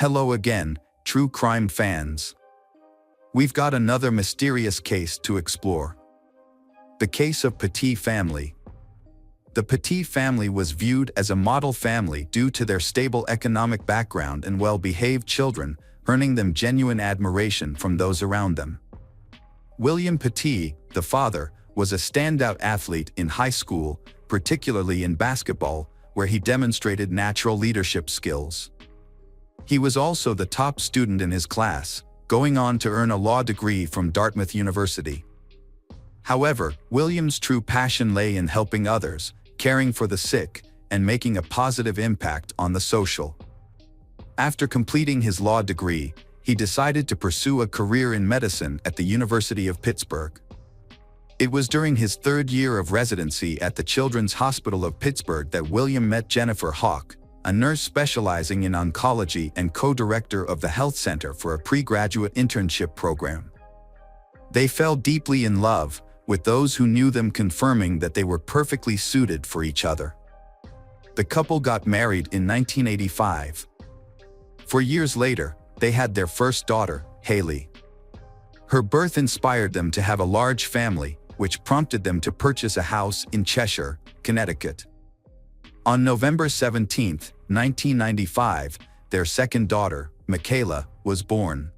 Hello again, true crime fans. We've got another mysterious case to explore. The case of Petit family. The Petit family was viewed as a model family due to their stable economic background and well-behaved children, earning them genuine admiration from those around them. William Petit, the father, was a standout athlete in high school, particularly in basketball, where he demonstrated natural leadership skills. He was also the top student in his class, going on to earn a law degree from Dartmouth University. However, William's true passion lay in helping others, caring for the sick, and making a positive impact on the social. After completing his law degree, he decided to pursue a career in medicine at the University of Pittsburgh. It was during his third year of residency at the Children's Hospital of Pittsburgh that William met Jennifer Hawke, a nurse specializing in oncology and co-director of the Health Center for a pre-graduate internship program. They fell deeply in love, with those who knew them confirming that they were perfectly suited for each other. The couple got married in 1985. 4 years later, they had their first daughter, Haley. Her birth inspired them to have a large family, which prompted them to purchase a house in Cheshire, Connecticut. On November 17, 1995, their second daughter, Michaela, was born.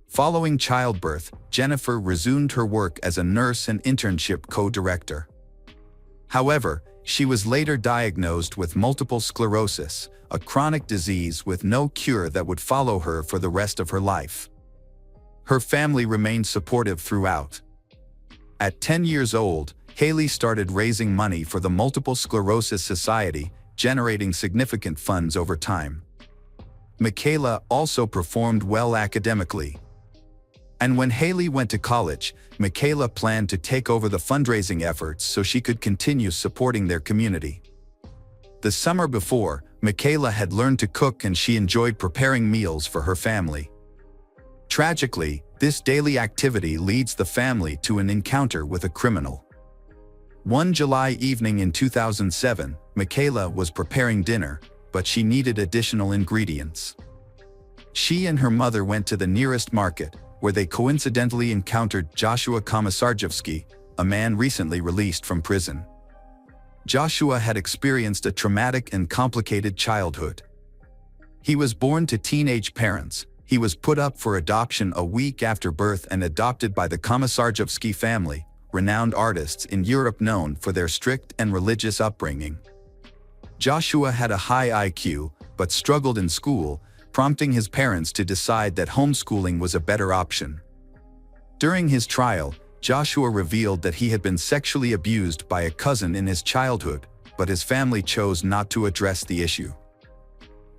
Following childbirth, Jennifer resumed her work as a nurse and internship co-director. However, she was later diagnosed with multiple sclerosis, a chronic disease with no cure that would follow her for the rest of her life. Her family remained supportive throughout. At 10 years old, Haley started raising money for the Multiple Sclerosis Society, generating significant funds over time. Michaela also performed well academically. And when Haley went to college, Michaela planned to take over the fundraising efforts so she could continue supporting their community. The summer before, Michaela had learned to cook and she enjoyed preparing meals for her family. Tragically, this daily activity leads the family to an encounter with a criminal. One July evening in 2007, Michaela was preparing dinner, but she needed additional ingredients. She and her mother went to the nearest market, where they coincidentally encountered Joshua Komisarjevsky, a man recently released from prison. Joshua had experienced a traumatic and complicated childhood. He was born to teenage parents. He was put up for adoption a week after birth and adopted by the Komisarjevsky family, renowned artists in Europe known for their strict and religious upbringing. Joshua had a high IQ, but struggled in school, prompting his parents to decide that homeschooling was a better option. During his trial, Joshua revealed that he had been sexually abused by a cousin in his childhood, but his family chose not to address the issue.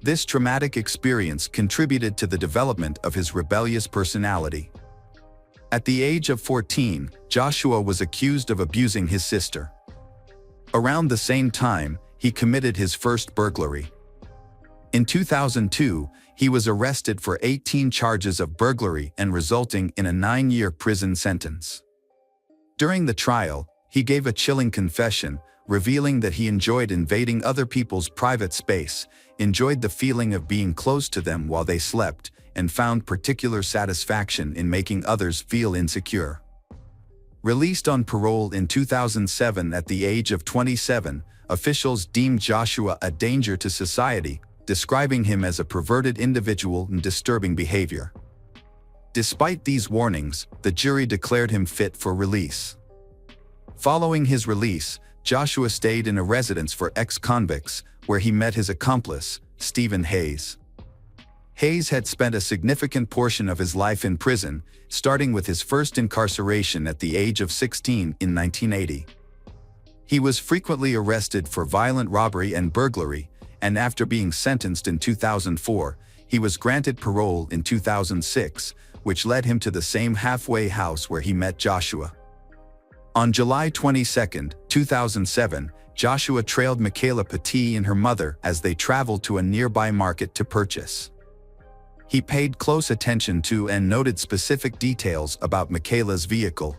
This traumatic experience contributed to the development of his rebellious personality. At the age of 14, Joshua was accused of abusing his sister. Around the same time, he committed his first burglary. In 2002, he was arrested for 18 charges of burglary and resulting in a 9-year prison sentence. During the trial, he gave a chilling confession, revealing that he enjoyed invading other people's private space, enjoyed the feeling of being close to them while they slept, and found particular satisfaction in making others feel insecure. Released on parole in 2007 at the age of 27, officials deemed Joshua a danger to society, describing him as a perverted individual and disturbing behavior. Despite these warnings, the jury declared him fit for release. Following his release, Joshua stayed in a residence for ex-convicts, where he met his accomplice, Stephen Hayes. Hayes had spent a significant portion of his life in prison, starting with his first incarceration at the age of 16 in 1980. He was frequently arrested for violent robbery and burglary, and after being sentenced in 2004, he was granted parole in 2006, which led him to the same halfway house where he met Joshua. On July 22, 2007, Joshua trailed Michaela Petit and her mother as they traveled to a nearby market to purchase. He paid close attention to and noted specific details about Michaela's vehicle,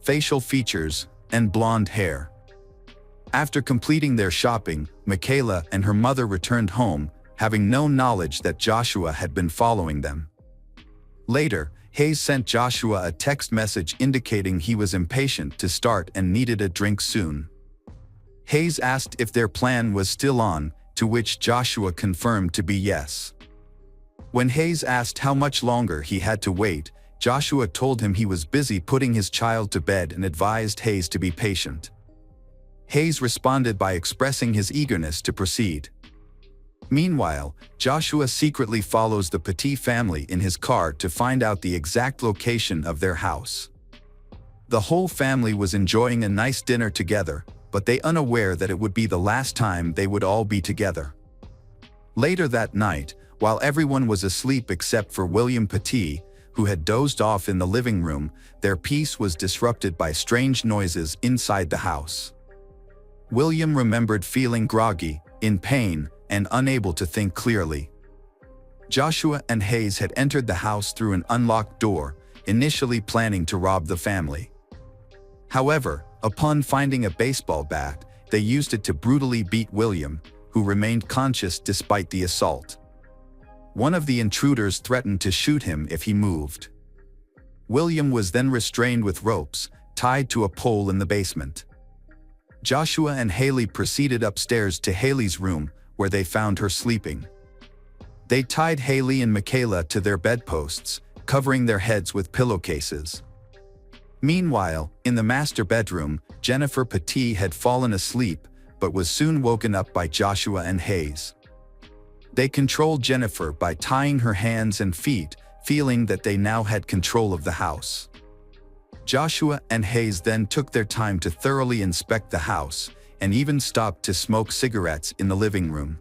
facial features, and blonde hair. After completing their shopping, Michaela and her mother returned home, having no knowledge that Joshua had been following them. Later, Hayes sent Joshua a text message indicating he was impatient to start and needed a drink soon. Hayes asked if their plan was still on, to which Joshua confirmed to be yes. When Hayes asked how much longer he had to wait, Joshua told him he was busy putting his child to bed and advised Hayes to be patient. Hayes responded by expressing his eagerness to proceed. Meanwhile, Joshua secretly follows the Petit family in his car to find out the exact location of their house. The whole family was enjoying a nice dinner together, but they unaware that it would be the last time they would all be together. Later that night, while everyone was asleep except for William Petit, who had dozed off in the living room, their peace was disrupted by strange noises inside the house. William remembered feeling groggy, in pain, and unable to think clearly. Joshua and Hayes had entered the house through an unlocked door, initially planning to rob the family. However, upon finding a baseball bat, they used it to brutally beat William, who remained conscious despite the assault. One of the intruders threatened to shoot him if he moved. William was then restrained with ropes, tied to a pole in the basement. Joshua and Haley proceeded upstairs to Haley's room, where they found her sleeping. They tied Haley and Michaela to their bedposts, covering their heads with pillowcases. Meanwhile, in the master bedroom, Jennifer Petit had fallen asleep, but was soon woken up by Joshua and Hayes. They controlled Jennifer by tying her hands and feet, feeling that they now had control of the house. Joshua and Hayes then took their time to thoroughly inspect the house, and even stopped to smoke cigarettes in the living room.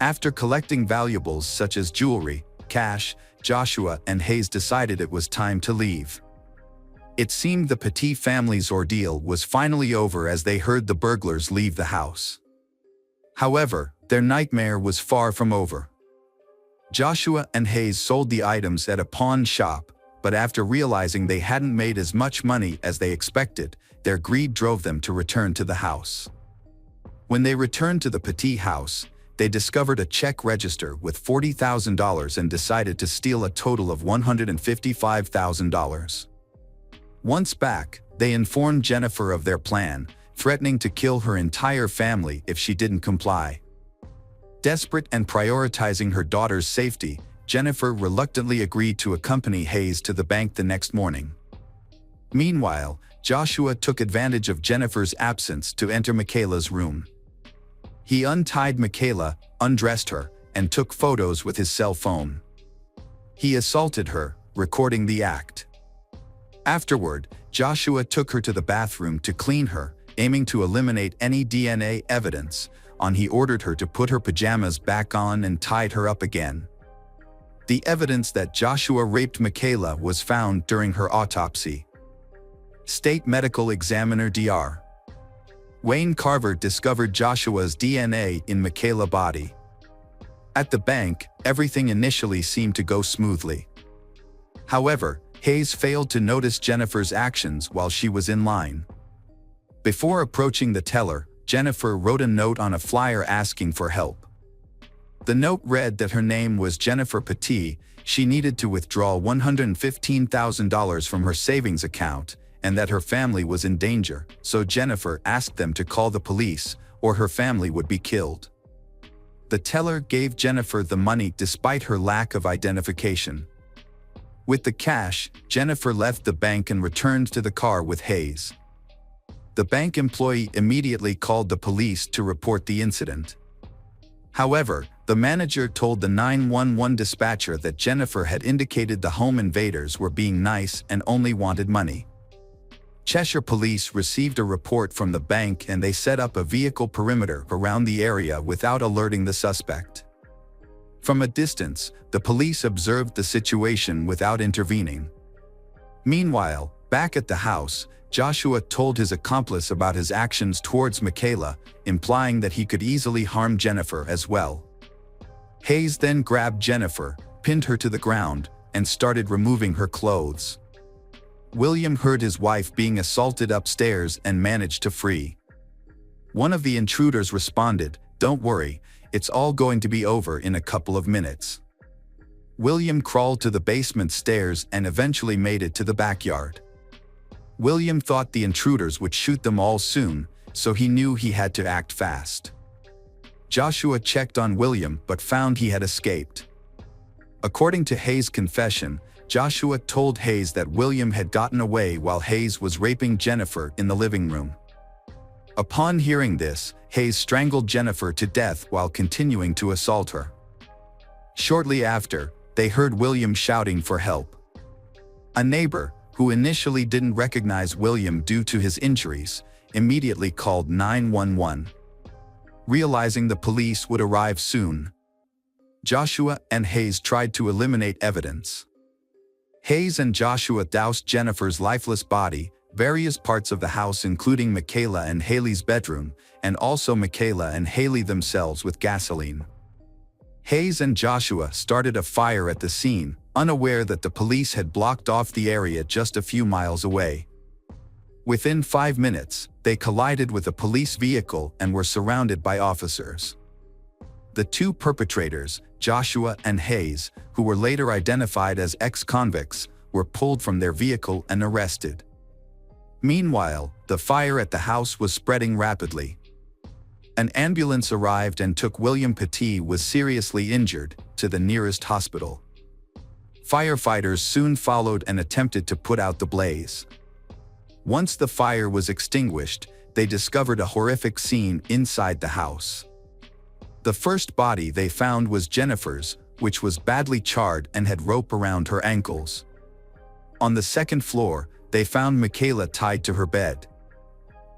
After collecting valuables such as jewelry, cash, Joshua and Hayes decided it was time to leave. It seemed the Petit family's ordeal was finally over as they heard the burglars leave the house. However, their nightmare was far from over. Joshua and Hayes sold the items at a pawn shop, but after realizing they hadn't made as much money as they expected, their greed drove them to return to the house. When they returned to the Petit house, they discovered a check register with $40,000 and decided to steal a total of $155,000. Once back, they informed Jennifer of their plan, threatening to kill her entire family if she didn't comply. Desperate and prioritizing her daughter's safety, Jennifer reluctantly agreed to accompany Hayes to the bank the next morning. Meanwhile, Joshua took advantage of Jennifer's absence to enter Michaela's room. He untied Michaela, undressed her, and took photos with his cell phone. He assaulted her, recording the act. Afterward, Joshua took her to the bathroom to clean her, aiming to eliminate any DNA evidence. He ordered her to put her pajamas back on and tied her up again. The evidence that Joshua raped Michaela was found during her autopsy. State Medical Examiner Dr. Wayne Carver discovered Joshua's DNA in Michaela's body. At the bank, everything initially seemed to go smoothly. However, Hayes failed to notice Jennifer's actions while she was in line. Before approaching the teller, Jennifer wrote a note on a flyer asking for help. The note read that her name was Jennifer Petit, she needed to withdraw $115,000 from her savings account, and that her family was in danger, so Jennifer asked them to call the police, or her family would be killed. The teller gave Jennifer the money despite her lack of identification. With the cash, Jennifer left the bank and returned to the car with Hayes. The bank employee immediately called the police to report the incident. However, the manager told the 911 dispatcher that Jennifer had indicated the home invaders were being nice and only wanted money. Cheshire police received a report from the bank and they set up a vehicle perimeter around the area without alerting the suspect. From a distance, the police observed the situation without intervening. Meanwhile, back at the house, Joshua told his accomplice about his actions towards Michaela, implying that he could easily harm Jennifer as well. Hayes then grabbed Jennifer, pinned her to the ground, and started removing her clothes. William heard his wife being assaulted upstairs and managed to flee. One of the intruders responded, "Don't worry, it's all going to be over in a couple of minutes." William crawled to the basement stairs and eventually made it to the backyard. William thought the intruders would shoot them all soon, so he knew he had to act fast. Joshua checked on William but found he had escaped. According to Hayes' confession, Joshua told Hayes that William had gotten away while Hayes was raping Jennifer in the living room. Upon hearing this, Hayes strangled Jennifer to death while continuing to assault her. Shortly after, they heard William shouting for help. A neighbor, who initially didn't recognize William due to his injuries, immediately called 911. Realizing the police would arrive soon, Joshua and Hayes tried to eliminate evidence. Hayes and Joshua doused Jennifer's lifeless body, various parts of the house including Michaela and Haley's bedroom, and also Michaela and Haley themselves with gasoline. Hayes and Joshua started a fire at the scene, unaware that the police had blocked off the area just a few miles away. Within 5 minutes, they collided with a police vehicle and were surrounded by officers. The two perpetrators, Joshua and Hayes, who were later identified as ex-convicts, were pulled from their vehicle and arrested. Meanwhile, the fire at the house was spreading rapidly. An ambulance arrived and took William Petit, was seriously injured, to the nearest hospital. Firefighters soon followed and attempted to put out the blaze. Once the fire was extinguished, they discovered a horrific scene inside the house. The first body they found was Jennifer's, which was badly charred and had rope around her ankles. On the second floor, they found Michaela tied to her bed,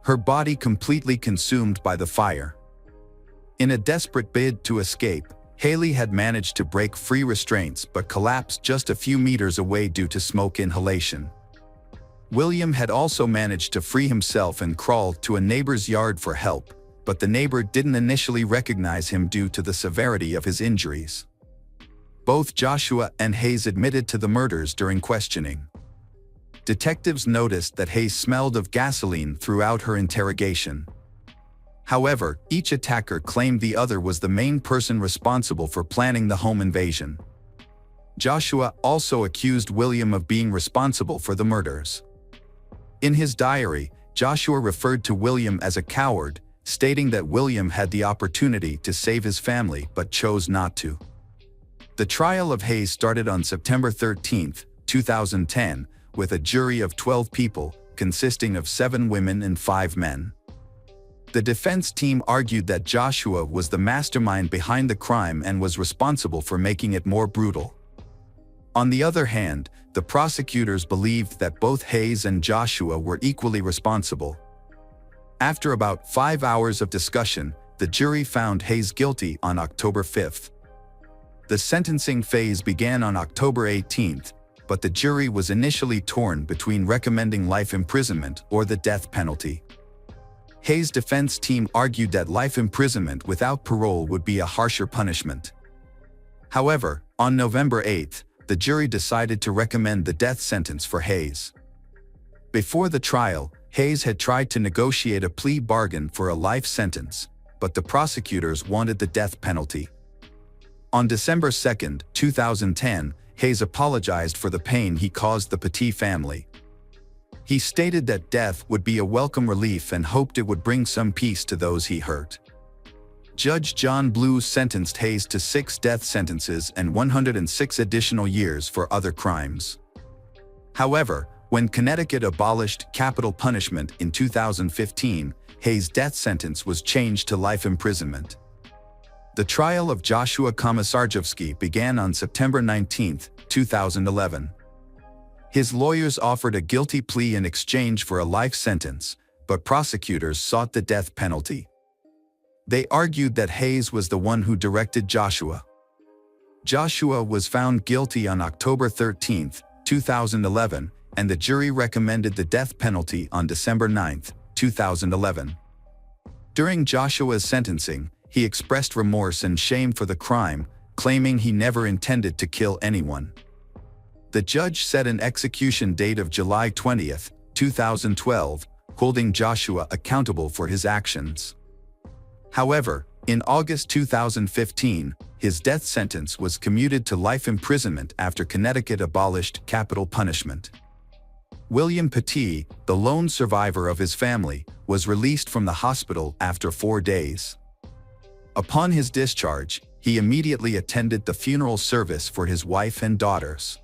her body completely consumed by the fire. In a desperate bid to escape, Haley had managed to break free restraints but collapsed just a few meters away due to smoke inhalation. William had also managed to free himself and crawled to a neighbor's yard for help, but the neighbor didn't initially recognize him due to the severity of his injuries. Both Joshua and Hayes admitted to the murders during questioning. Detectives noticed that Hayes smelled of gasoline throughout her interrogation. However, each attacker claimed the other was the main person responsible for planning the home invasion. Joshua also accused William of being responsible for the murders. In his diary, Joshua referred to William as a coward, stating that William had the opportunity to save his family but chose not to. The trial of Hayes started on September 13, 2010, with a jury of 12 people, consisting of 7 women and 5 men. The defense team argued that Joshua was the mastermind behind the crime and was responsible for making it more brutal. On the other hand, the prosecutors believed that both Hayes and Joshua were equally responsible. After about 5 hours of discussion, the jury found Hayes guilty on October 5. The sentencing phase began on October 18, but the jury was initially torn between recommending life imprisonment or the death penalty. Hayes' defense team argued that life imprisonment without parole would be a harsher punishment. However, on November 8, the jury decided to recommend the death sentence for Hayes. Before the trial, Hayes had tried to negotiate a plea bargain for a life sentence, but the prosecutors wanted the death penalty. On December 2, 2010, Hayes apologized for the pain he caused the Petit family. He stated that death would be a welcome relief and hoped it would bring some peace to those he hurt. Judge John Blue sentenced Hayes to 6 death sentences and 106 additional years for other crimes. However, when Connecticut abolished capital punishment in 2015, Hayes' death sentence was changed to life imprisonment. The trial of Joshua Komisarjevsky began on September 19, 2011. His lawyers offered a guilty plea in exchange for a life sentence, but prosecutors sought the death penalty. They argued that Hayes was the one who directed Joshua. Joshua was found guilty on October 13, 2011, and the jury recommended the death penalty on December 9, 2011. During Joshua's sentencing, he expressed remorse and shame for the crime, claiming he never intended to kill anyone. The judge set an execution date of July 20, 2012, holding Joshua accountable for his actions. However, In August 2015, his death sentence was commuted to life imprisonment after Connecticut abolished capital punishment. William Petit, the lone survivor of his family, was released from the hospital after 4 days. Upon his discharge, he immediately attended the funeral service for his wife and daughters.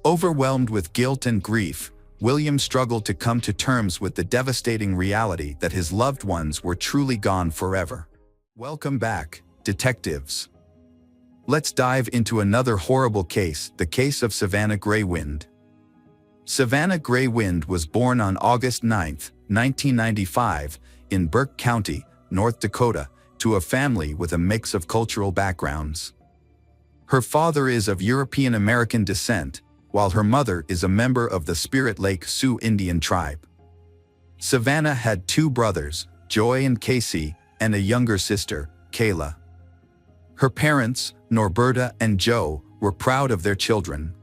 Overwhelmed with guilt and grief, William struggled to come to terms with the devastating reality that his loved ones were truly gone forever. Welcome back, detectives. Let's dive into another horrible case, the case of Savannah Greywind. Savannah Greywind was born on August 9, 1995, in Burke County, North Dakota, to a family with a mix of cultural backgrounds. Her father is of European American descent, while her mother is a member of the Spirit Lake Sioux Indian tribe. Savannah had 2 brothers, Joy and Casey, and a younger sister, Kayla. Her parents, Norberta and Joe, were proud of their children.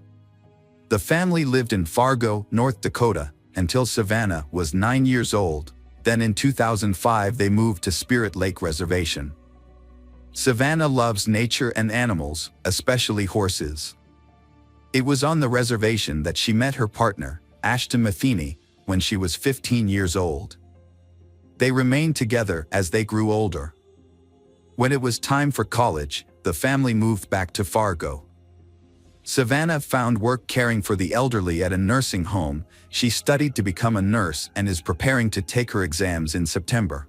The family lived in Fargo, North Dakota, until Savannah was 9 years old. Then in 2005 they moved to Spirit Lake Reservation. Savannah loves nature and animals, especially horses. It was on the reservation that she met her partner, Ashton Matheny, when she was 15 years old. They remained together as they grew older. When it was time for college, the family moved back to Fargo. Savannah found work caring for the elderly at a nursing home. She studied to become a nurse and is preparing to take her exams in September.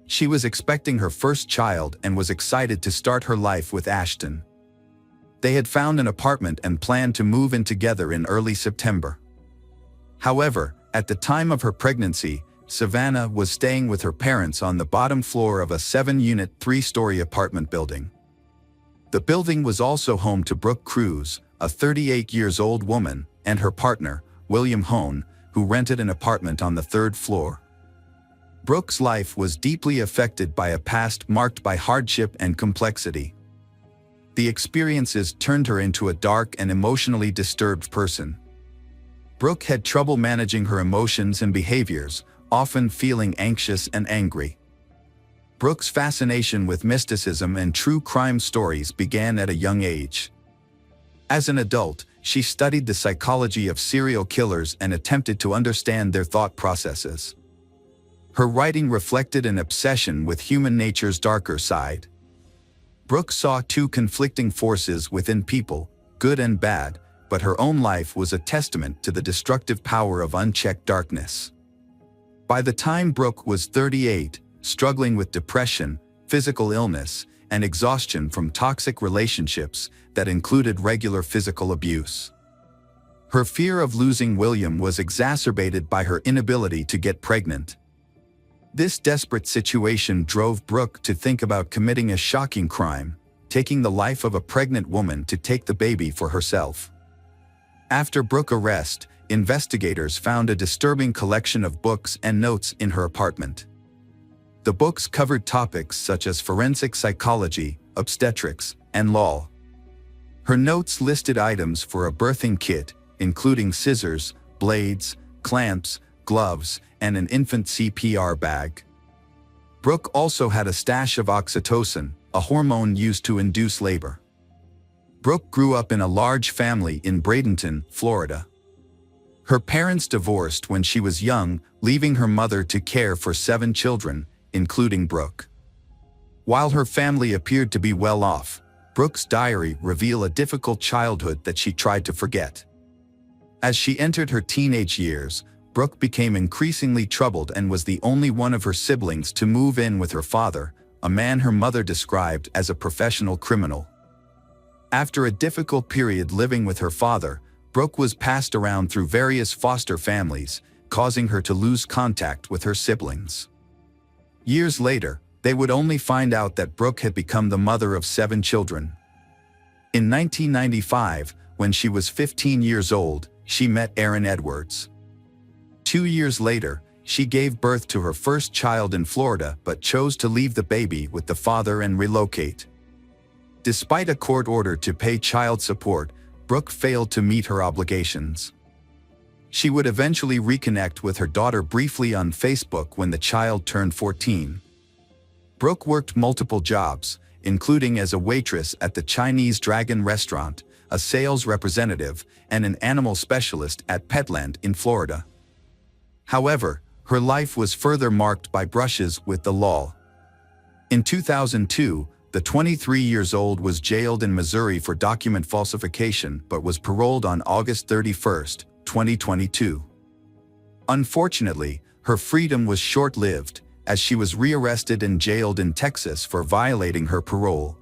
She was expecting her first child and was excited to start her life with Ashton. They had found an apartment and planned to move in together in early September. However, at the time of her pregnancy, Savannah was staying with her parents on the bottom floor of a 7-unit, 3-story apartment building. The building was also home to Brooke Cruz, a 38-year-old woman, and her partner, William Hone, who rented an apartment on the 3rd floor. Brooke's life was deeply affected by a past marked by hardship and complexity. The experiences turned her into a dark and emotionally disturbed person. Brooke had trouble managing her emotions and behaviors, often feeling anxious and angry. Brooke's fascination with mysticism and true crime stories began at a young age. As an adult, she studied the psychology of serial killers and attempted to understand their thought processes. Her writing reflected an obsession with human nature's darker side. Brooke saw 2 conflicting forces within people, good and bad, but her own life was a testament to the destructive power of unchecked darkness. By the time Brooke was 38, struggling with depression, physical illness, and exhaustion from toxic relationships that included regular physical abuse. Her fear of losing William was exacerbated by her inability to get pregnant. This desperate situation drove Brooke to think about committing a shocking crime, taking the life of a pregnant woman to take the baby for herself. After Brooke's arrest, investigators found a disturbing collection of books and notes in her apartment. The books covered topics such as forensic psychology, obstetrics, and law. Her notes listed items for a birthing kit, including scissors, blades, clamps, gloves, and an infant CPR bag. Brooke also had a stash of oxytocin, a hormone used to induce labor. Brooke grew up in a large family in Bradenton, Florida. Her parents divorced when she was young, leaving her mother to care for 7 children, including Brooke. While her family appeared to be well off, Brooke's diary revealed a difficult childhood that she tried to forget. As she entered her teenage years, Brooke became increasingly troubled and was the only one of her siblings to move in with her father, a man her mother described as a professional criminal. After a difficult period living with her father, Brooke was passed around through various foster families, causing her to lose contact with her siblings. Years later, they would only find out that Brooke had become the mother of 7 children. In 1995, when she was 15 years old, she met Aaron Edwards. 2 years later, she gave birth to her first child in Florida but chose to leave the baby with the father and relocate. Despite a court order to pay child support, Brooke failed to meet her obligations. She would eventually reconnect with her daughter briefly on Facebook when the child turned 14. Brooke worked multiple jobs, including as a waitress at the Chinese Dragon restaurant, a sales representative, and an animal specialist at Petland in Florida. However, her life was further marked by brushes with the law. In 2002, the 23-year-old was jailed in Missouri for document falsification but was paroled on August 31, 2022. Unfortunately, her freedom was short-lived, as she was rearrested and jailed in Texas for violating her parole.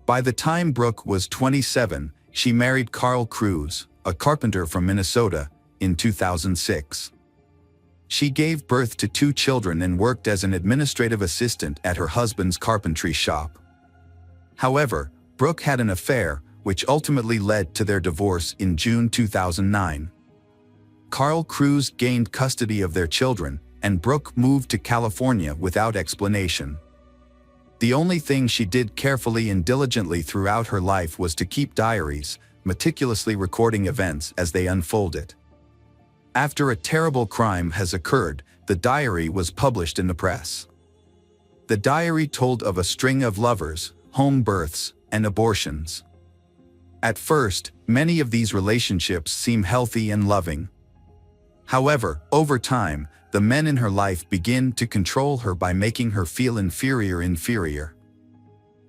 By the time Brooke was 27, she married Carl Cruz, a carpenter from Minnesota, in 2006. She gave birth to 2 children and worked as an administrative assistant at her husband's carpentry shop. However, Brooke had an affair, which ultimately led to their divorce in June 2009. Carl Cruz gained custody of their children, and Brooke moved to California without explanation. The only thing she did carefully and diligently throughout her life was to keep diaries, meticulously recording events as they unfolded. After a terrible crime has occurred, the diary was published in the press. The diary told of a string of lovers, home births, and abortions. At first, many of these relationships seem healthy and loving. However, over time, the men in her life begin to control her by making her feel inferior.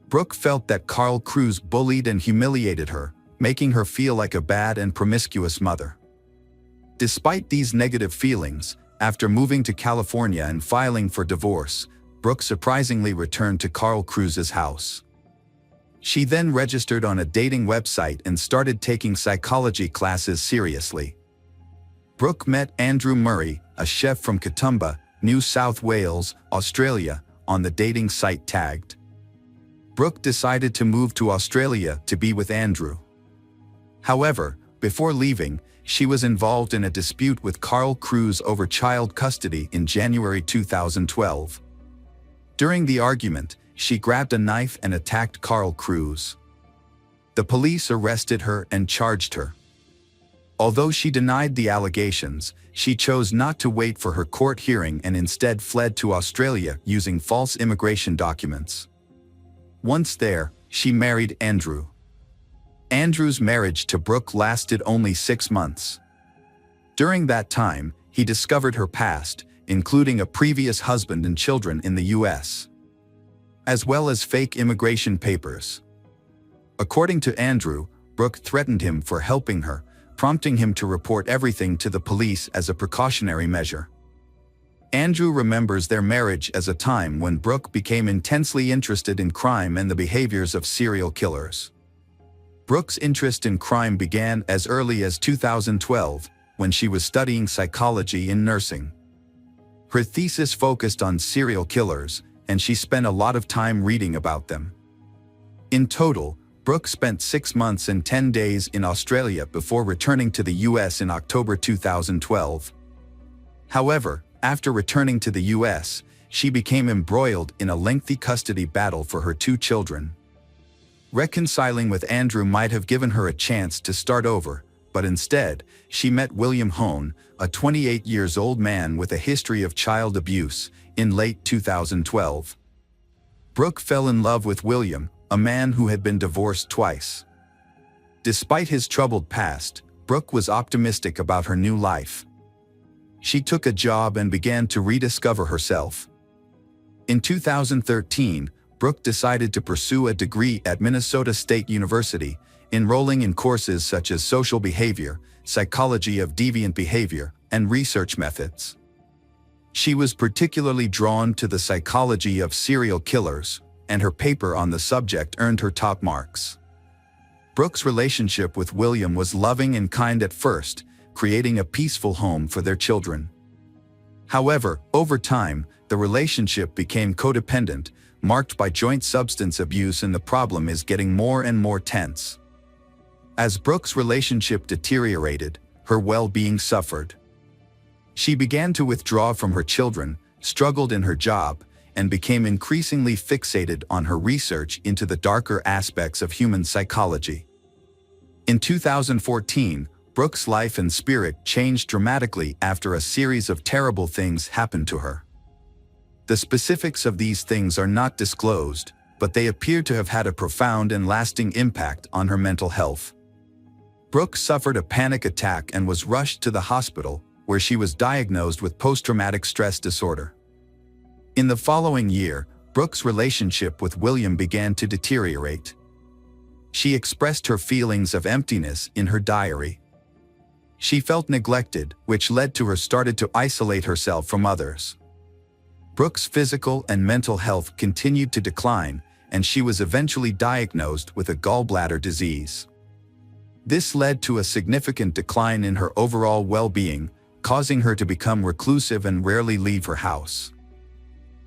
Brooke felt that Carl Cruz bullied and humiliated her, making her feel like a bad and promiscuous mother. Despite these negative feelings, after moving to California and filing for divorce, Brooke surprisingly returned to Carl Cruz's house. She then registered on a dating website and started taking psychology classes seriously. Brooke met Andrew Murray, a chef from Katoomba, New South Wales, Australia, on the dating site Tagged. Brooke decided to move to Australia to be with Andrew. However, before leaving, she was involved in a dispute with Carl Cruz over child custody in January 2012. During the argument, she grabbed a knife and attacked Carl Cruz. The police arrested her and charged her. Although she denied the allegations, she chose not to wait for her court hearing and instead fled to Australia using false immigration documents. Once there, she married Andrew. Andrew's marriage to Brooke lasted only 6 months. During that time, he discovered her past, including a previous husband and children in the U.S., as well as fake immigration papers. According to Andrew, Brooke threatened him for helping her, prompting him to report everything to the police as a precautionary measure. Andrew remembers their marriage as a time when Brooke became intensely interested in crime and the behaviors of serial killers. Brooke's interest in crime began as early as 2012, when she was studying psychology in nursing. Her thesis focused on serial killers, and she spent a lot of time reading about them. In total, Brooke spent 6 months and 10 days in Australia before returning to the U.S. in October 2012. However, after returning to the U.S., she became embroiled in a lengthy custody battle for her 2 children. Reconciling with Andrew might have given her a chance to start over, but instead, she met William Hone, a 28-year-old man with a history of child abuse, in late 2012. Brooke fell in love with William, a man who had been divorced twice. Despite his troubled past, Brooke was optimistic about her new life. She took a job and began to rediscover herself. In 2013, Brooke decided to pursue a degree at Minnesota State University, enrolling in courses such as social behavior, psychology of deviant behavior, and research methods. She was particularly drawn to the psychology of serial killers, and her paper on the subject earned her top marks. Brooke's relationship with William was loving and kind at first, creating a peaceful home for their children. However, over time, the relationship became codependent, marked by joint substance abuse, and the problem is getting more and more tense. As Brooke's relationship deteriorated, her well-being suffered. She began to withdraw from her children, struggled in her job, and became increasingly fixated on her research into the darker aspects of human psychology. In 2014, Brooke's life and spirit changed dramatically after a series of terrible things happened to her. The specifics of these things are not disclosed, but they appear to have had a profound and lasting impact on her mental health. Brooke suffered a panic attack and was rushed to the hospital, where she was diagnosed with post-traumatic stress disorder. In the following year, Brooke's relationship with William began to deteriorate. She expressed her feelings of emptiness in her diary. She felt neglected, which led to her started to isolate herself from others. Brooke's physical and mental health continued to decline, and she was eventually diagnosed with a gallbladder disease. This led to a significant decline in her overall well-being, causing her to become reclusive and rarely leave her house.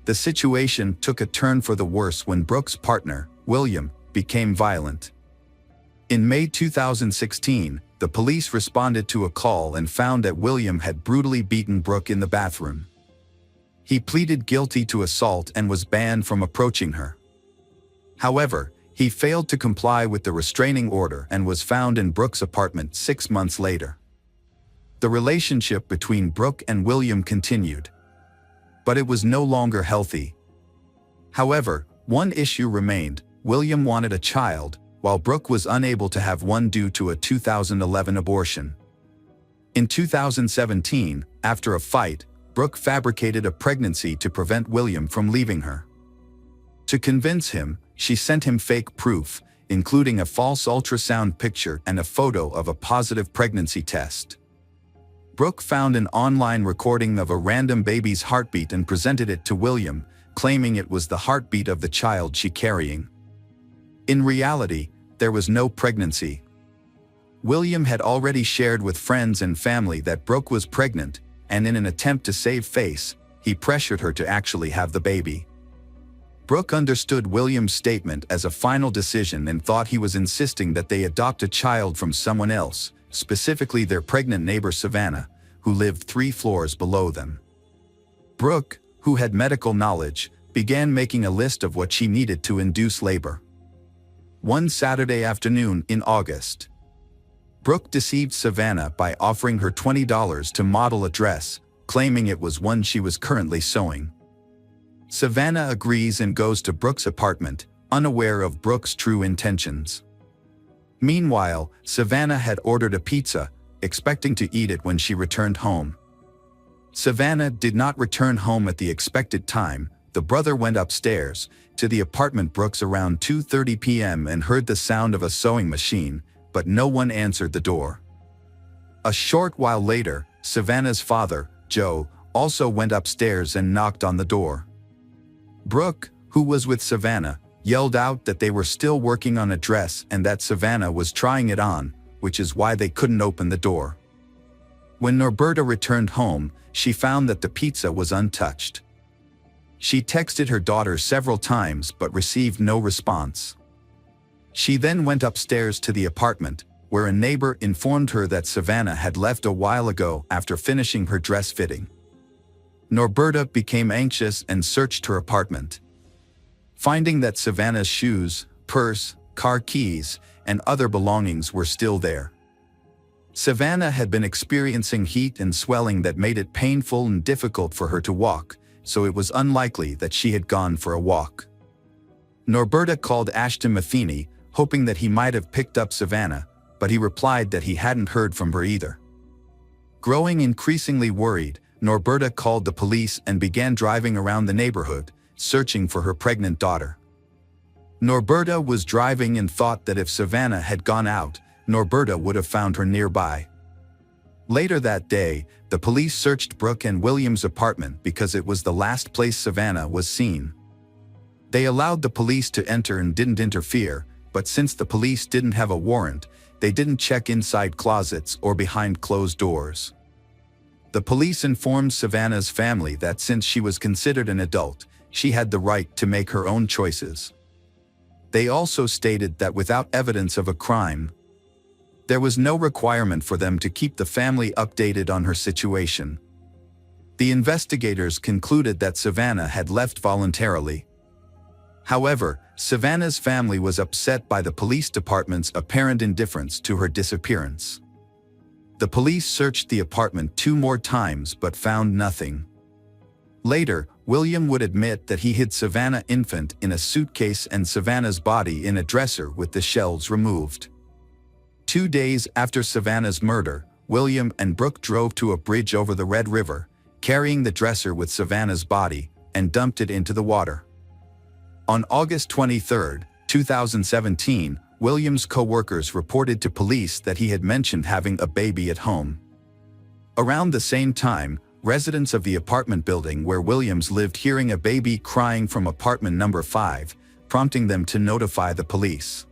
The situation took a turn for the worse when Brooke's partner, William, became violent. In May 2016, the police responded to a call and found that William had brutally beaten Brooke in the bathroom. He pleaded guilty to assault and was banned from approaching her. However, he failed to comply with the restraining order and was found in Brooke's apartment 6 months later. The relationship between Brooke and William continued, but it was no longer healthy. However, one issue remained: William wanted a child, while Brooke was unable to have one due to a 2011 abortion. In 2017, after a fight, Brooke fabricated a pregnancy to prevent William from leaving her. To convince him, she sent him fake proof, including a false ultrasound picture and a photo of a positive pregnancy test. Brooke found an online recording of a random baby's heartbeat and presented it to William, claiming it was the heartbeat of the child she carrying. In reality, there was no pregnancy. William had already shared with friends and family that Brooke was pregnant, and in an attempt to save face, he pressured her to actually have the baby. Brooke understood William's statement as a final decision and thought he was insisting that they adopt a child from someone else, specifically their pregnant neighbor Savannah, who lived 3 floors below them. Brooke, who had medical knowledge, began making a list of what she needed to induce labor. One Saturday afternoon in August, Brooke deceived Savannah by offering her $20 to model a dress, claiming it was one she was currently sewing. Savannah agrees and goes to Brooke's apartment, unaware of Brooke's true intentions. Meanwhile, Savannah had ordered a pizza, expecting to eat it when she returned home. Savannah did not return home at the expected time. The brother went upstairs to the apartment Brooke's around 2:30 p.m. and heard the sound of a sewing machine, but no one answered the door. A short while later, Savannah's father, Joe, also went upstairs and knocked on the door. Brooke, who was with Savannah, yelled out that they were still working on a dress and that Savannah was trying it on, which is why they couldn't open the door. When Norberta returned home, she found that the pizza was untouched. She texted her daughter several times but received no response. She then went upstairs to the apartment, where a neighbor informed her that Savannah had left a while ago after finishing her dress fitting. Norberta became anxious and searched her apartment. Finding that Savannah's shoes, purse, car keys, and other belongings were still there. Savannah had been experiencing heat and swelling that made it painful and difficult for her to walk, so it was unlikely that she had gone for a walk. Norberta called Ashton Matheny, hoping that he might have picked up Savannah, but he replied that he hadn't heard from her either. Growing increasingly worried, Norberta called the police and began driving around the neighborhood, searching for her pregnant daughter. Norberta was driving and thought that if Savannah had gone out, Norberta would have found her nearby. Later that day, the police searched Brooke and William's apartment because it was the last place Savannah was seen. They allowed the police to enter and didn't interfere, but since the police didn't have a warrant, they didn't check inside closets or behind closed doors. The police informed Savannah's family that since she was considered an adult, she had the right to make her own choices. They also stated that without evidence of a crime, there was no requirement for them to keep the family updated on her situation. The investigators concluded that Savannah had left voluntarily. However, Savannah's family was upset by the police department's apparent indifference to her disappearance. The police searched the apartment 2 more times but found nothing. Later, William would admit that he hid Savannah infant in a suitcase and Savannah's body in a dresser with the shells removed. 2 days after Savannah's murder, William and Brooke drove to a bridge over the Red River, carrying the dresser with Savannah's body, and dumped it into the water. On August 23, 2017, William's co-workers reported to police that he had mentioned having a baby at home. Around the same time, residents of the apartment building where Williams lived hearing a baby crying from apartment number 5, prompting them to notify the police.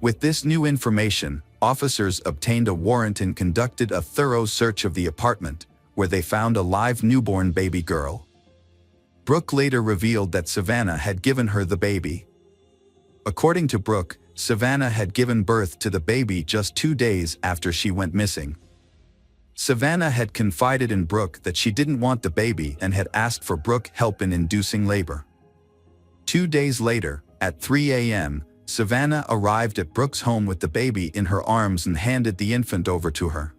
With this new information, officers obtained a warrant and conducted a thorough search of the apartment, where they found a live newborn baby girl. Brooke later revealed that Savannah had given her the baby. According to Brooke, Savannah had given birth to the baby just 2 days after she went missing. Savannah had confided in Brooke that she didn't want the baby and had asked for Brooke help in inducing labor. 2 days later, at 3 a.m., Savannah arrived at Brooke's home with the baby in her arms and handed the infant over to her.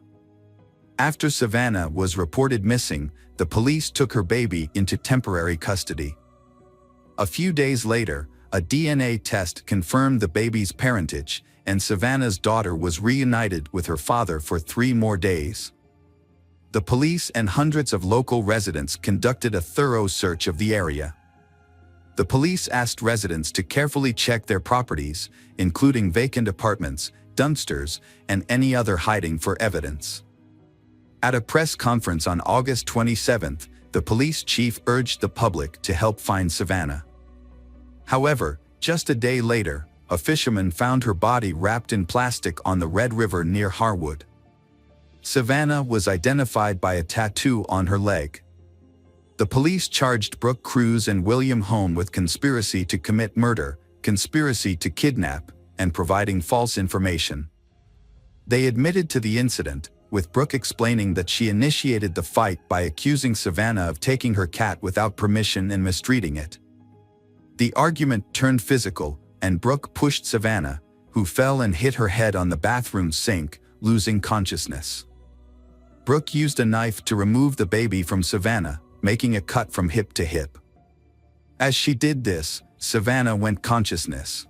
After Savannah was reported missing, the police took her baby into temporary custody. A few days later, a DNA test confirmed the baby's parentage, and Savannah's daughter was reunited with her father for 3 more days. The police and hundreds of local residents conducted a thorough search of the area. The police asked residents to carefully check their properties, including vacant apartments, dumpsters, and any other hiding for evidence. At a press conference on August 27, the police chief urged the public to help find Savannah. However, just a day later, a fisherman found her body wrapped in plastic on the Red River near Harwood. Savannah was identified by a tattoo on her leg. The police charged Brooke Cruz and William Home with conspiracy to commit murder, conspiracy to kidnap, and providing false information. They admitted to the incident, with Brooke explaining that she initiated the fight by accusing Savannah of taking her cat without permission and mistreating it. The argument turned physical, and Brooke pushed Savannah, who fell and hit her head on the bathroom sink, losing consciousness. Brooke used a knife to remove the baby from Savannah, making a cut from hip to hip. As she did this, Savannah went consciousness.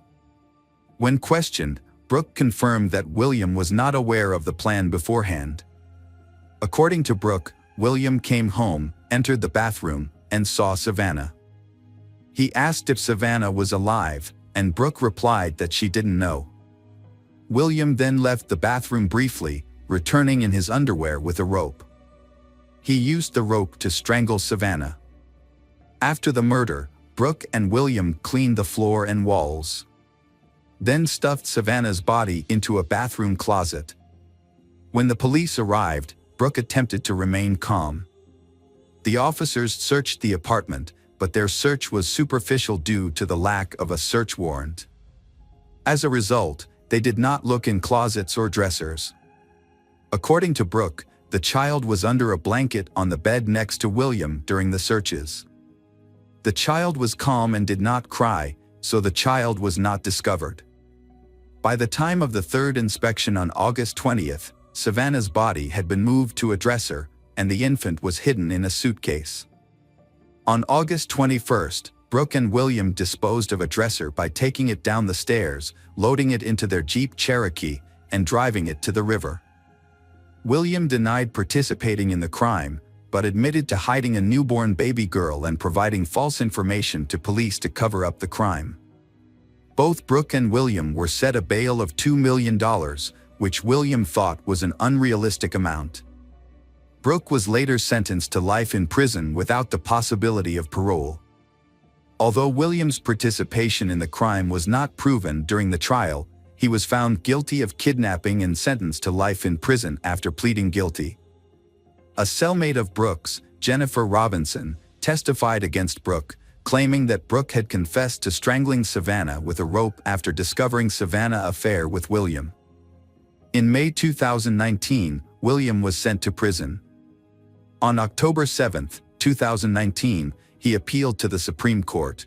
When questioned, Brooke confirmed that William was not aware of the plan beforehand. According to Brooke, William came home, entered the bathroom, and saw Savannah. He asked if Savannah was alive, and Brooke replied that she didn't know. William then left the bathroom briefly, returning in his underwear with a rope. He used the rope to strangle Savannah. After the murder, Brooke and William cleaned the floor and walls. Then stuffed Savannah's body into a bathroom closet. When the police arrived, Brooke attempted to remain calm. The officers searched the apartment, but their search was superficial due to the lack of a search warrant. As a result, they did not look in closets or dressers. According to Brooke, the child was under a blanket on the bed next to William during the searches. The child was calm and did not cry, so the child was not discovered. By the time of the third inspection on August 20th, Savannah's body had been moved to a dresser, and the infant was hidden in a suitcase. On August 21st, Brooke and William disposed of a dresser by taking it down the stairs, loading it into their Jeep Cherokee, and driving it to the river. William denied participating in the crime, but admitted to hiding a newborn baby girl and providing false information to police to cover up the crime. Both Brooke and William were set a bail of $2 million, which William thought was an unrealistic amount. Brooke was later sentenced to life in prison without the possibility of parole. Although William's participation in the crime was not proven during the trial, he was found guilty of kidnapping and sentenced to life in prison after pleading guilty. A cellmate of Brooke's, Jennifer Robinson, testified against Brooke, claiming that Brooke had confessed to strangling Savannah with a rope after discovering Savannah's affair with William. In May 2019, William was sent to prison. On October 7, 2019, he appealed to the Supreme Court.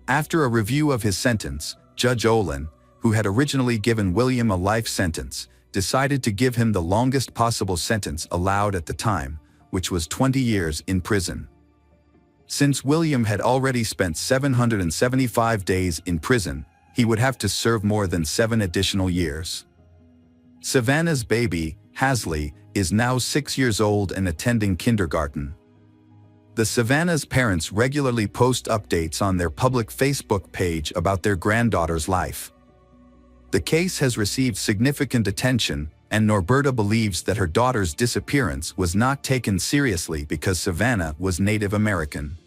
After a review of his sentence, Judge Olin, who had originally given William a life sentence, decided to give him the longest possible sentence allowed at the time, which was 20 years in prison. Since William had already spent 775 days in prison, he would have to serve more than 7 additional years. Savannah's baby, Hasley, is now 6 years old and attending kindergarten. The Savannah's parents regularly post updates on their public Facebook page about their granddaughter's life. The case has received significant attention, and Norberta believes that her daughter's disappearance was not taken seriously because Savannah was Native American.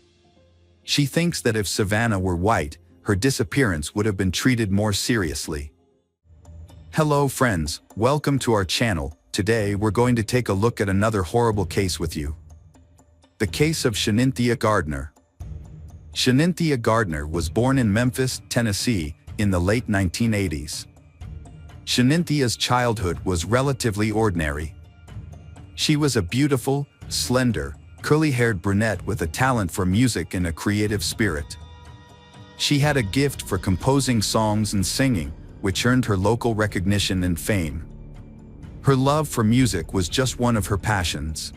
She thinks that if Savannah were white, her disappearance would have been treated more seriously. Hello friends, welcome to our channel. Today we're going to take a look at another horrible case with you. The case of Shanynthia Gardner. Shanynthia Gardner was born in Memphis, Tennessee, in the late 1980s. Shaninthia's childhood was relatively ordinary. She was a beautiful, slender, curly-haired brunette with a talent for music and a creative spirit. She had a gift for composing songs and singing, which earned her local recognition and fame. Her love for music was just one of her passions.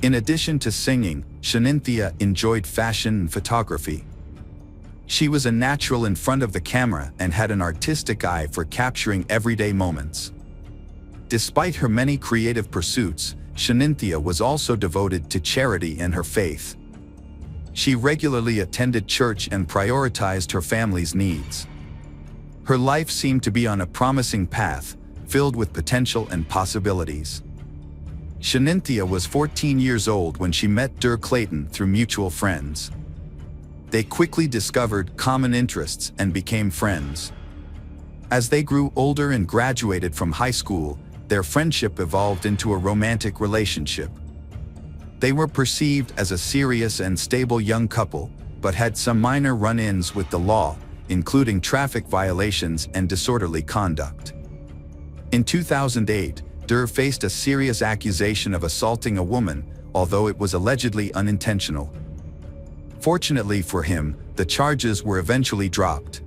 In addition to singing, Shanynthia enjoyed fashion and photography. She was a natural in front of the camera and had an artistic eye for capturing everyday moments. Despite her many creative pursuits, Shanynthia was also devoted to charity and her faith. She regularly attended church and prioritized her family's needs. Her life seemed to be on a promising path, filled with potential and possibilities. Shanynthia was 14 years old when she met Dur Clayton through mutual friends. They quickly discovered common interests and became friends. As they grew older and graduated from high school, their friendship evolved into a romantic relationship. They were perceived as a serious and stable young couple, but had some minor run-ins with the law, including traffic violations and disorderly conduct. In 2008, Dur faced a serious accusation of assaulting a woman, although it was allegedly unintentional. Fortunately for him, the charges were eventually dropped.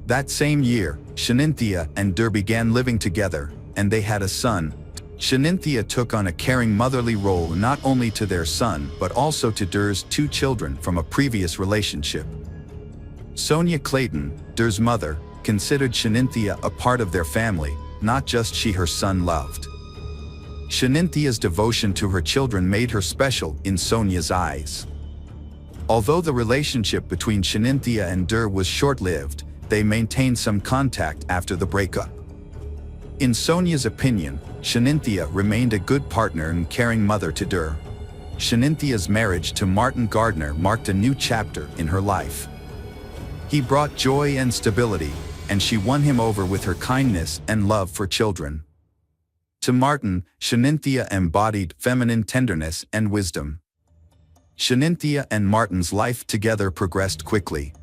That same year, Shanynthia and Dur began living together, and they had a son. Shanynthia took on a caring motherly role not only to their son but also to Dur's 2 children from a previous relationship. Sonia Clayton, Dur's mother, considered Shanynthia a part of their family, not just she her son loved. Shaninthia's devotion to her children made her special in Sonia's eyes. Although the relationship between Shanynthia and Dur was short-lived, they maintained some contact after the breakup. In Sonia's opinion, Shanynthia remained a good partner and caring mother to Dur. Shaninthia's marriage to Martin Gardner marked a new chapter in her life. He brought joy and stability, and she won him over with her kindness and love for children. To Martin, Shanynthia embodied feminine tenderness and wisdom. Shanynthia and Martin's life together progressed quickly.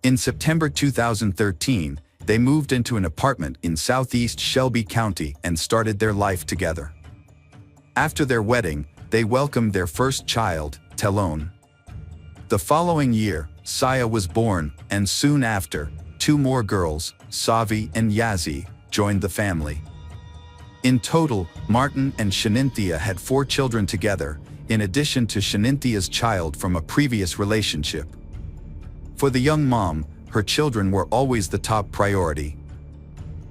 In September 2013, they moved into an apartment in southeast Shelby County and started their life together. After their wedding, they welcomed their first child, Telone. The following year, Saya was born, and soon after, 2 more girls, Savi and Yazzie, joined the family. In total, Martin and Shanynthia had 4 children together, in addition to Shaninthia's child from a previous relationship. For the young mom, her children were always the top priority.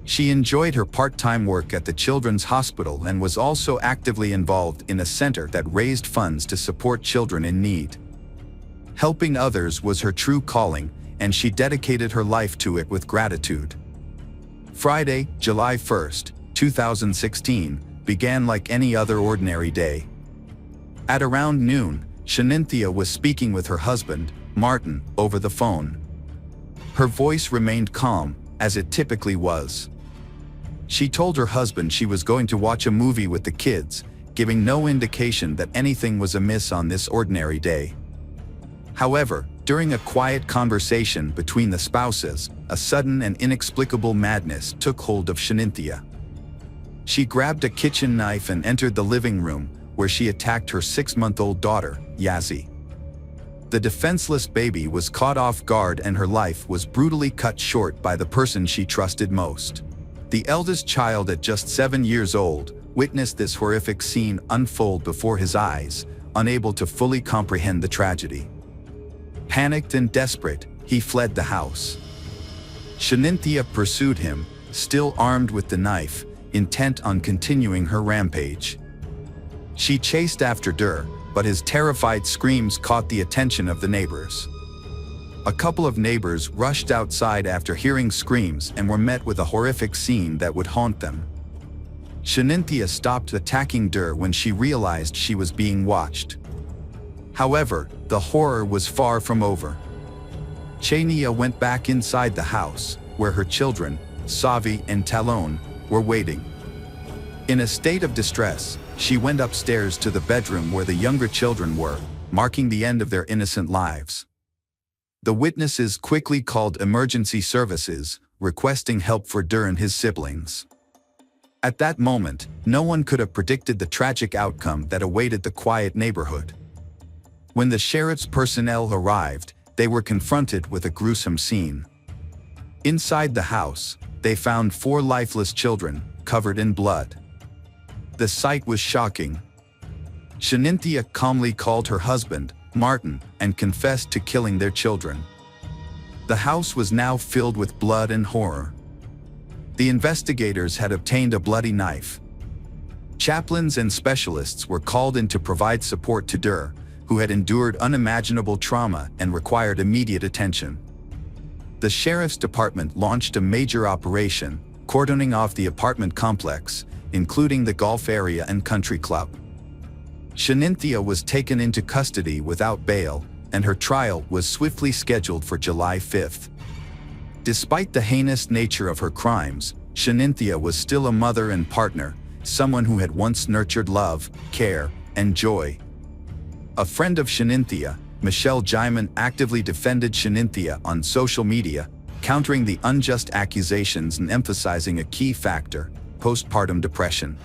She enjoyed her part-time work at the Children's Hospital and was also actively involved in a center that raised funds to support children in need. Helping others was her true calling, and she dedicated her life to it with gratitude. Friday, July 1st, 2016, began like any other ordinary day. At around noon, Shanynthia was speaking with her husband, Martin, over the phone. Her voice remained calm, as it typically was. She told her husband she was going to watch a movie with the kids, giving no indication that anything was amiss on this ordinary day. However, during a quiet conversation between the spouses, a sudden and inexplicable madness took hold of Shanynthia. She grabbed a kitchen knife and entered the living room, where she attacked her 6-month-old daughter, Yazzie. The defenseless baby was caught off guard and her life was brutally cut short by the person she trusted most. The eldest child, at just 7 years old, witnessed this horrific scene unfold before his eyes, unable to fully comprehend the tragedy. Panicked and desperate, he fled the house. Shanynthia pursued him, still armed with the knife, intent on continuing her rampage. She chased after Dur, but his terrified screams caught the attention of the neighbors. A couple of neighbors rushed outside after hearing screams and were met with a horrific scene that would haunt them. Shanynthia stopped attacking Dur when she realized she was being watched. However, the horror was far from over. Chania went back inside the house, where her children, Savi and Talon, were waiting. In a state of distress, she went upstairs to the bedroom where the younger children were, marking the end of their innocent lives. The witnesses quickly called emergency services, requesting help for Dur and his siblings. At that moment, no one could have predicted the tragic outcome that awaited the quiet neighborhood. When the sheriff's personnel arrived, they were confronted with a gruesome scene. Inside the house, they found 4 lifeless children, covered in blood. The sight was shocking. Shanynthia calmly called her husband, Martin, and confessed to killing their children. The house was now filled with blood and horror. The investigators had obtained a bloody knife. Chaplains and specialists were called in to provide support to Dur, who had endured unimaginable trauma and required immediate attention. The sheriff's department launched a major operation, cordoning off the apartment complex, including the golf area and country club. Shanynthia was taken into custody without bail, and her trial was swiftly scheduled for July 5th. Despite the heinous nature of her crimes, Shanynthia was still a mother and partner, someone who had once nurtured love, care, and joy. A friend of Shanynthia, Michelle Jaiman, actively defended Shanynthia on social media, countering the unjust accusations and emphasizing a key factor: postpartum depression.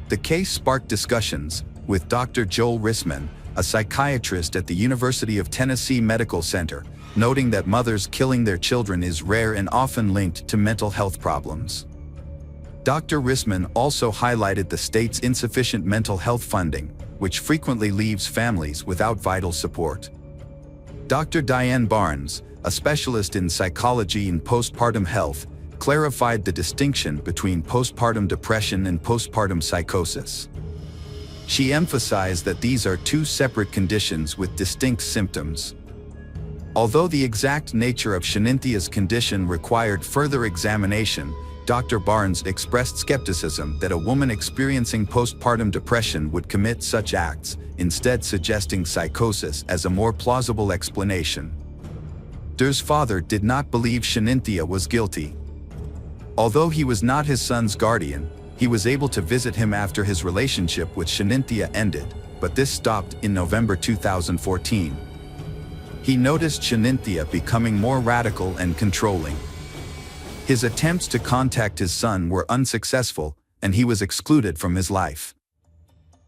The case sparked discussions, with Dr. Joel Rissman, a psychiatrist at the University of Tennessee Medical Center, noting that mothers killing their children is rare and often linked to mental health problems. Dr. Rissman also highlighted the state's insufficient mental health funding, which frequently leaves families without vital support. Dr. Diane Barnes, a specialist in psychology and postpartum health, clarified the distinction between postpartum depression and postpartum psychosis. She emphasized that these are 2 separate conditions with distinct symptoms. Although the exact nature of Shaninthia's condition required further examination, Dr. Barnes expressed skepticism that a woman experiencing postpartum depression would commit such acts, instead suggesting psychosis as a more plausible explanation. Dur's father did not believe Shanynthia was guilty. Although he was not his son's guardian, he was able to visit him after his relationship with Shanynthia ended, but this stopped in November 2014. He noticed Shanynthia becoming more radical and controlling. His attempts to contact his son were unsuccessful, and he was excluded from his life.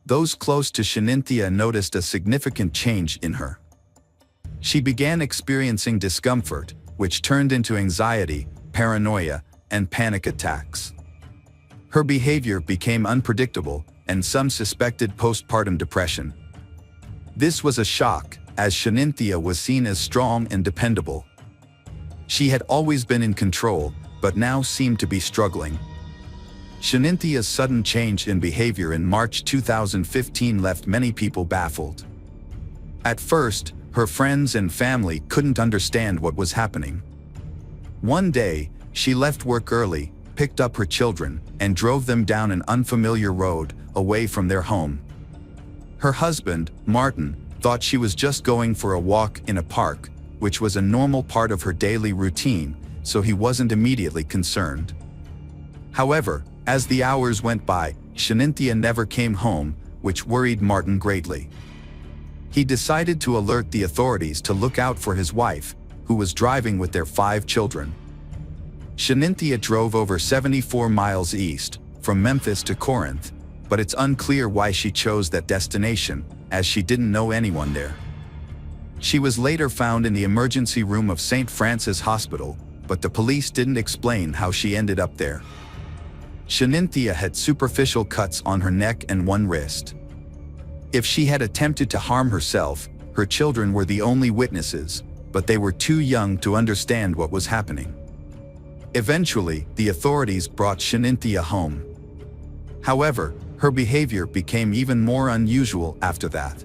Those close to Shanynthia noticed a significant change in her. She began experiencing discomfort, which turned into anxiety, paranoia, and panic attacks. Her behavior became unpredictable, and some suspected postpartum depression. This was a shock, as Shanynthia was seen as strong and dependable. She had always been in control, but now seemed to be struggling. Shaninthia's sudden change in behavior in March 2015 left many people baffled. At first, her friends and family couldn't understand what was happening. One day, she left work early, picked up her children, and drove them down an unfamiliar road, away from their home. Her husband, Martin, thought she was just going for a walk in a park, which was a normal part of her daily routine, so he wasn't immediately concerned. However, as the hours went by, Shanynthia never came home, which worried Martin greatly. He decided to alert the authorities to look out for his wife, who was driving with their 5 children. Shanynthia drove over 74 miles east, from Memphis to Corinth, but it's unclear why she chose that destination, as she didn't know anyone there. She was later found in the emergency room of St. Francis Hospital, but the police didn't explain how she ended up there. Shanynthia had superficial cuts on her neck and one wrist. If she had attempted to harm herself, her children were the only witnesses, but they were too young to understand what was happening. Eventually, the authorities brought Shanynthia home. However, her behavior became even more unusual after that.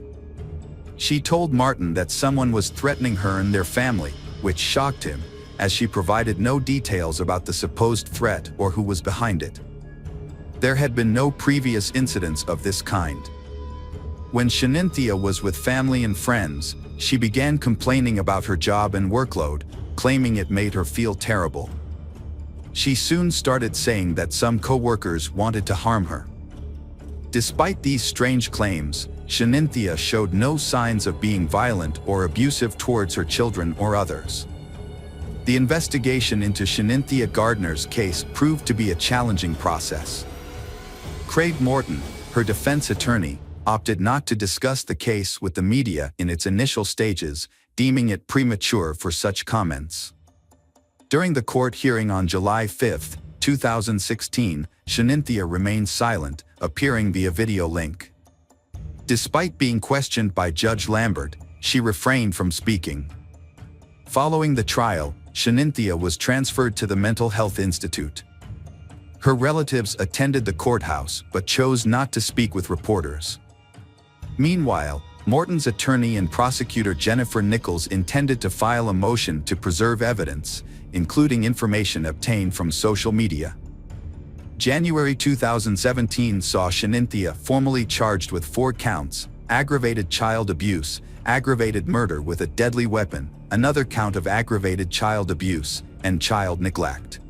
She told Martin that someone was threatening her and their family, which shocked him, as she provided no details about the supposed threat or who was behind it. There had been no previous incidents of this kind. When Shanynthia was with family and friends, she began complaining about her job and workload, claiming it made her feel terrible. She soon started saying that some co-workers wanted to harm her. Despite these strange claims, Shanynthia showed no signs of being violent or abusive towards her children or others. The investigation into Shanynthia Gardner's case proved to be a challenging process. Craig Morton, her defense attorney, opted not to discuss the case with the media in its initial stages, deeming it premature for such comments. During the court hearing on July 5, 2016, Shanynthia remained silent, appearing via video link. Despite being questioned by Judge Lambert, she refrained from speaking. Following the trial, Shanynthia was transferred to the Mental Health Institute. Her relatives attended the courthouse but chose not to speak with reporters. Meanwhile, Morton's attorney and prosecutor Jennifer Nichols intended to file a motion to preserve evidence, including information obtained from social media. January 2017 saw Shanynthia formally charged with 4 counts: aggravated child abuse, aggravated murder with a deadly weapon, another count of aggravated child abuse, and child neglect.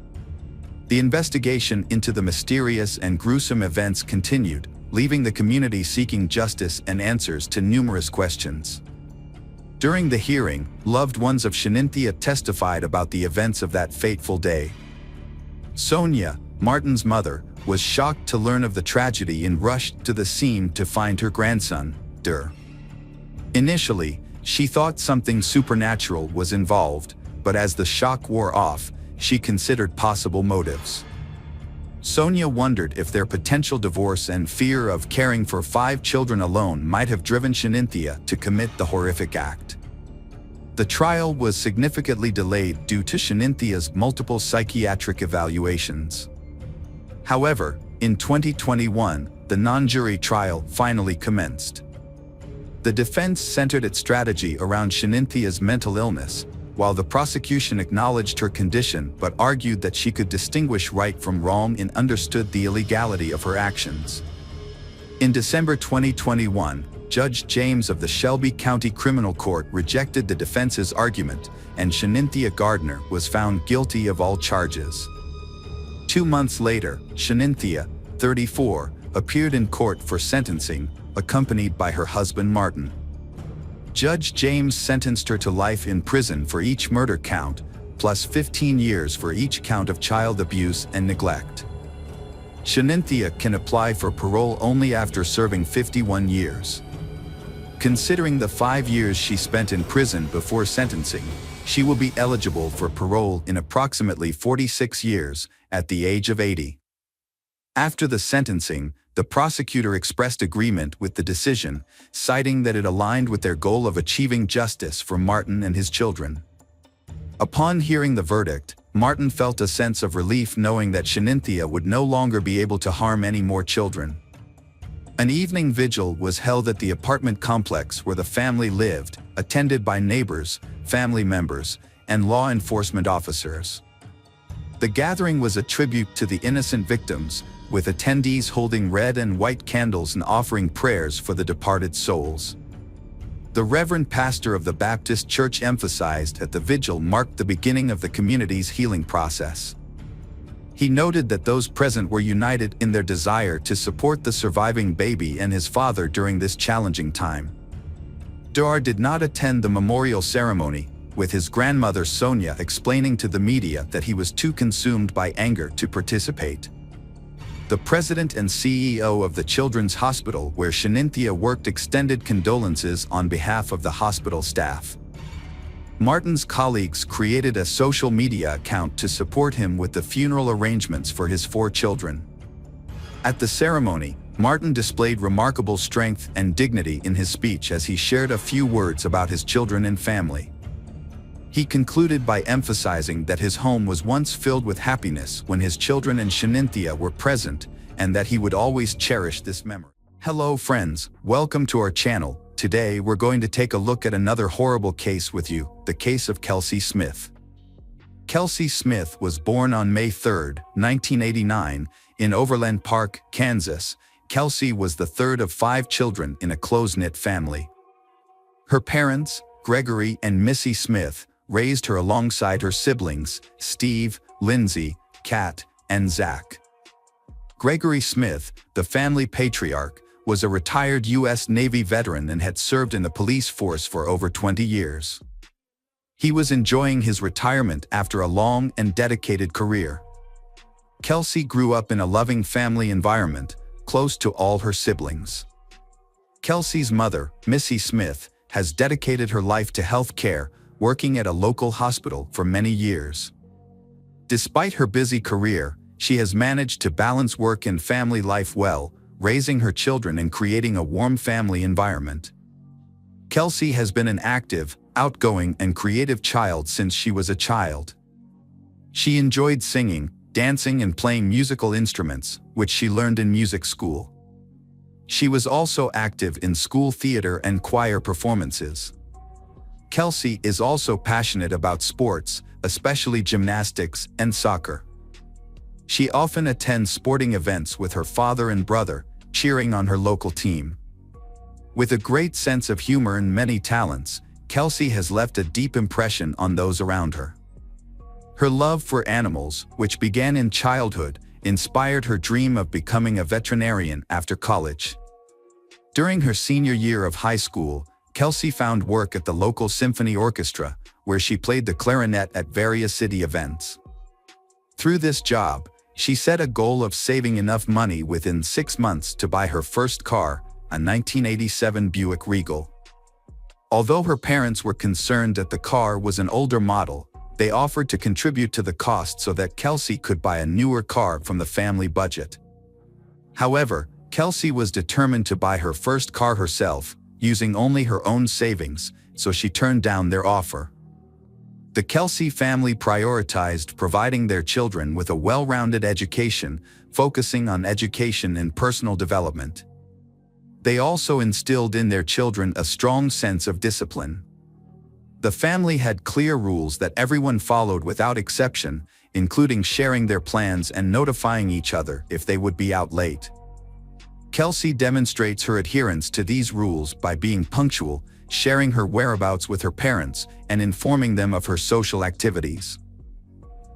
The investigation into the mysterious and gruesome events continued, leaving the community seeking justice and answers to numerous questions. During the hearing, loved ones of Shanynthia testified about the events of that fateful day. Sonia, Martin's mother, was shocked to learn of the tragedy and rushed to the scene to find her grandson, Der. Initially, she thought something supernatural was involved, but as the shock wore off, she considered possible motives. Sonia wondered if their potential divorce and fear of caring for 5 children alone might have driven Shanynthia to commit the horrific act. The trial was significantly delayed due to Shaninthia's multiple psychiatric evaluations. However, in 2021, the non-jury trial finally commenced. The defense centered its strategy around Shaninthia's mental illness, while the prosecution acknowledged her condition but argued that she could distinguish right from wrong and understood the illegality of her actions. In December 2021, Judge James of the Shelby County Criminal Court rejected the defense's argument, and Shanynthia Gardner was found guilty of all charges. 2 months later, Shanynthia, 34, appeared in court for sentencing, accompanied by her husband Martin. Judge James sentenced her to life in prison for each murder count, plus 15 years for each count of child abuse and neglect. Shanynthia can apply for parole only after serving 51 years. Considering the 5 years she spent in prison before sentencing, she will be eligible for parole in approximately 46 years, at the age of 80. After the sentencing, the prosecutor expressed agreement with the decision, citing that it aligned with their goal of achieving justice for Martin and his children. Upon hearing the verdict, Martin felt a sense of relief knowing that Shanynthia would no longer be able to harm any more children. An evening vigil was held at the apartment complex where the family lived, attended by neighbors, family members, and law enforcement officers. The gathering was a tribute to the innocent victims, with attendees holding red and white candles and offering prayers for the departed souls. The Reverend Pastor of the Baptist Church emphasized that the vigil marked the beginning of the community's healing process. He noted that those present were united in their desire to support the surviving baby and his father during this challenging time. Der did not attend the memorial ceremony, with his grandmother Sonia explaining to the media that he was too consumed by anger to participate. The president and CEO of the Children's Hospital where Shanynthia worked extended condolences on behalf of the hospital staff. Martin's colleagues created a social media account to support him with the funeral arrangements for his 4 children. At the ceremony, Martin displayed remarkable strength and dignity in his speech as he shared a few words about his children and family. He concluded by emphasizing that his home was once filled with happiness when his children and Shanynthia were present, and that he would always cherish this memory. Hello friends, welcome to our channel. Today we're going to take a look at another horrible case with you, the case of Kelsey Smith. Kelsey Smith was born on May 3, 1989, in Overland Park, Kansas. Kelsey was the third of 5 children in a close-knit family. Her parents, Gregory and Missy Smith, raised her alongside her siblings, Steve, Lindsay, Kat, and Zach. Gregory Smith, the family patriarch, was a retired U.S. Navy veteran and had served in the police force for over 20 years. He was enjoying his retirement after a long and dedicated career. Kelsey grew up in a loving family environment, close to all her siblings. Kelsey's mother, Missy Smith, has dedicated her life to health care, working at a local hospital for many years. Despite her busy career, she has managed to balance work and family life well, raising her children and creating a warm family environment. Kelsey has been an active, outgoing, and creative child since she was a child. She enjoyed singing, dancing, and playing musical instruments, which she learned in music school. She was also active in school theater and choir performances. Kelsey is also passionate about sports, especially gymnastics and soccer. She often attends sporting events with her father and brother, cheering on her local team. With a great sense of humor and many talents, Kelsey has left a deep impression on those around her. Her love for animals, which began in childhood, inspired her dream of becoming a veterinarian after college. During her senior year of high school, Kelsey found work at the local symphony orchestra, where she played the clarinet at various city events. Through this job, she set a goal of saving enough money within 6 months to buy her first car, a 1987 Buick Regal. Although her parents were concerned that the car was an older model, they offered to contribute to the cost so that Kelsey could buy a newer car from the family budget. However, Kelsey was determined to buy her first car herself, using only her own savings, so she turned down their offer. The Kelsey family prioritized providing their children with a well-rounded education, focusing on education and personal development. They also instilled in their children a strong sense of discipline. The family had clear rules that everyone followed without exception, including sharing their plans and notifying each other if they would be out late. Kelsey demonstrates her adherence to these rules by being punctual, sharing her whereabouts with her parents, and informing them of her social activities.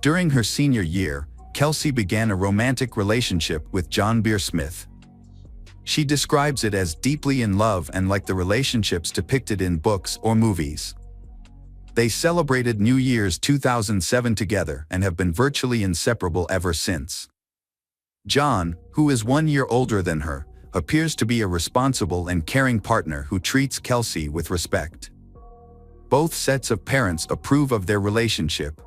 During her senior year, Kelsey began a romantic relationship with John Beer Smith. She describes it as deeply in love and like the relationships depicted in books or movies. They celebrated New Year's 2007 together and have been virtually inseparable ever since. John, who is 1 year older than her, appears to be a responsible and caring partner who treats Kelsey with respect. Both sets of parents approve of their relationship.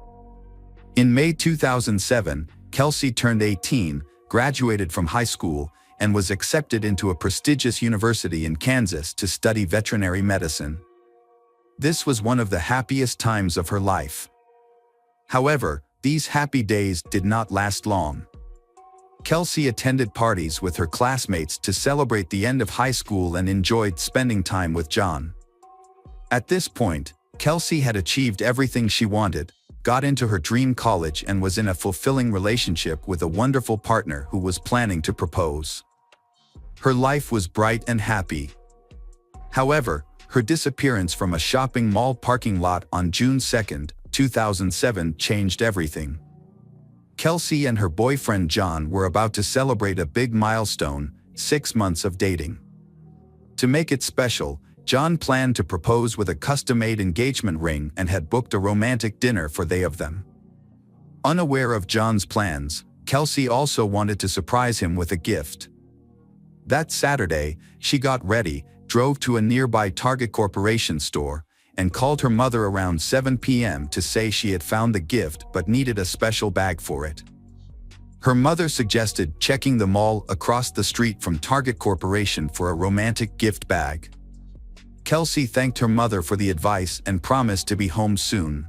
In May 2007, Kelsey turned 18, graduated from high school, and was accepted into a prestigious university in Kansas to study veterinary medicine. This was one of the happiest times of her life. However, these happy days did not last long. Kelsey attended parties with her classmates to celebrate the end of high school and enjoyed spending time with John. At this point, Kelsey had achieved everything she wanted, got into her dream college, and was in a fulfilling relationship with a wonderful partner who was planning to propose. Her life was bright and happy. However, her disappearance from a shopping mall parking lot on June 2, 2007 changed everything. Kelsey and her boyfriend John were about to celebrate a big milestone, 6 months of dating. To make it special, John planned to propose with a custom-made engagement ring and had booked a romantic dinner for they of them. Unaware of John's plans, Kelsey also wanted to surprise him with a gift. That Saturday, she got ready, drove to a nearby Target Corporation store, and called her mother around 7 p.m. to say she had found the gift but needed a special bag for it. Her mother suggested checking the mall across the street from Target Corporation for a romantic gift bag. Kelsey thanked her mother for the advice and promised to be home soon.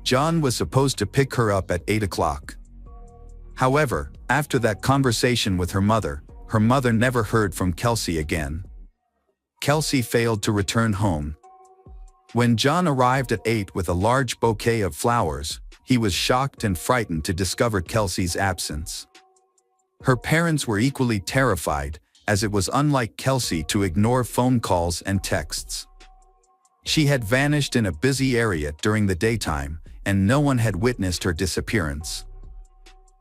John was supposed to pick her up at 8 o'clock. However, after that conversation with her mother never heard from Kelsey again. Kelsey failed to return home. When John arrived at 8 with a large bouquet of flowers, he was shocked and frightened to discover Kelsey's absence. Her parents were equally terrified, as it was unlike Kelsey to ignore phone calls and texts. She had vanished in a busy area during the daytime, and no one had witnessed her disappearance.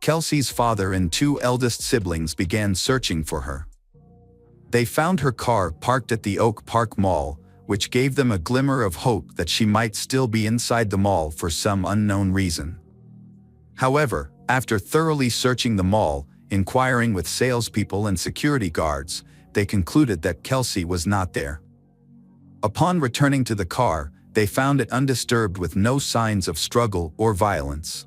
Kelsey's father and two eldest siblings began searching for her. They found her car parked at the Oak Park Mall, which gave them a glimmer of hope that she might still be inside the mall for some unknown reason. However, after thoroughly searching the mall, inquiring with salespeople and security guards, they concluded that Kelsey was not there. Upon returning to the car, they found it undisturbed with no signs of struggle or violence.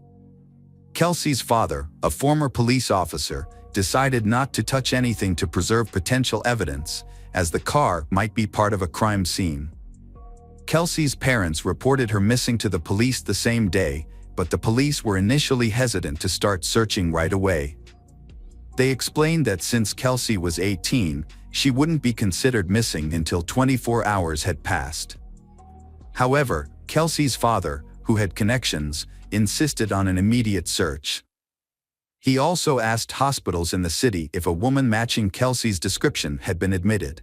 Kelsey's father, a former police officer, decided not to touch anything to preserve potential evidence, as the car might be part of a crime scene. Kelsey's parents reported her missing to the police the same day, but the police were initially hesitant to start searching right away. They explained that since Kelsey was 18, she wouldn't be considered missing until 24 hours had passed. However, Kelsey's father, who had connections, insisted on an immediate search. He also asked hospitals in the city if a woman matching Kelsey's description had been admitted.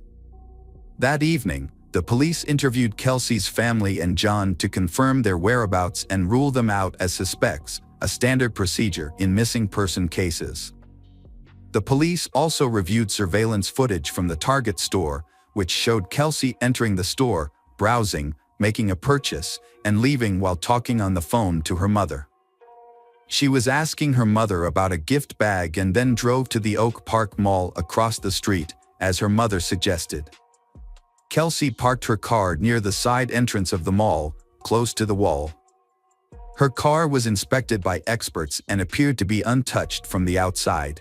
That evening, the police interviewed Kelsey's family and John to confirm their whereabouts and rule them out as suspects, a standard procedure in missing person cases. The police also reviewed surveillance footage from the Target store, which showed Kelsey entering the store, browsing, making a purchase, and leaving while talking on the phone to her mother. She was asking her mother about a gift bag and then drove to the Oak Park Mall across the street, as her mother suggested. Kelsey parked her car near the side entrance of the mall, close to the wall. Her car was inspected by experts and appeared to be untouched from the outside.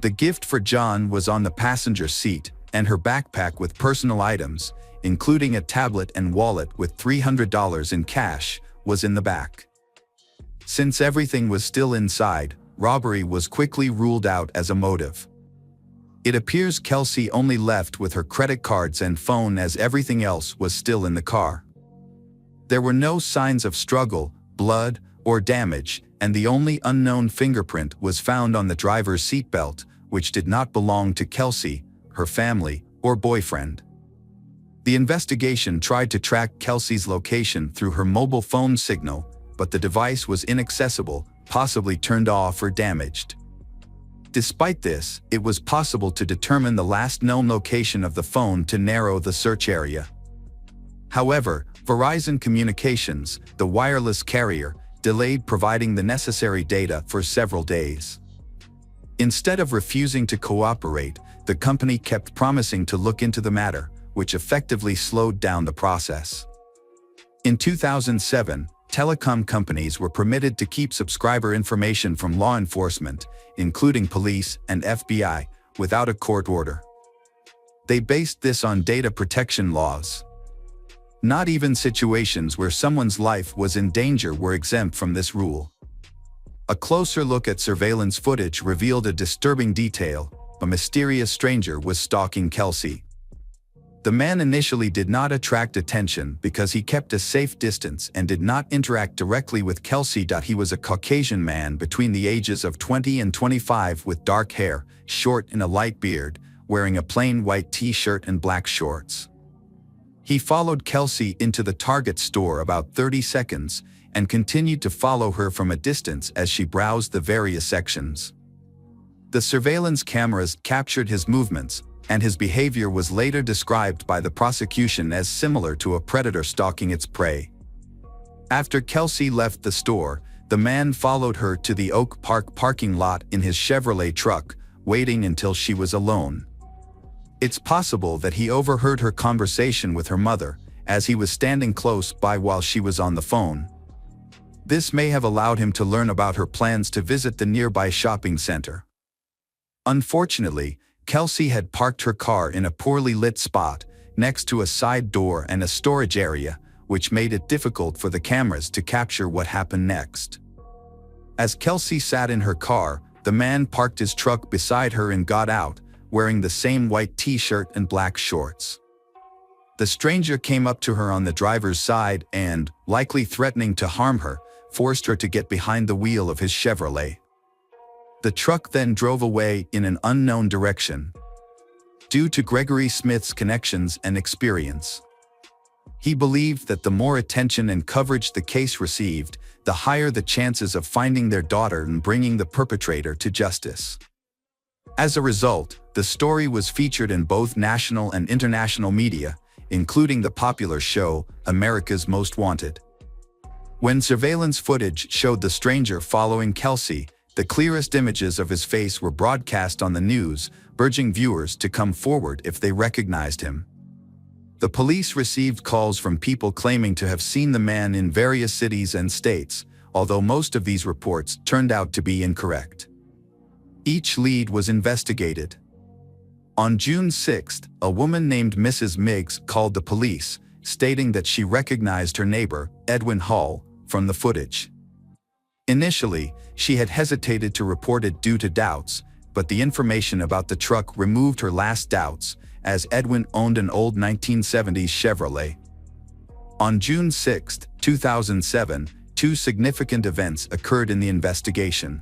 The gift for John was on the passenger seat, and her backpack with personal items, including a tablet and wallet with $300 in cash, was in the back. Since everything was still inside, robbery was quickly ruled out as a motive. It appears Kelsey only left with her credit cards and phone, as everything else was still in the car. There were no signs of struggle, blood, or damage, and the only unknown fingerprint was found on the driver's seatbelt, which did not belong to Kelsey, her family, or boyfriend. The investigation tried to track Kelsey's location through her mobile phone signal, but the device was inaccessible, possibly turned off or damaged. Despite this, it was possible to determine the last known location of the phone to narrow the search area. However, Verizon Communications, the wireless carrier, delayed providing the necessary data for several days. Instead of refusing to cooperate, the company kept promising to look into the matter, which effectively slowed down the process. In 2007, telecom companies were permitted to keep subscriber information from law enforcement, including police and FBI, without a court order. They based this on data protection laws. Not even situations where someone's life was in danger were exempt from this rule. A closer look at surveillance footage revealed a disturbing detail: a mysterious stranger was stalking Kelsey. The man initially did not attract attention because he kept a safe distance and did not interact directly with Kelsey. He was a Caucasian man between the ages of 20 and 25 with dark hair, short and a light beard, wearing a plain white t-shirt and black shorts. He followed Kelsey into the Target store about 30 seconds and continued to follow her from a distance as she browsed the various sections. The surveillance cameras captured his movements, and his behavior was later described by the prosecution as similar to a predator stalking its prey. After Kelsey left the store, the man followed her to the Oak Park parking lot in his Chevrolet truck, waiting until she was alone. It's possible that he overheard her conversation with her mother, as he was standing close by while she was on the phone. This may have allowed him to learn about her plans to visit the nearby shopping center. Unfortunately, Kelsey had parked her car in a poorly lit spot next to a side door and a storage area, which made it difficult for the cameras to capture what happened next. As Kelsey sat in her car, the man parked his truck beside her and got out, wearing the same white t-shirt and black shorts. The stranger came up to her on the driver's side and, likely threatening to harm her, forced her to get behind the wheel of his Chevrolet. The truck then drove away in an unknown direction. Due to Gregory Smith's connections and experience, he believed that the more attention and coverage the case received, the higher the chances of finding their daughter and bringing the perpetrator to justice. As a result, the story was featured in both national and international media, including the popular show America's Most Wanted. When surveillance footage showed the stranger following Kelsey, the clearest images of his face were broadcast on the news, urging viewers to come forward if they recognized him. The police received calls from people claiming to have seen the man in various cities and states, although most of these reports turned out to be incorrect. Each lead was investigated. On June 6, a woman named Mrs. Miggs called the police, stating that she recognized her neighbor, Edwin Hall, from the footage. Initially, she had hesitated to report it due to doubts, but the information about the truck removed her last doubts, as Edwin owned an old 1970s Chevrolet. On June 6, 2007, two significant events occurred in the investigation.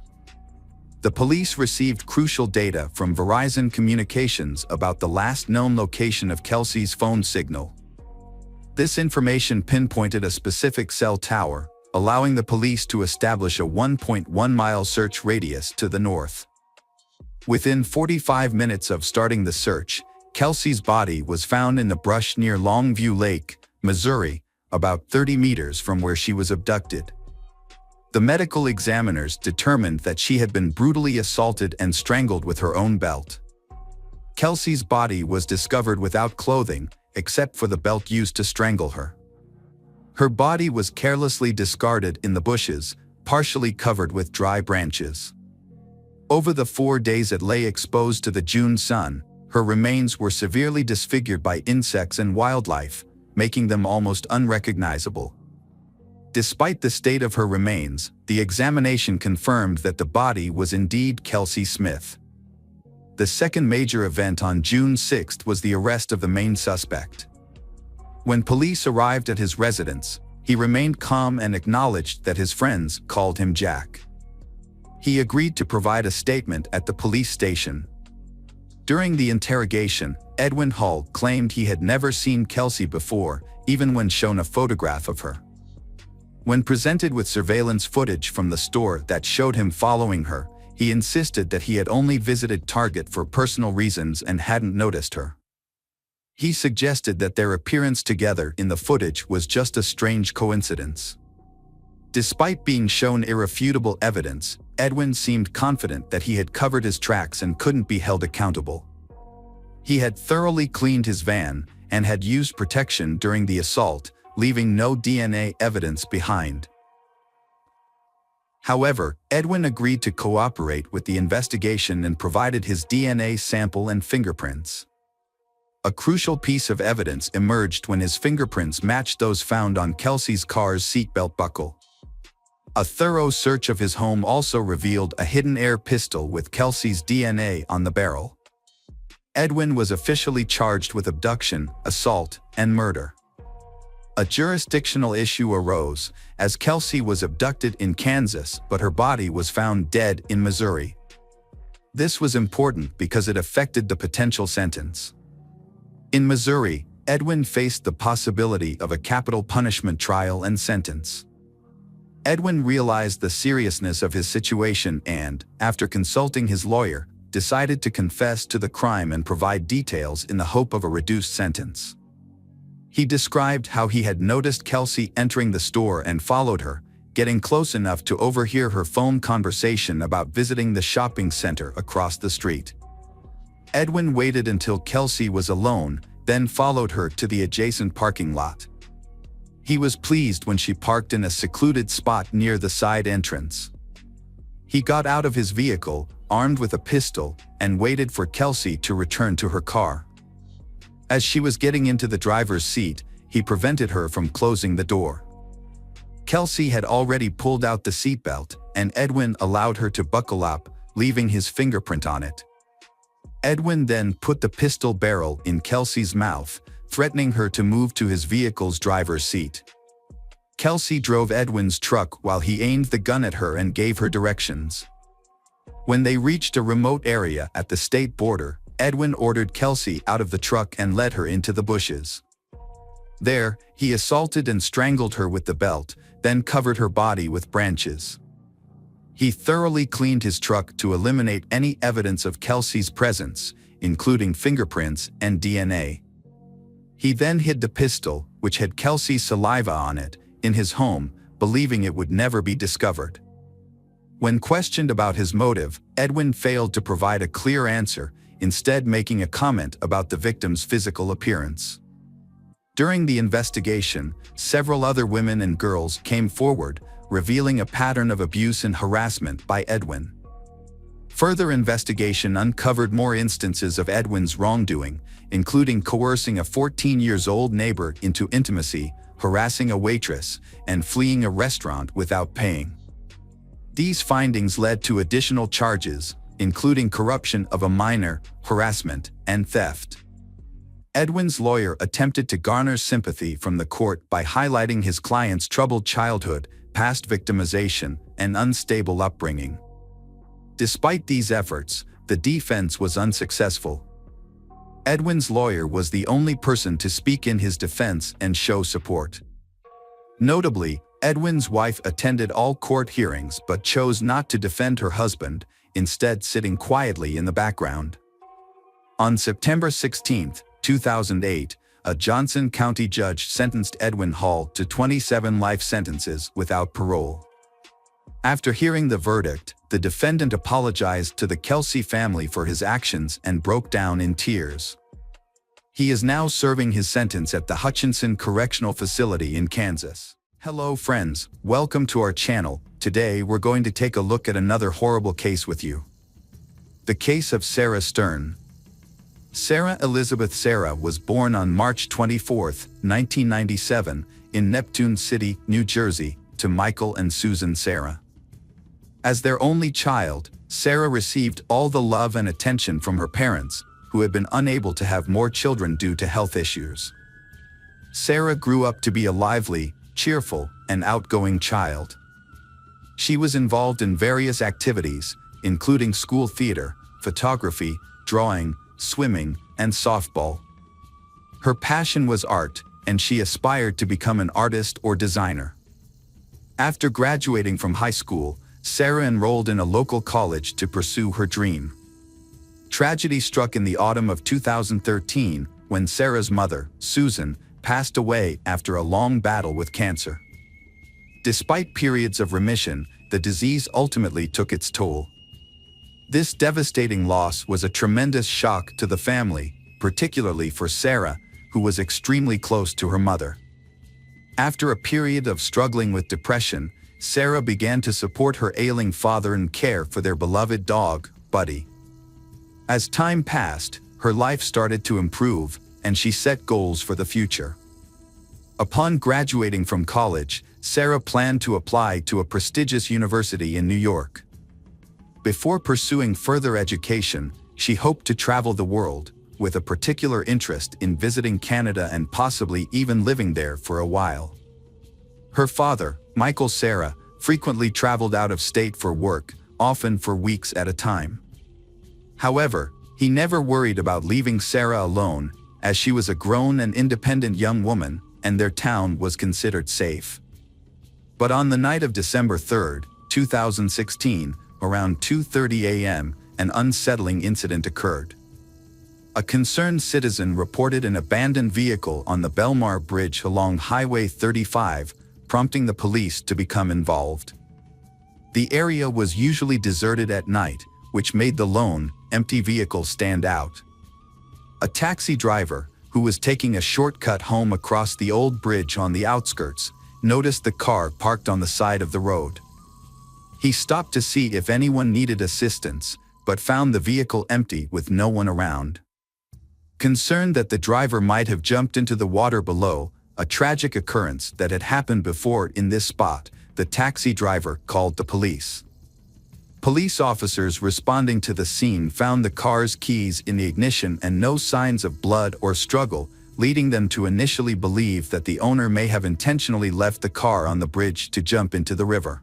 The police received crucial data from Verizon Communications about the last known location of Kelsey's phone signal. This information pinpointed a specific cell tower, allowing the police to establish a 1.1-mile search radius to the north. Within 45 minutes of starting the search, Kelsey's body was found in the brush near Longview Lake, Missouri, about 30 meters from where she was abducted. The medical examiners determined that she had been brutally assaulted and strangled with her own belt. Kelsey's body was discovered without clothing, except for the belt used to strangle her. Her body was carelessly discarded in the bushes, partially covered with dry branches. Over the 4 days it lay exposed to the June sun, her remains were severely disfigured by insects and wildlife, making them almost unrecognizable. Despite the state of her remains, the examination confirmed that the body was indeed Kelsey Smith. The second major event on June 6 was the arrest of the main suspect. When police arrived at his residence, he remained calm and acknowledged that his friends called him Jack. He agreed to provide a statement at the police station. During the interrogation, Edwin Hall claimed he had never seen Kelsey before, even when shown a photograph of her. When presented with surveillance footage from the store that showed him following her, he insisted that he had only visited Target for personal reasons and hadn't noticed her. He suggested that their appearance together in the footage was just a strange coincidence. Despite being shown irrefutable evidence, Edwin seemed confident that he had covered his tracks and couldn't be held accountable. He had thoroughly cleaned his van and had used protection during the assault, leaving no DNA evidence behind. However, Edwin agreed to cooperate with the investigation and provided his DNA sample and fingerprints. A crucial piece of evidence emerged when his fingerprints matched those found on Kelsey's car's seatbelt buckle. A thorough search of his home also revealed a hidden air pistol with Kelsey's DNA on the barrel. Edwin was officially charged with abduction, assault, and murder. A jurisdictional issue arose, as Kelsey was abducted in Kansas but her body was found dead in Missouri. This was important because it affected the potential sentence. In Missouri, Edwin faced the possibility of a capital punishment trial and sentence. Edwin realized the seriousness of his situation and, after consulting his lawyer, decided to confess to the crime and provide details in the hope of a reduced sentence. He described how he had noticed Kelsey entering the store and followed her, getting close enough to overhear her phone conversation about visiting the shopping center across the street. Edwin waited until Kelsey was alone, then followed her to the adjacent parking lot. He was pleased when she parked in a secluded spot near the side entrance. He got out of his vehicle, armed with a pistol, and waited for Kelsey to return to her car. As she was getting into the driver's seat, he prevented her from closing the door. Kelsey had already pulled out the seatbelt, and Edwin allowed her to buckle up, leaving his fingerprint on it. Edwin then put the pistol barrel in Kelsey's mouth, threatening her to move to his vehicle's driver's seat. Kelsey drove Edwin's truck while he aimed the gun at her and gave her directions. When they reached a remote area at the state border, Edwin ordered Kelsey out of the truck and led her into the bushes. There, he assaulted and strangled her with the belt, then covered her body with branches. He thoroughly cleaned his truck to eliminate any evidence of Kelsey's presence, including fingerprints and DNA. He then hid the pistol, which had Kelsey's saliva on it, in his home, believing it would never be discovered. When questioned about his motive, Edwin failed to provide a clear answer, instead making a comment about the victim's physical appearance. During the investigation, several other women and girls came forward, revealing a pattern of abuse and harassment by Edwin. Further investigation uncovered more instances of Edwin's wrongdoing, including coercing a 14-year-old neighbor into intimacy, harassing a waitress, and fleeing a restaurant without paying. These findings led to additional charges, including corruption of a minor, harassment, and theft. Edwin's lawyer attempted to garner sympathy from the court by highlighting his client's troubled childhood, past victimization, and unstable upbringing. Despite these efforts, the defense was unsuccessful. Edwin's lawyer was the only person to speak in his defense and show support. Notably, Edwin's wife attended all court hearings but chose not to defend her husband, instead sitting quietly in the background. On September 16, 2008, a Johnson County judge sentenced Edwin Hall to 27 life sentences without parole. After hearing the verdict, the defendant apologized to the Kelsey family for his actions and broke down in tears. He is now serving his sentence at the Hutchinson Correctional Facility in Kansas. Hello friends, welcome to our channel. Today we're going to take a look at another horrible case with you. The case of Sarah Stern. Sarah Elizabeth Sarah was born on March 24, 1997, in Neptune City, New Jersey, to Michael and Susan Sarah. As their only child, Sarah received all the love and attention from her parents, who had been unable to have more children due to health issues. Sarah grew up to be a lively, cheerful, and outgoing child. She was involved in various activities, including school theater, photography, drawing, swimming, and softball. Her passion was art, and she aspired to become an artist or designer. After graduating from high school, Sarah enrolled in a local college to pursue her dream. Tragedy struck in the autumn of 2013 when Sarah's mother, Susan, passed away after a long battle with cancer. Despite periods of remission, the disease ultimately took its toll. This devastating loss was a tremendous shock to the family, particularly for Sarah, who was extremely close to her mother. After a period of struggling with depression, Sarah began to support her ailing father and care for their beloved dog, Buddy. As time passed, her life started to improve, and she set goals for the future. Upon graduating from college, Sarah planned to apply to a prestigious university in New York. Before pursuing further education, she hoped to travel the world, with a particular interest in visiting Canada and possibly even living there for a while. Her father, Michael Sarah, frequently traveled out of state for work, often for weeks at a time. However, he never worried about leaving Sarah alone, as she was a grown and independent young woman, and their town was considered safe. But on the night of December 3, 2016, around 2:30 a.m., an unsettling incident occurred. A concerned citizen reported an abandoned vehicle on the Belmar Bridge along Highway 35, prompting the police to become involved. The area was usually deserted at night, which made the lone, empty vehicle stand out. A taxi driver, who was taking a shortcut home across the old bridge on the outskirts, noticed the car parked on the side of the road. He stopped to see if anyone needed assistance, but found the vehicle empty with no one around. Concerned that the driver might have jumped into the water below, a tragic occurrence that had happened before in this spot, the taxi driver called the police. Police officers responding to the scene found the car's keys in the ignition and no signs of blood or struggle, leading them to initially believe that the owner may have intentionally left the car on the bridge to jump into the river.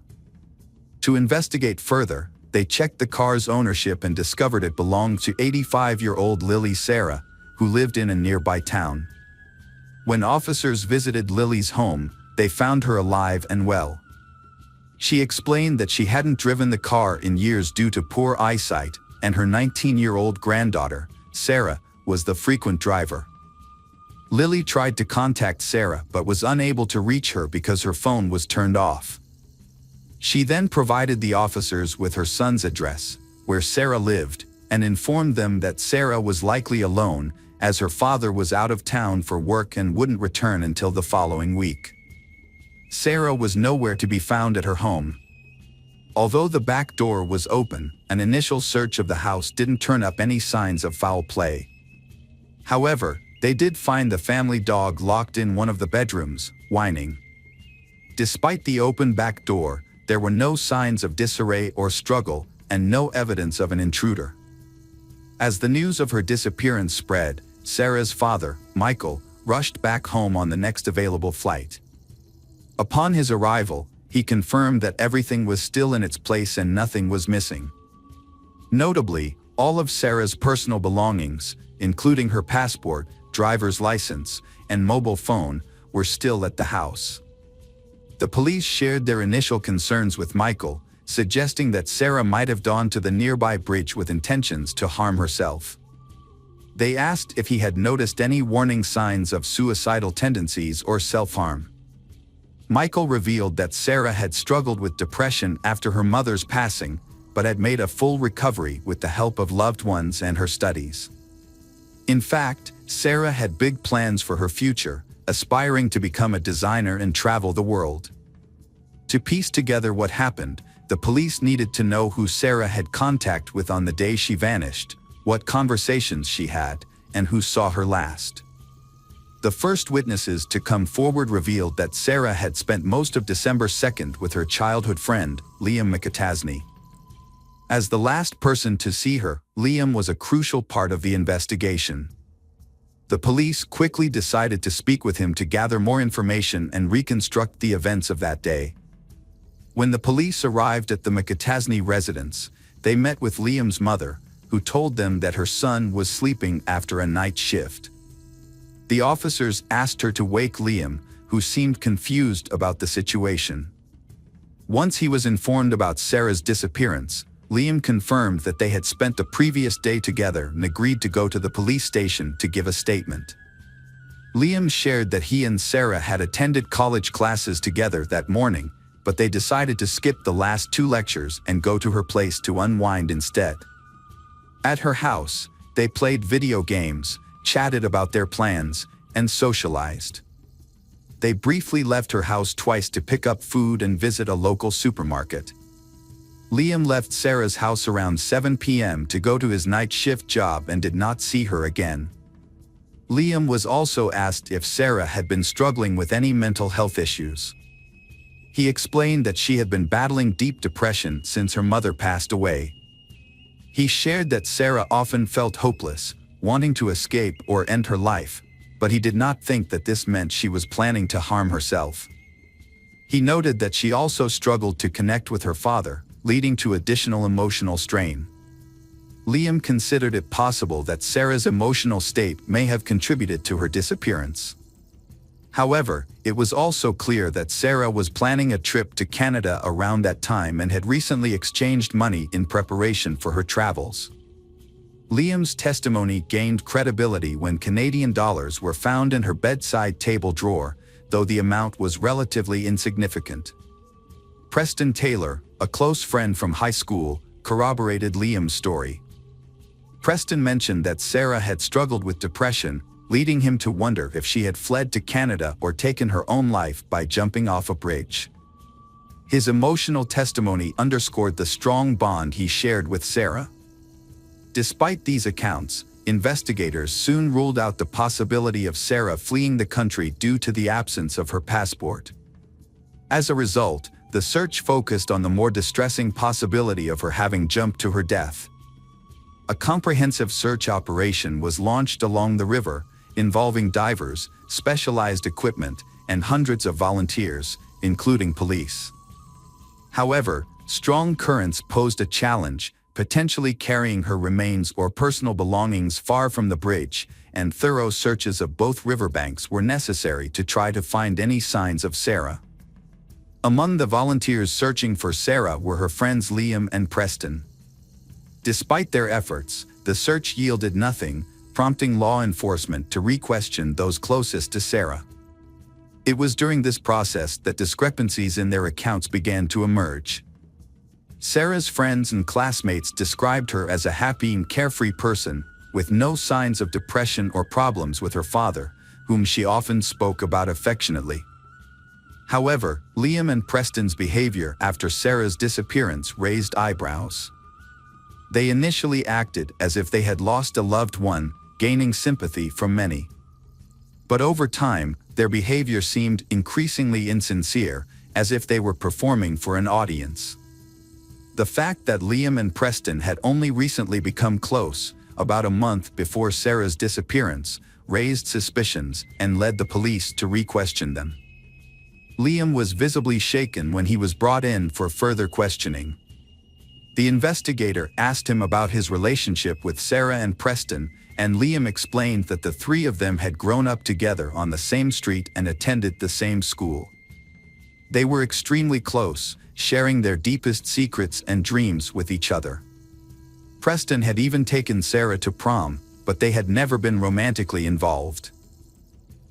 To investigate further, they checked the car's ownership and discovered it belonged to 85-year-old Lily Sarah, who lived in a nearby town. When officers visited Lily's home, they found her alive and well. She explained that she hadn't driven the car in years due to poor eyesight, and her 19-year-old granddaughter, Sarah, was the frequent driver. Lily tried to contact Sarah but was unable to reach her because her phone was turned off. She then provided the officers with her son's address, where Sarah lived, and informed them that Sarah was likely alone, as her father was out of town for work and wouldn't return until the following week. Sarah was nowhere to be found at her home. Although the back door was open, an initial search of the house didn't turn up any signs of foul play. However, they did find the family dog locked in one of the bedrooms, whining. Despite the open back door, there were no signs of disarray or struggle, and no evidence of an intruder. As the news of her disappearance spread, Sarah's father, Michael, rushed back home on the next available flight. Upon his arrival, he confirmed that everything was still in its place and nothing was missing. Notably, all of Sarah's personal belongings, including her passport, driver's license, and mobile phone, were still at the house. The police shared their initial concerns with Michael, suggesting that Sarah might have gone to the nearby bridge with intentions to harm herself. They asked if he had noticed any warning signs of suicidal tendencies or self-harm. Michael revealed that Sarah had struggled with depression after her mother's passing, but had made a full recovery with the help of loved ones and her studies. In fact, Sarah had big plans for her future, aspiring to become a designer and travel the world. To piece together what happened, the police needed to know who Sarah had contact with on the day she vanished, what conversations she had, and who saw her last. The first witnesses to come forward revealed that Sarah had spent most of December 2nd with her childhood friend, Liam McAtasney. As the last person to see her, Liam was a crucial part of the investigation. The police quickly decided to speak with him to gather more information and reconstruct the events of that day. When the police arrived at the McAtasney residence, they met with Liam's mother, who told them that her son was sleeping after a night shift. The officers asked her to wake Liam, who seemed confused about the situation. Once he was informed about Sarah's disappearance, Liam confirmed that they had spent the previous day together and agreed to go to the police station to give a statement. Liam shared that he and Sarah had attended college classes together that morning, but they decided to skip the last 2 lectures and go to her place to unwind instead. At her house, they played video games, chatted about their plans, and socialized. They briefly left her house twice to pick up food and visit a local supermarket. Liam left Sarah's house around 7 p.m. to go to his night shift job and did not see her again. Liam was also asked if Sarah had been struggling with any mental health issues. He explained that she had been battling deep depression since her mother passed away. He shared that Sarah often felt hopeless, wanting to escape or end her life, but he did not think that this meant she was planning to harm herself. He noted that she also struggled to connect with her father, leading to additional emotional strain. Liam considered it possible that Sarah's emotional state may have contributed to her disappearance. However, it was also clear that Sarah was planning a trip to Canada around that time and had recently exchanged money in preparation for her travels. Liam's testimony gained credibility when Canadian dollars were found in her bedside table drawer, though the amount was relatively insignificant. Preston Taylor, a close friend from high school, corroborated Liam's story. Preston mentioned that Sarah had struggled with depression, leading him to wonder if she had fled to Canada or taken her own life by jumping off a bridge. His emotional testimony underscored the strong bond he shared with Sarah. Despite these accounts, investigators soon ruled out the possibility of Sarah fleeing the country due to the absence of her passport. As a result, the search focused on the more distressing possibility of her having jumped to her death. A comprehensive search operation was launched along the river, involving divers, specialized equipment, and hundreds of volunteers, including police. However, strong currents posed a challenge, potentially carrying her remains or personal belongings far from the bridge, and thorough searches of both riverbanks were necessary to try to find any signs of Sarah. Among the volunteers searching for Sarah were her friends Liam and Preston. Despite their efforts, the search yielded nothing, prompting law enforcement to re-question those closest to Sarah. It was during this process that discrepancies in their accounts began to emerge. Sarah's friends and classmates described her as a happy and carefree person, with no signs of depression or problems with her father, whom she often spoke about affectionately. However, Liam and Preston's behavior after Sarah's disappearance raised eyebrows. They initially acted as if they had lost a loved one, gaining sympathy from many. But over time, their behavior seemed increasingly insincere, as if they were performing for an audience. The fact that Liam and Preston had only recently become close, about a month before Sarah's disappearance, raised suspicions and led the police to re-question them. Liam was visibly shaken when he was brought in for further questioning. The investigator asked him about his relationship with Sarah and Preston, and Liam explained that the three of them had grown up together on the same street and attended the same school. They were extremely close, sharing their deepest secrets and dreams with each other. Preston had even taken Sarah to prom, but they had never been romantically involved.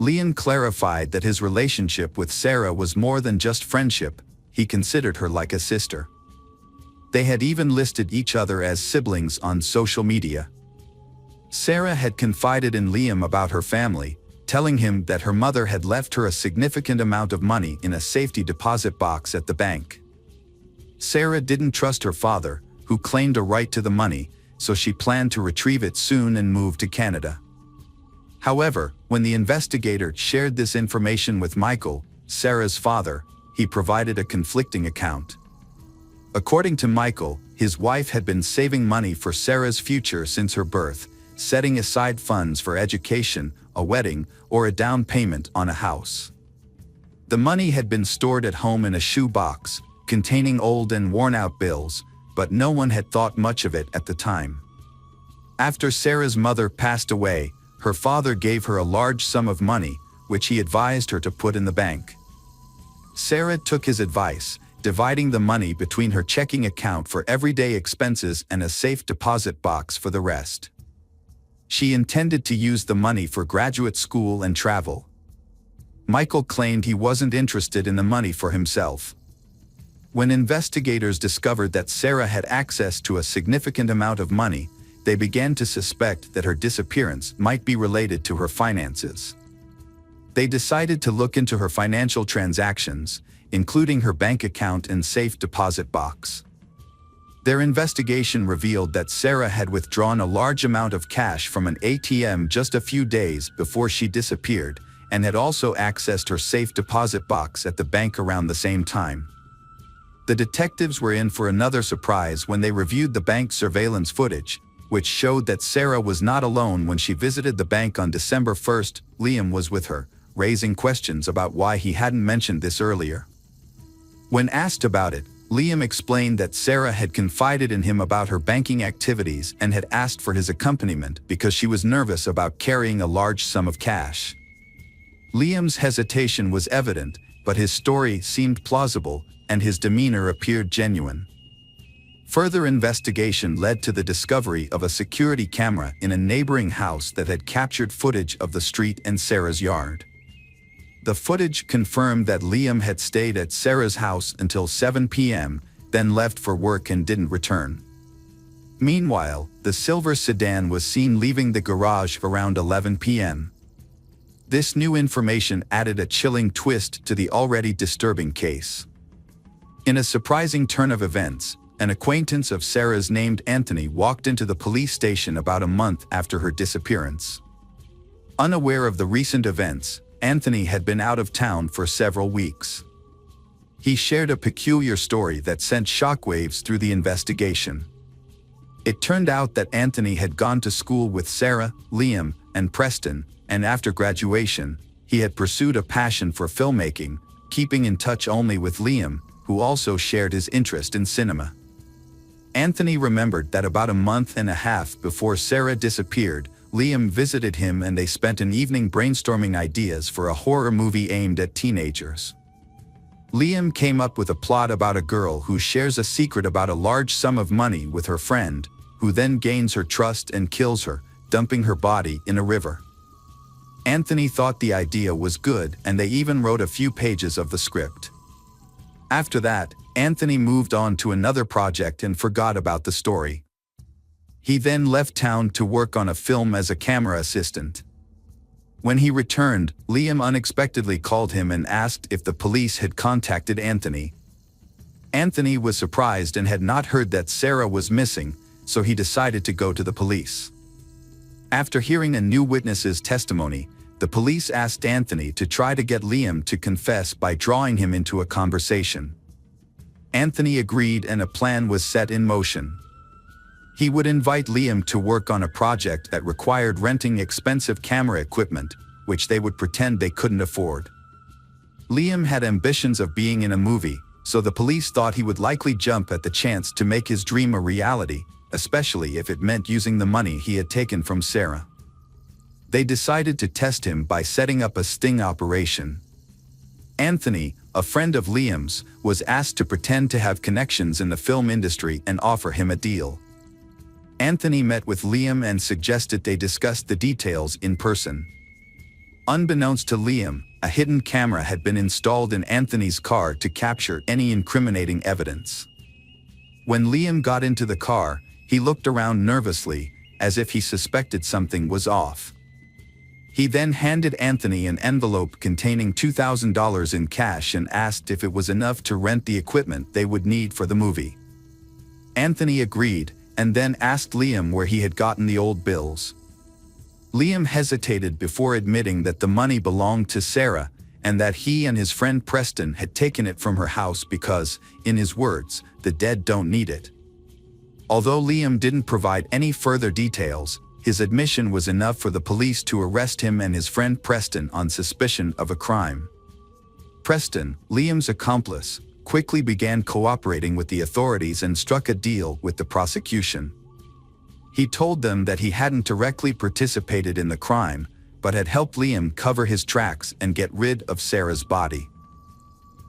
Liam clarified that his relationship with Sarah was more than just friendship; he considered her like a sister. They had even listed each other as siblings on social media. Sarah had confided in Liam about her family, telling him that her mother had left her a significant amount of money in a safety deposit box at the bank. Sarah didn't trust her father, who claimed a right to the money, so she planned to retrieve it soon and move to Canada. However, when the investigator shared this information with Michael, Sarah's father, he provided a conflicting account. According to Michael, his wife had been saving money for Sarah's future since her birth, setting aside funds for education, a wedding, or a down payment on a house. The money had been stored at home in a shoe box, containing old and worn-out bills, but no one had thought much of it at the time. After Sarah's mother passed away, her father gave her a large sum of money, which he advised her to put in the bank. Sarah took his advice, dividing the money between her checking account for everyday expenses and a safe deposit box for the rest. She intended to use the money for graduate school and travel. Michael claimed he wasn't interested in the money for himself. When investigators discovered that Sarah had access to a significant amount of money, they began to suspect that her disappearance might be related to her finances. They decided to look into her financial transactions, including her bank account and safe deposit box. Their investigation revealed that Sarah had withdrawn a large amount of cash from an ATM just a few days before she disappeared, and had also accessed her safe deposit box at the bank around the same time. The detectives were in for another surprise when they reviewed the bank surveillance footage, which showed that Sarah was not alone when she visited the bank on December 1st. Liam was with her, raising questions about why he hadn't mentioned this earlier. When asked about it, Liam explained that Sarah had confided in him about her banking activities and had asked for his accompaniment because she was nervous about carrying a large sum of cash. Liam's hesitation was evident, but his story seemed plausible, and his demeanor appeared genuine. Further investigation led to the discovery of a security camera in a neighboring house that had captured footage of the street and Sarah's yard. The footage confirmed that Liam had stayed at Sarah's house until 7 p.m., then left for work and didn't return. Meanwhile, the silver sedan was seen leaving the garage around 11 p.m. This new information added a chilling twist to the already disturbing case. In a surprising turn of events, an acquaintance of Sarah's named Anthony walked into the police station about a month after her disappearance. Unaware of the recent events, Anthony had been out of town for several weeks. He shared a peculiar story that sent shockwaves through the investigation. It turned out that Anthony had gone to school with Sarah, Liam, and Preston, and after graduation, he had pursued a passion for filmmaking, keeping in touch only with Liam, who also shared his interest in cinema. Anthony remembered that about a month and a half before Sarah disappeared, Liam visited him and they spent an evening brainstorming ideas for a horror movie aimed at teenagers. Liam came up with a plot about a girl who shares a secret about a large sum of money with her friend, who then gains her trust and kills her, dumping her body in a river. Anthony thought the idea was good and they even wrote a few pages of the script. After that, Anthony moved on to another project and forgot about the story. He then left town to work on a film as a camera assistant. When he returned, Liam unexpectedly called him and asked if the police had contacted Anthony. Anthony was surprised and had not heard that Sarah was missing, so he decided to go to the police. After hearing a new witness's testimony, the police asked Anthony to try to get Liam to confess by drawing him into a conversation. Anthony agreed and a plan was set in motion. He would invite Liam to work on a project that required renting expensive camera equipment, which they would pretend they couldn't afford. Liam had ambitions of being in a movie, so the police thought he would likely jump at the chance to make his dream a reality, especially if it meant using the money he had taken from Sarah. They decided to test him by setting up a sting operation. Anthony, a friend of Liam's, was asked to pretend to have connections in the film industry and offer him a deal. Anthony met with Liam and suggested they discuss the details in person. Unbeknownst to Liam, a hidden camera had been installed in Anthony's car to capture any incriminating evidence. When Liam got into the car, he looked around nervously, as if he suspected something was off. He then handed Anthony an envelope containing $2,000 in cash and asked if it was enough to rent the equipment they would need for the movie. Anthony agreed, and then asked Liam where he had gotten the old bills. Liam hesitated before admitting that the money belonged to Sarah, and that he and his friend Preston had taken it from her house because, in his words, the dead don't need it. Although Liam didn't provide any further details, his admission was enough for the police to arrest him and his friend Preston on suspicion of a crime. Preston, Liam's accomplice, quickly began cooperating with the authorities and struck a deal with the prosecution. He told them that he hadn't directly participated in the crime, but had helped Liam cover his tracks and get rid of Sarah's body.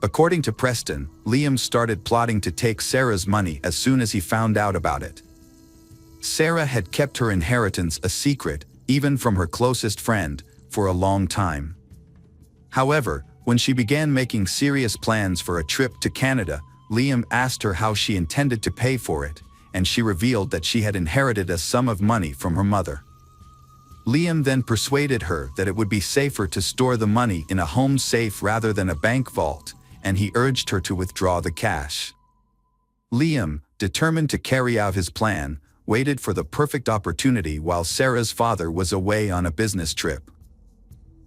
According to Preston, Liam started plotting to take Sarah's money as soon as he found out about it. Sarah had kept her inheritance a secret, even from her closest friend, for a long time. However, when she began making serious plans for a trip to Canada, Liam asked her how she intended to pay for it, and she revealed that she had inherited a sum of money from her mother. Liam then persuaded her that it would be safer to store the money in a home safe rather than a bank vault, and he urged her to withdraw the cash. Liam, determined to carry out his plan, waited for the perfect opportunity while Sarah's father was away on a business trip.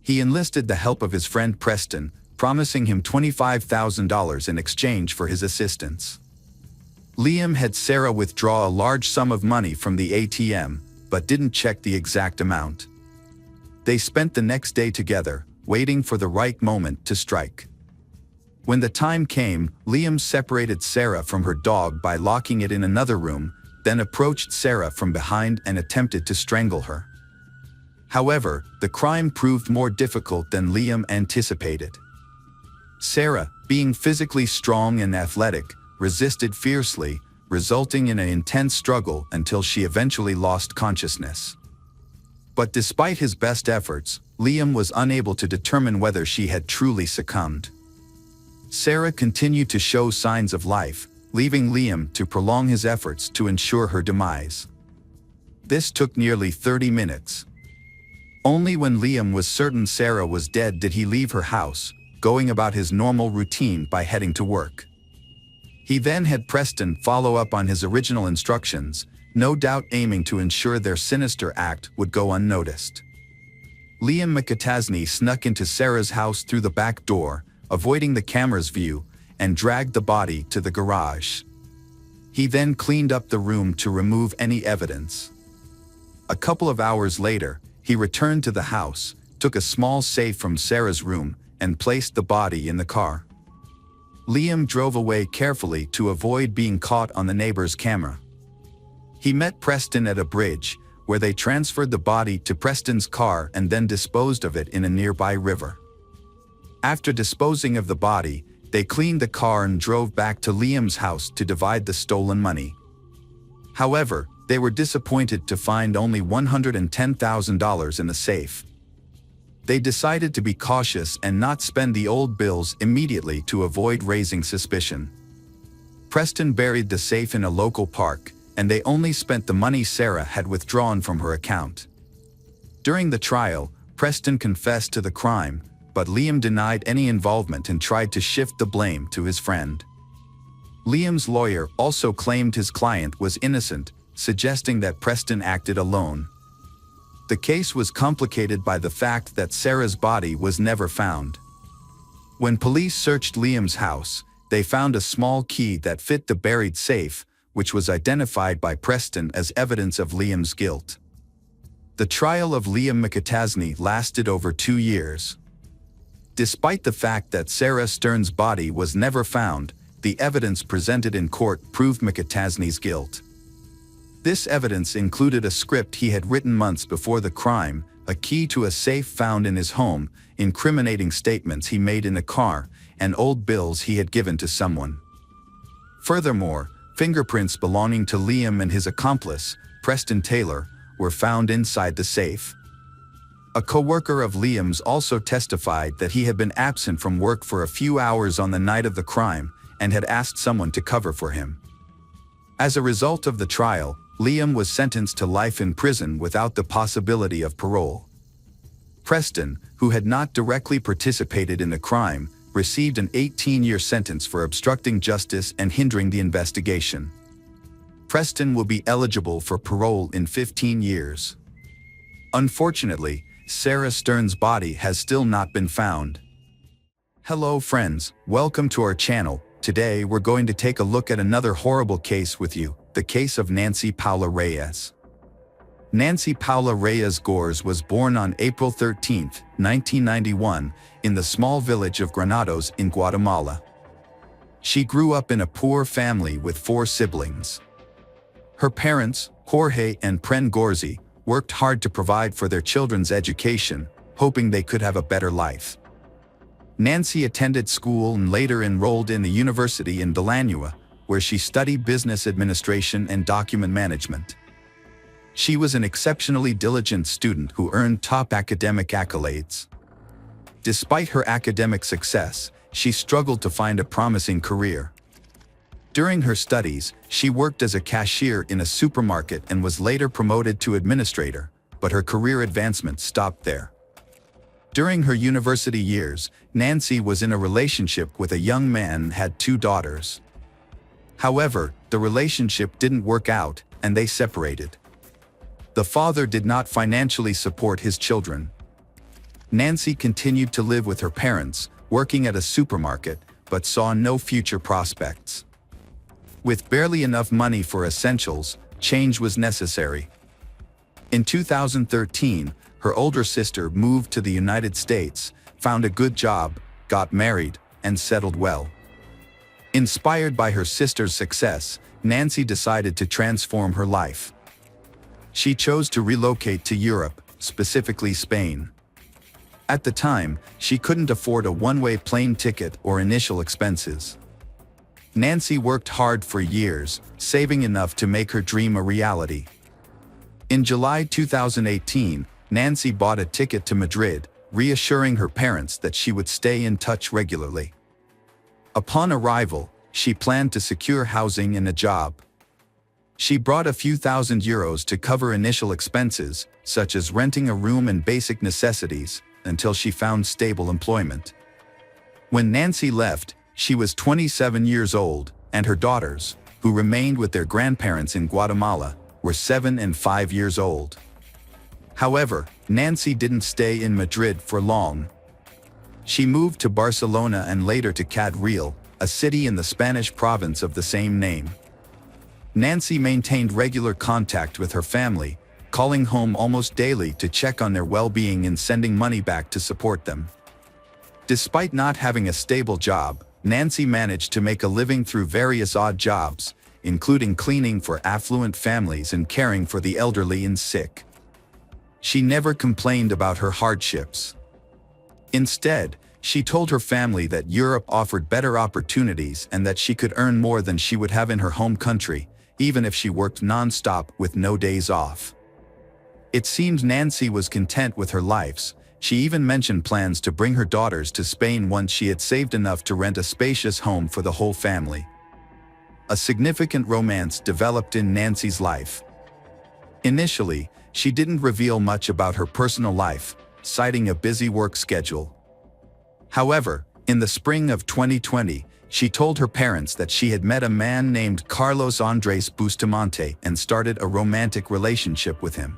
He enlisted the help of his friend Preston, promising him $25,000 in exchange for his assistance. Liam had Sarah withdraw a large sum of money from the ATM, but didn't check the exact amount. They spent the next day together, waiting for the right moment to strike. When the time came, Liam separated Sarah from her dog by locking it in another room, then approached Sarah from behind and attempted to strangle her. However, the crime proved more difficult than Liam anticipated. Sarah, being physically strong and athletic, resisted fiercely, resulting in an intense struggle until she eventually lost consciousness. But despite his best efforts, Liam was unable to determine whether she had truly succumbed. Sarah continued to show signs of life, leaving Liam to prolong his efforts to ensure her demise. This took nearly 30 minutes. Only when Liam was certain Sarah was dead did he leave her house, going about his normal routine by heading to work. He then had Preston follow up on his original instructions, no doubt aiming to ensure their sinister act would go unnoticed. Liam McAtasney snuck into Sarah's house through the back door, avoiding the camera's view, and dragged the body to the garage. He then cleaned up the room to remove any evidence. A couple of hours later, he returned to the house, took a small safe from Sarah's room, and placed the body in the car. Liam drove away carefully to avoid being caught on the neighbor's camera. He met Preston at a bridge, where they transferred the body to Preston's car and then disposed of it in a nearby river. After disposing of the body, they cleaned the car and drove back to Liam's house to divide the stolen money. However, they were disappointed to find only $110,000 in the safe. They decided to be cautious and not spend the old bills immediately to avoid raising suspicion. Preston buried the safe in a local park, and they only spent the money Sarah had withdrawn from her account. During the trial, Preston confessed to the crime, but Liam denied any involvement and tried to shift the blame to his friend. Liam's lawyer also claimed his client was innocent, suggesting that Preston acted alone. The case was complicated by the fact that Sarah's body was never found. When police searched Liam's house, they found a small key that fit the buried safe, which was identified by Preston as evidence of Liam's guilt. The trial of Liam McAtasney lasted over 2 years. Despite the fact that Sarah Stern's body was never found, the evidence presented in court proved McAtasney's guilt. This evidence included a script he had written months before the crime, a key to a safe found in his home, incriminating statements he made in a car, and old bills he had given to someone. Furthermore, fingerprints belonging to Liam and his accomplice, Preston Taylor, were found inside the safe. A co-worker of Liam's also testified that he had been absent from work for a few hours on the night of the crime and had asked someone to cover for him. As a result of the trial, Liam was sentenced to life in prison without the possibility of parole. Preston, who had not directly participated in the crime, received an 18-year sentence for obstructing justice and hindering the investigation. Preston will be eligible for parole in 15 years. Unfortunately, Sarah Stern's body has still not been found. Hello friends, welcome to our channel. Today we're going to take a look at another horrible case with you, the case of Nancy Paula Reyes. Nancy Paula Reyes Gores was born on April 13, 1991, in the small village of Granados in Guatemala. She grew up in a poor family with 4 siblings. Her parents, Jorge and Pren Gorzi, worked hard to provide for their children's education, hoping they could have a better life. Nancy attended school and later enrolled in the University in Villanueva, where she studied business administration and document management. She was an exceptionally diligent student who earned top academic accolades. Despite her academic success, she struggled to find a promising career. During her studies, she worked as a cashier in a supermarket and was later promoted to administrator, but her career advancement stopped there. During her university years, Nancy was in a relationship with a young man and had 2 daughters. However, the relationship didn't work out, and they separated. The father did not financially support his children. Nancy continued to live with her parents, working at a supermarket, but saw no future prospects. With barely enough money for essentials, change was necessary. In 2013, her older sister moved to the United States, found a good job, got married, and settled well. Inspired by her sister's success, Nancy decided to transform her life. She chose to relocate to Europe, specifically Spain. At the time, she couldn't afford a one-way plane ticket or initial expenses. Nancy worked hard for years, saving enough to make her dream a reality. In July 2018, Nancy bought a ticket to Madrid, reassuring her parents that she would stay in touch regularly. Upon arrival, she planned to secure housing and a job. She brought a few €1,000 to cover initial expenses, such as renting a room and basic necessities, until she found stable employment. When Nancy left, she was 27 years old, and her daughters, who remained with their grandparents in Guatemala, were 7 and 5 years old. However, Nancy didn't stay in Madrid for long. She moved to Barcelona and later to Cadreal, a city in the Spanish province of the same name. Nancy maintained regular contact with her family, calling home almost daily to check on their well-being and sending money back to support them. Despite not having a stable job, Nancy managed to make a living through various odd jobs, including cleaning for affluent families and caring for the elderly and sick. She never complained about her hardships. Instead, she told her family that Europe offered better opportunities and that she could earn more than she would have in her home country, even if she worked non-stop with no days off. It seemed Nancy was content with her lives. She even mentioned plans to bring her daughters to Spain once she had saved enough to rent a spacious home for the whole family. A significant romance developed in Nancy's life. Initially, she didn't reveal much about her personal life, citing a busy work schedule. However, in the spring of 2020, she told her parents that she had met a man named Carlos Andres Bustamante and started a romantic relationship with him.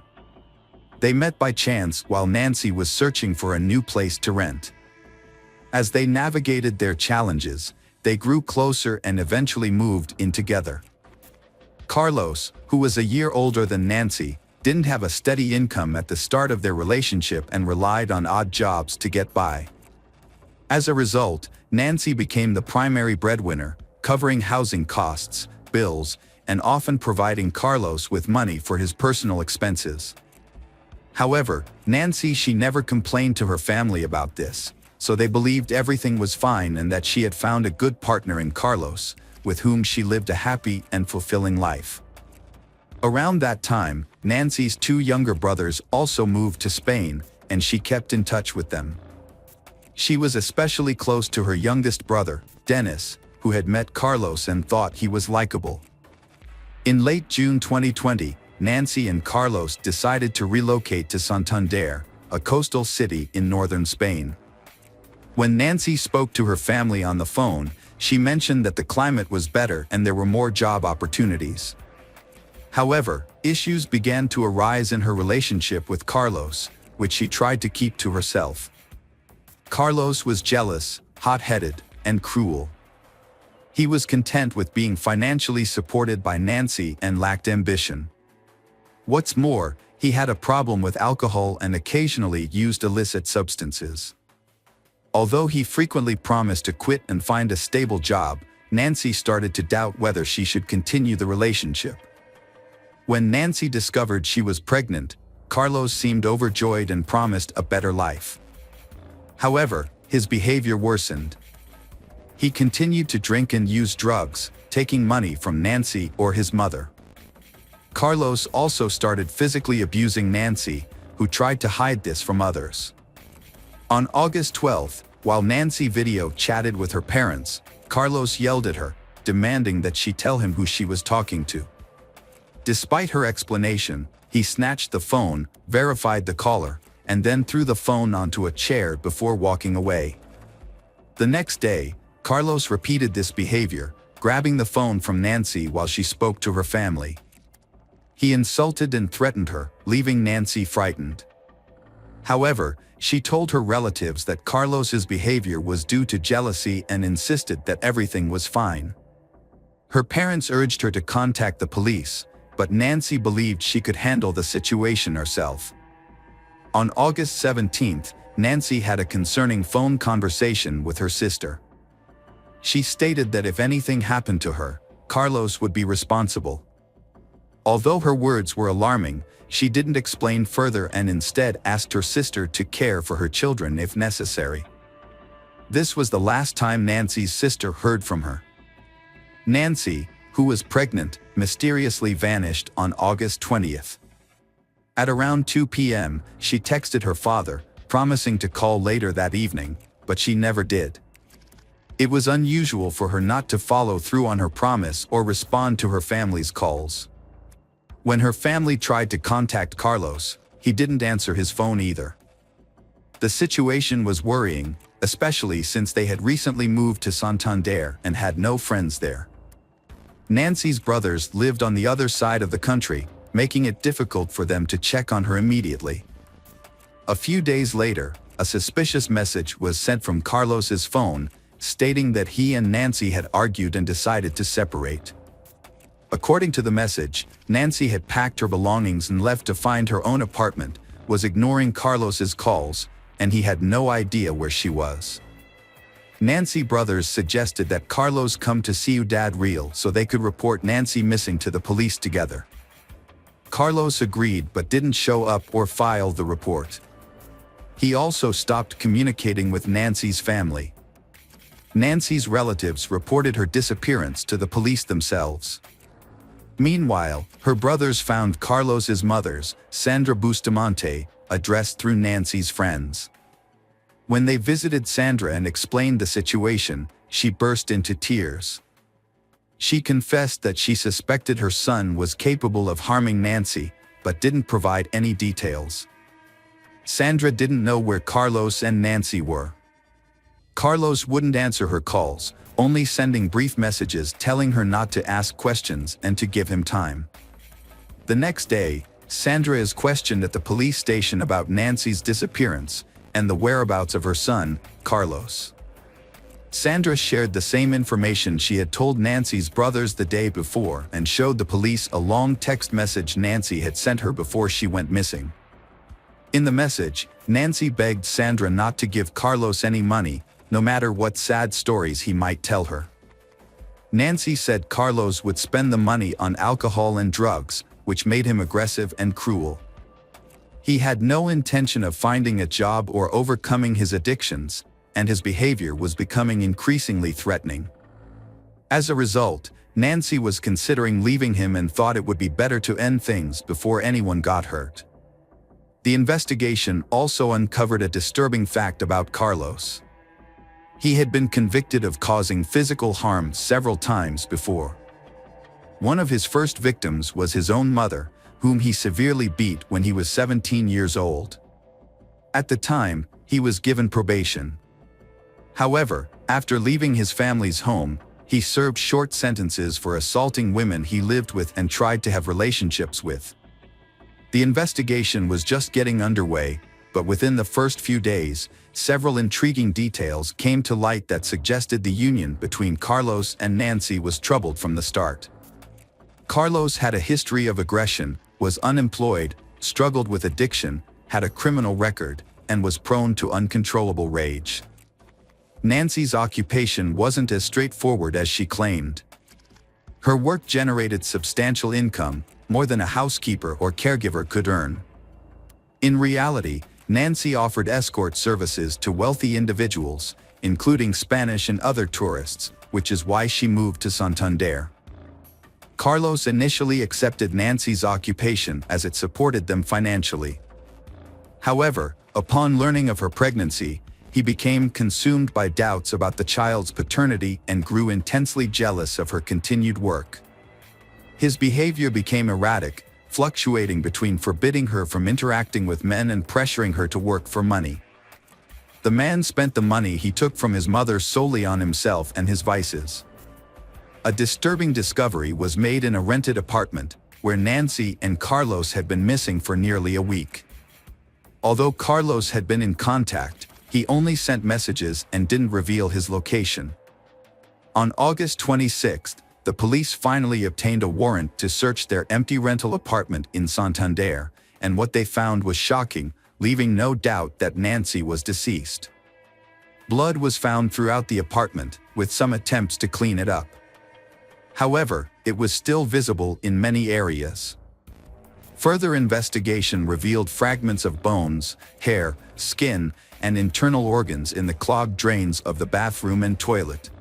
They met by chance while Nancy was searching for a new place to rent. As they navigated their challenges, they grew closer and eventually moved in together. Carlos, who was a year older than Nancy, didn't have a steady income at the start of their relationship and relied on odd jobs to get by. As a result, Nancy became the primary breadwinner, covering housing costs, bills, and often providing Carlos with money for his personal expenses. However, she never complained to her family about this, so they believed everything was fine and that she had found a good partner in Carlos, with whom she lived a happy and fulfilling life. Around that time, Nancy's 2 younger brothers also moved to Spain, and she kept in touch with them. She was especially close to her youngest brother, Dennis, who had met Carlos and thought he was likable. In late June 2020, Nancy and Carlos decided to relocate to Santander, a coastal city in northern Spain. When Nancy spoke to her family on the phone, she mentioned that the climate was better and there were more job opportunities. However, issues began to arise in her relationship with Carlos, which she tried to keep to herself. Carlos was jealous, hot-headed, and cruel. He was content with being financially supported by Nancy and lacked ambition. What's more, he had a problem with alcohol and occasionally used illicit substances. Although he frequently promised to quit and find a stable job, Nancy started to doubt whether she should continue the relationship. When Nancy discovered she was pregnant, Carlos seemed overjoyed and promised a better life. However, his behavior worsened. He continued to drink and use drugs, taking money from Nancy or his mother. Carlos also started physically abusing Nancy, who tried to hide this from others. On August 12, while Nancy video chatted with her parents, Carlos yelled at her, demanding that she tell him who she was talking to. Despite her explanation, he snatched the phone, verified the caller, and then threw the phone onto a chair before walking away. The next day, Carlos repeated this behavior, grabbing the phone from Nancy while she spoke to her family. He insulted and threatened her, leaving Nancy frightened. However, she told her relatives that Carlos's behavior was due to jealousy and insisted that everything was fine. Her parents urged her to contact the police, but Nancy believed she could handle the situation herself. On August 17, Nancy had a concerning phone conversation with her sister. She stated that if anything happened to her, Carlos would be responsible. Although her words were alarming, she didn't explain further and instead asked her sister to care for her children if necessary. This was the last time Nancy's sister heard from her. Nancy, who was pregnant, mysteriously vanished on August 20th. At around 2 p.m., she texted her father, promising to call later that evening, but she never did. It was unusual for her not to follow through on her promise or respond to her family's calls. When her family tried to contact Carlos, he didn't answer his phone either. The situation was worrying, especially since they had recently moved to Santander and had no friends there. Nancy's brothers lived on the other side of the country, making it difficult for them to check on her immediately. A few days later, a suspicious message was sent from Carlos's phone, stating that he and Nancy had argued and decided to separate. According to the message, Nancy had packed her belongings and left to find her own apartment, was ignoring Carlos's calls, and he had no idea where she was. Nancy brothers suggested that Carlos come to Ciudad Real so they could report Nancy missing to the police together. Carlos agreed but didn't show up or file the report. He also stopped communicating with Nancy's family. Nancy's relatives reported her disappearance to the police themselves. Meanwhile, her brothers found Carlos's mother's, Sandra Bustamante, address through Nancy's friends. When they visited Sandra and explained the situation, she burst into tears. She confessed that she suspected her son was capable of harming Nancy, but didn't provide any details. Sandra didn't know where Carlos and Nancy were. Carlos wouldn't answer her calls, only sending brief messages telling her not to ask questions and to give him time. The next day, Sandra is questioned at the police station about Nancy's disappearance and the whereabouts of her son, Carlos. Sandra shared the same information she had told Nancy's brothers the day before and showed the police a long text message Nancy had sent her before she went missing. In the message, Nancy begged Sandra not to give Carlos any money, no matter what sad stories he might tell her. Nancy said Carlos would spend the money on alcohol and drugs, which made him aggressive and cruel. He had no intention of finding a job or overcoming his addictions, and his behavior was becoming increasingly threatening. As a result, Nancy was considering leaving him and thought it would be better to end things before anyone got hurt. The investigation also uncovered a disturbing fact about Carlos. He had been convicted of causing physical harm several times before. One of his first victims was his own mother, whom he severely beat when he was 17 years old. At the time, he was given probation. However, after leaving his family's home, he served short sentences for assaulting women he lived with and tried to have relationships with. The investigation was just getting underway, but within the first few days, several intriguing details came to light that suggested the union between Carlos and Nancy was troubled from the start. Carlos had a history of aggression, was unemployed, struggled with addiction, had a criminal record, and was prone to uncontrollable rage. Nancy's occupation wasn't as straightforward as she claimed. Her work generated substantial income, more than a housekeeper or caregiver could earn. In reality, Nancy offered escort services to wealthy individuals, including Spanish and other tourists, which is why she moved to Santander. Carlos initially accepted Nancy's occupation as it supported them financially. However, upon learning of her pregnancy, he became consumed by doubts about the child's paternity and grew intensely jealous of her continued work. His behavior became erratic, fluctuating between forbidding her from interacting with men and pressuring her to work for money. The man spent the money he took from his mother solely on himself and his vices. A disturbing discovery was made in a rented apartment, where Nancy and Carlos had been missing for nearly a week. Although Carlos had been in contact, he only sent messages and didn't reveal his location. On August 26, the police finally obtained a warrant to search their empty rental apartment in Santander, and what they found was shocking, leaving no doubt that Nancy was deceased. Blood was found throughout the apartment, with some attempts to clean it up. However, it was still visible in many areas. Further investigation revealed fragments of bones, hair, skin, and internal organs in the clogged drains of the bathroom and toilet.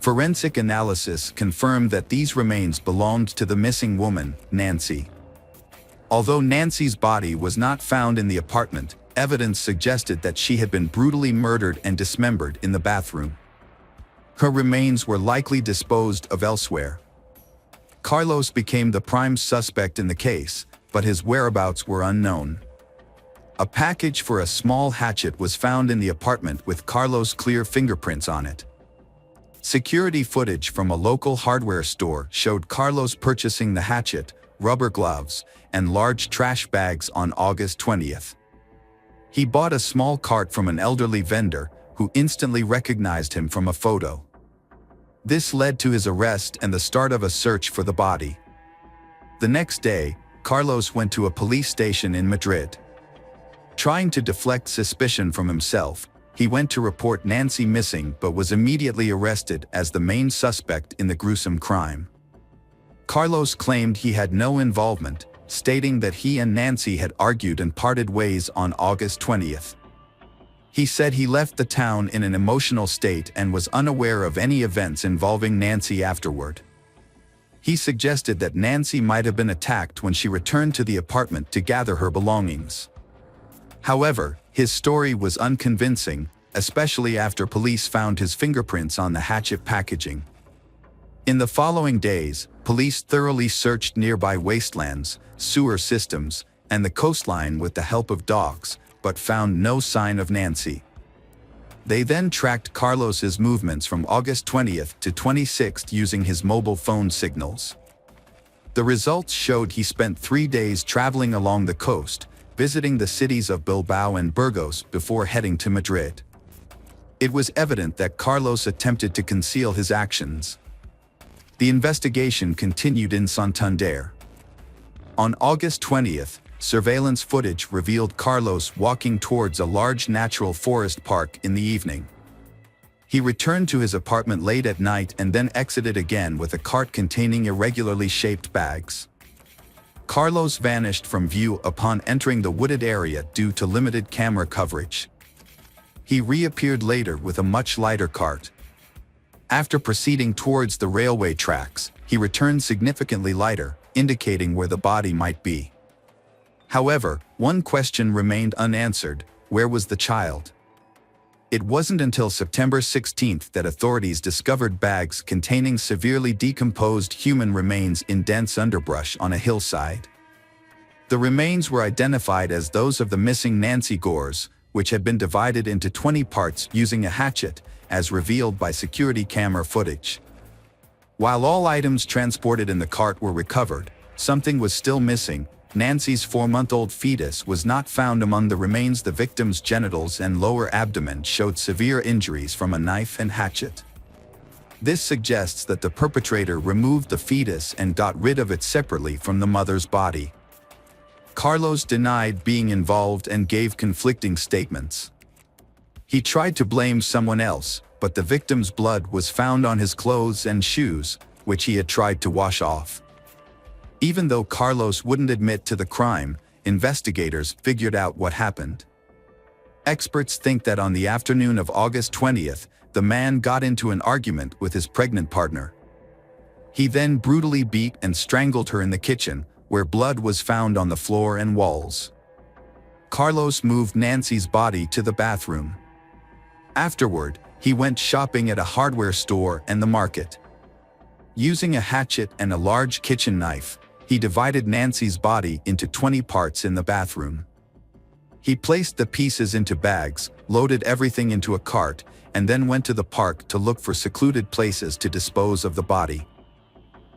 Forensic analysis confirmed that these remains belonged to the missing woman, Nancy. Although Nancy's body was not found in the apartment, evidence suggested that she had been brutally murdered and dismembered in the bathroom. Her remains were likely disposed of elsewhere. Carlos became the prime suspect in the case, but his whereabouts were unknown. A package for a small hatchet was found in the apartment with Carlos' clear fingerprints on it. Security footage from a local hardware store showed Carlos purchasing the hatchet, rubber gloves, and large trash bags on August 20th. He bought a small cart from an elderly vendor who instantly recognized him from a photo. This led to his arrest and the start of a search for the body. The next day, Carlos went to a police station in Madrid. Trying to deflect suspicion from himself, he went to report Nancy missing but was immediately arrested as the main suspect in the gruesome crime. Carlos claimed he had no involvement, stating that he and Nancy had argued and parted ways on August 20th. He said he left the town in an emotional state and was unaware of any events involving Nancy afterward. He suggested that Nancy might have been attacked when she returned to the apartment to gather her belongings. However, his story was unconvincing, especially after police found his fingerprints on the hatchet packaging. In the following days, police thoroughly searched nearby wastelands, sewer systems, and the coastline with the help of dogs, but found no sign of Nancy. They then tracked Carlos's movements from August 20th to 26th using his mobile phone signals. The results showed he spent 3 days traveling along the coast, visiting the cities of Bilbao and Burgos before heading to Madrid. It was evident that Carlos attempted to conceal his actions. The investigation continued in Santander. On August 20th, surveillance footage revealed Carlos walking towards a large natural forest park in the evening. He returned to his apartment late at night and then exited again with a cart containing irregularly shaped bags. Carlos vanished from view upon entering the wooded area due to limited camera coverage. He reappeared later with a much lighter cart. After proceeding towards the railway tracks, he returned significantly lighter, indicating where the body might be. However, one question remained unanswered: where was the child? It wasn't until September 16th that authorities discovered bags containing severely decomposed human remains in dense underbrush on a hillside. The remains were identified as those of the missing Nancy Gores, which had been divided into 20 parts using a hatchet, as revealed by security camera footage. While all items transported in the cart were recovered, something was still missing. Nancy's 4-month-old fetus was not found among the remains. The victim's genitals and lower abdomen showed severe injuries from a knife and hatchet. This suggests that the perpetrator removed the fetus and got rid of it separately from the mother's body. Carlos denied being involved and gave conflicting statements. He tried to blame someone else, but the victim's blood was found on his clothes and shoes, which he had tried to wash off. Even though Carlos wouldn't admit to the crime, investigators figured out what happened. Experts think that on the afternoon of August 20th, the man got into an argument with his pregnant partner. He then brutally beat and strangled her in the kitchen, where blood was found on the floor and walls. Carlos moved Nancy's body to the bathroom. Afterward, he went shopping at a hardware store and the market. Using a hatchet and a large kitchen knife, he divided Nancy's body into 20 parts in the bathroom. He placed the pieces into bags, loaded everything into a cart, and then went to the park to look for secluded places to dispose of the body.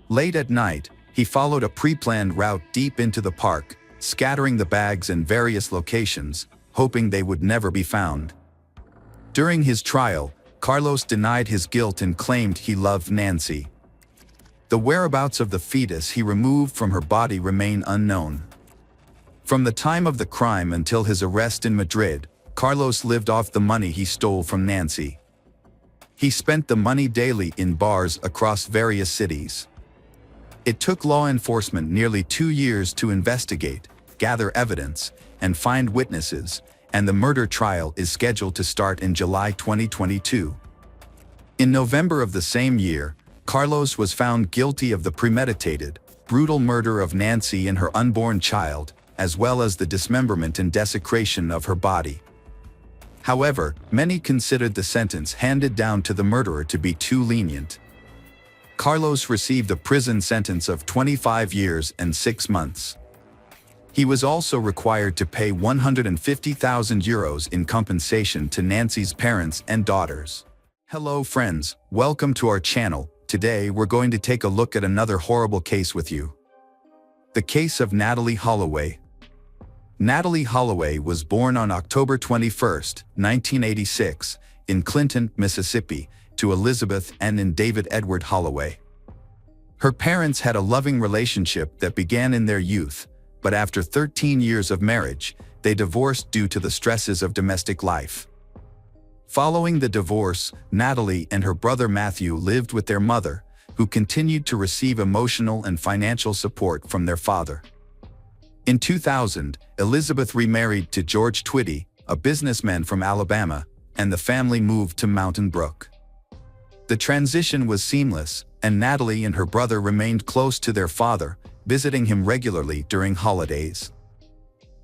Late at night, he followed a pre-planned route deep into the park, scattering the bags in various locations, hoping they would never be found. During his trial, Carlos denied his guilt and claimed he loved Nancy. The whereabouts of the fetus he removed from her body remain unknown. From the time of the crime until his arrest in Madrid, Carlos lived off the money he stole from Nancy. He spent the money daily in bars across various cities. It took law enforcement nearly 2 years to investigate, gather evidence, and find witnesses, and the murder trial is scheduled to start in July 2022. In November of the same year, Carlos was found guilty of the premeditated, brutal murder of Nancy and her unborn child, as well as the dismemberment and desecration of her body. However, many considered the sentence handed down to the murderer to be too lenient. Carlos received a prison sentence of 25 years and 6 months. He was also required to pay €150,000 in compensation to Nancy's parents and daughters. Hello friends, welcome to our channel. Today we're going to take a look at another horrible case with you. The case of Natalee Holloway. Natalee Holloway was born on October 21, 1986, in Clinton, Mississippi, to Elizabeth and David Edward Holloway. Her parents had a loving relationship that began in their youth, but after 13 years of marriage, they divorced due to the stresses of domestic life. Following the divorce, Natalee and her brother Matthew lived with their mother, who continued to receive emotional and financial support from their father. In 2000, Elizabeth remarried to George Twitty, a businessman from Alabama, and the family moved to Mountain Brook. The transition was seamless, and Natalee and her brother remained close to their father, visiting him regularly during holidays.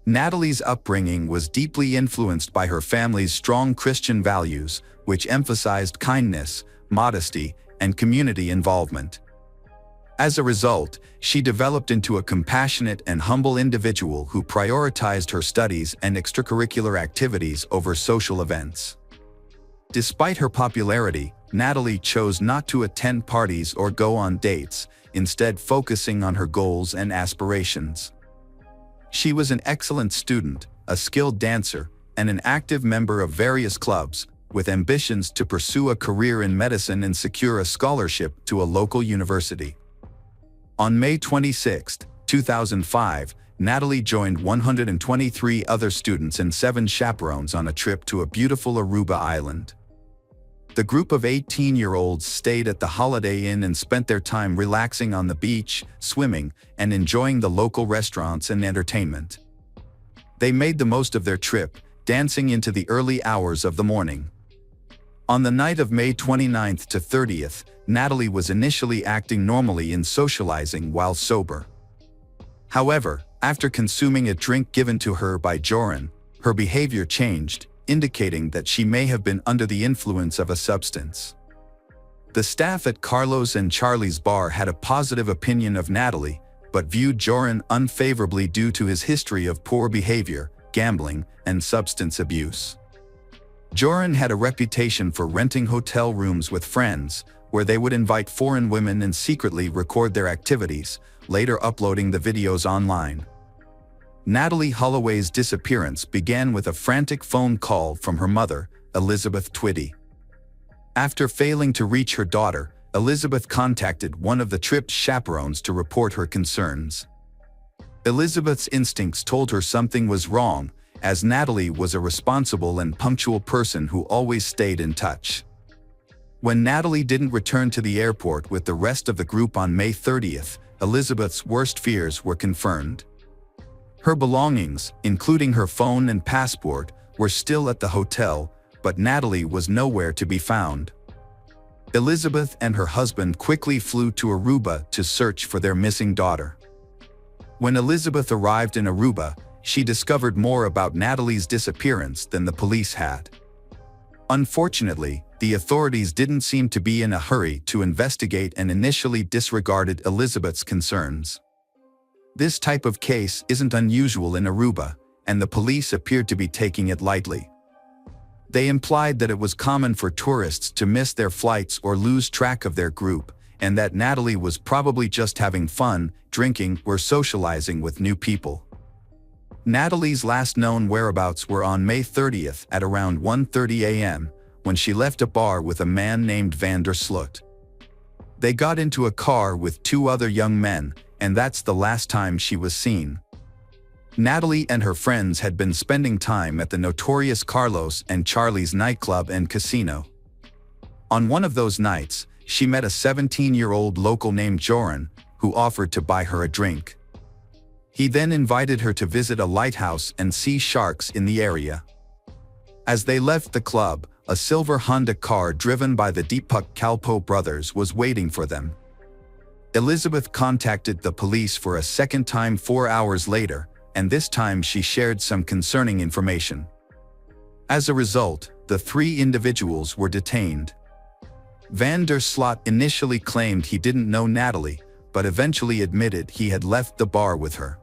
Natalee's upbringing was deeply influenced by her family's strong Christian values, which emphasized kindness, modesty, and community involvement. As a result, she developed into a compassionate and humble individual who prioritized her studies and extracurricular activities over social events. Despite her popularity, Natalee chose not to attend parties or go on dates, instead focusing on her goals and aspirations. She was an excellent student, a skilled dancer, and an active member of various clubs, with ambitions to pursue a career in medicine and secure a scholarship to a local university. On May 26, 2005, Natalee joined 123 other students and 7 chaperones on a trip to a beautiful Aruba island. The group of 18-year-olds stayed at the Holiday Inn and spent their time relaxing on the beach, swimming, and enjoying the local restaurants and entertainment. They made the most of their trip, dancing into the early hours of the morning. On the night of May 29th to 30th, Natalee was initially acting normally in socializing while sober. However, after consuming a drink given to her by Joran, her behavior changed, indicating that she may have been under the influence of a substance. The staff at Carlos and Charlie's bar had a positive opinion of Natalee, but viewed Joran unfavorably due to his history of poor behavior, gambling, and substance abuse. Joran had a reputation for renting hotel rooms with friends, where they would invite foreign women and secretly record their activities, later uploading the videos online. Natalee Holloway's disappearance began with a frantic phone call from her mother, Elizabeth Twitty. After failing to reach her daughter, Elizabeth contacted one of the trip's chaperones to report her concerns. Elizabeth's instincts told her something was wrong, as Natalee was a responsible and punctual person who always stayed in touch. When Natalee didn't return to the airport with the rest of the group on May 30th, Elizabeth's worst fears were confirmed. Her belongings, including her phone and passport, were still at the hotel, but Natalee was nowhere to be found. Elizabeth and her husband quickly flew to Aruba to search for their missing daughter. When Elizabeth arrived in Aruba, she discovered more about Natalee's disappearance than the police had. Unfortunately, the authorities didn't seem to be in a hurry to investigate and initially disregarded Elizabeth's concerns. This type of case isn't unusual in Aruba, and the police appeared to be taking it lightly. They implied that it was common for tourists to miss their flights or lose track of their group, and that Natalee was probably just having fun, drinking, or socializing with new people. Natalee's last known whereabouts were on May 30th at around 1:30 a.m., when she left a bar with a man named Van der Sloot. They got into a car with 2 other young men, and that's the last time she was seen. Natalee and her friends had been spending time at the notorious Carlos and Charlie's nightclub and casino. On one of those nights, she met a 17-year-old local named Joran, who offered to buy her a drink. He then invited her to visit a lighthouse and see sharks in the area. As they left the club, a silver Honda car driven by the Deepak Kalpo brothers was waiting for them. Elizabeth contacted the police for a second time 4 hours later, and this time she shared some concerning information. As a result, the 3 individuals were detained. Van der Sloot initially claimed he didn't know Natalie, but eventually admitted he had left the bar with her.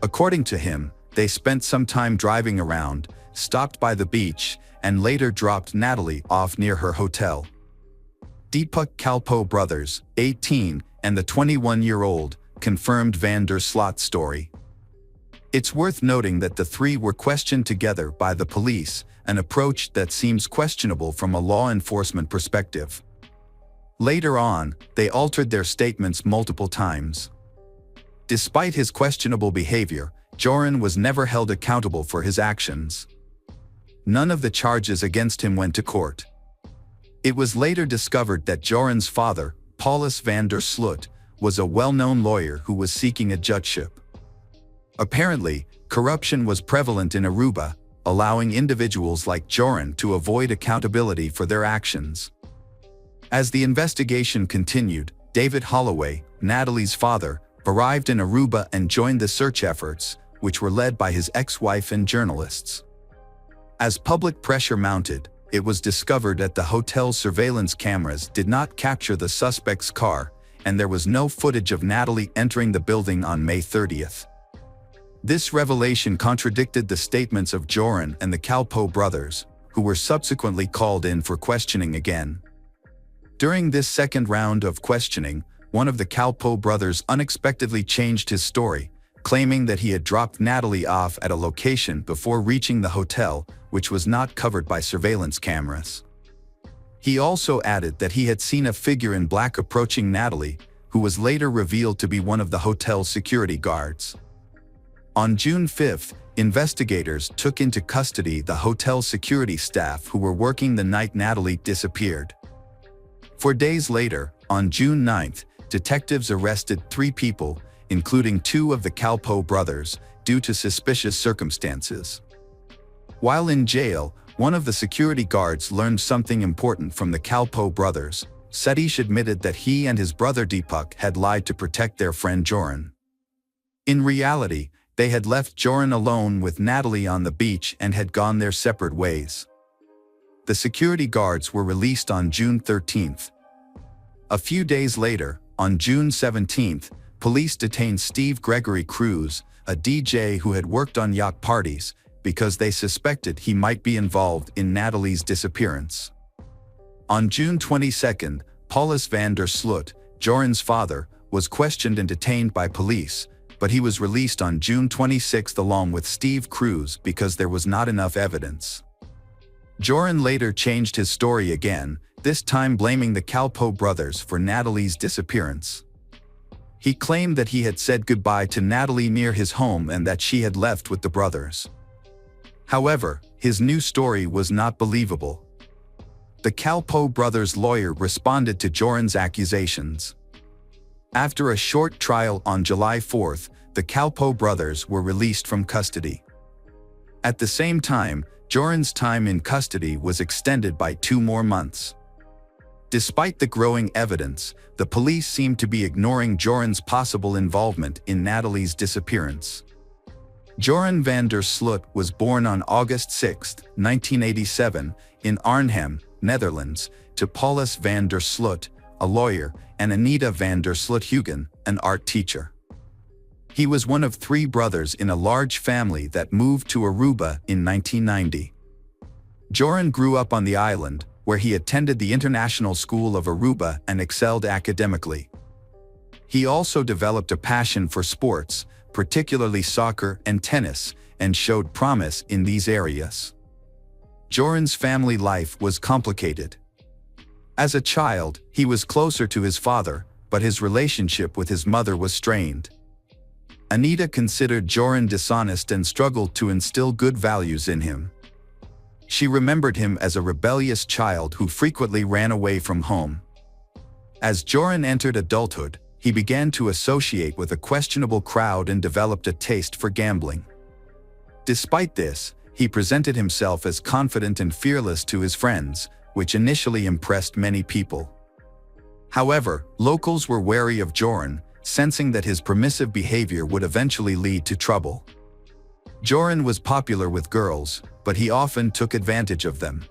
According to him, they spent some time driving around, stopped by the beach, and later dropped Natalie off near her hotel. Deepak Kalpoe brothers, 18, and the 21-year-old, confirmed Van der Sloot's story. It's worth noting that the three were questioned together by the police, an approach that seems questionable from a law enforcement perspective. Later on, they altered their statements multiple times. Despite his questionable behavior, Joran was never held accountable for his actions. None of the charges against him went to court. It was later discovered that Joran's father, Paulus van der Sloot, was a well-known lawyer who was seeking a judgeship. Apparently, corruption was prevalent in Aruba, allowing individuals like Joran to avoid accountability for their actions. As the investigation continued, David Holloway, Natalie's father, arrived in Aruba and joined the search efforts, which were led by his ex-wife and journalists. As public pressure mounted, it was discovered that the hotel's surveillance cameras did not capture the suspect's car, and there was no footage of Natalie entering the building on May 30th. This revelation contradicted the statements of Joran and the Kalpoe brothers, who were subsequently called in for questioning again. During this second round of questioning, one of the Kalpoe brothers unexpectedly changed his story, claiming that he had dropped Natalie off at a location before reaching the hotel, which was not covered by surveillance cameras. He also added that he had seen a figure in black approaching Natalie, who was later revealed to be one of the hotel's security guards. On June 5th, investigators took into custody the hotel security staff who were working the night Natalie disappeared. 4 days later, on June 9th, detectives arrested 3 people, including 2 of the Kalpoe brothers, due to suspicious circumstances. While in jail, one of the security guards learned something important from the Kalpoe brothers. Satish admitted that he and his brother Deepak had lied to protect their friend Joran. In reality, they had left Joran alone with Natalie on the beach and had gone their separate ways. The security guards were released on June 13th. A few days later, on June 17th, police detained Steve Gregory Cruz, a DJ who had worked on yacht parties, because they suspected he might be involved in Natalie's disappearance. On June 22nd, Paulus van der Sloot, Joran's father, was questioned and detained by police, but he was released on June 26th along with Steve Cruz because there was not enough evidence. Joran later changed his story again, this time blaming the Kalpoe brothers for Natalie's disappearance. He claimed that he had said goodbye to Natalie near his home and that she had left with the brothers. However, his new story was not believable. The Kalpoe brothers' lawyer responded to Joran's accusations. After a short trial on July 4th, the Kalpoe brothers were released from custody. At the same time, Joran's time in custody was extended by 2 more months. Despite the growing evidence, the police seemed to be ignoring Joran's possible involvement in Natalie's disappearance. Joran van der Sloot was born on August 6, 1987, in Arnhem, Netherlands, to Paulus van der Sloot, a lawyer, and Anita van der Sloot-Hugen, an art teacher. He was one of 3 brothers in a large family that moved to Aruba in 1990. Joran grew up on the island, where he attended the International School of Aruba and excelled academically. He also developed a passion for sports, particularly soccer and tennis, and showed promise in these areas. Joran's family life was complicated. As a child, he was closer to his father, but his relationship with his mother was strained. Anita considered Joran dishonest and struggled to instill good values in him. She remembered him as a rebellious child who frequently ran away from home. As Joran entered adulthood, he began to associate with a questionable crowd and developed a taste for gambling. Despite this, he presented himself as confident and fearless to his friends, which initially impressed many people. However, locals were wary of Joran, sensing that his permissive behavior would eventually lead to trouble. Joran was popular with girls, but he often took advantage of them.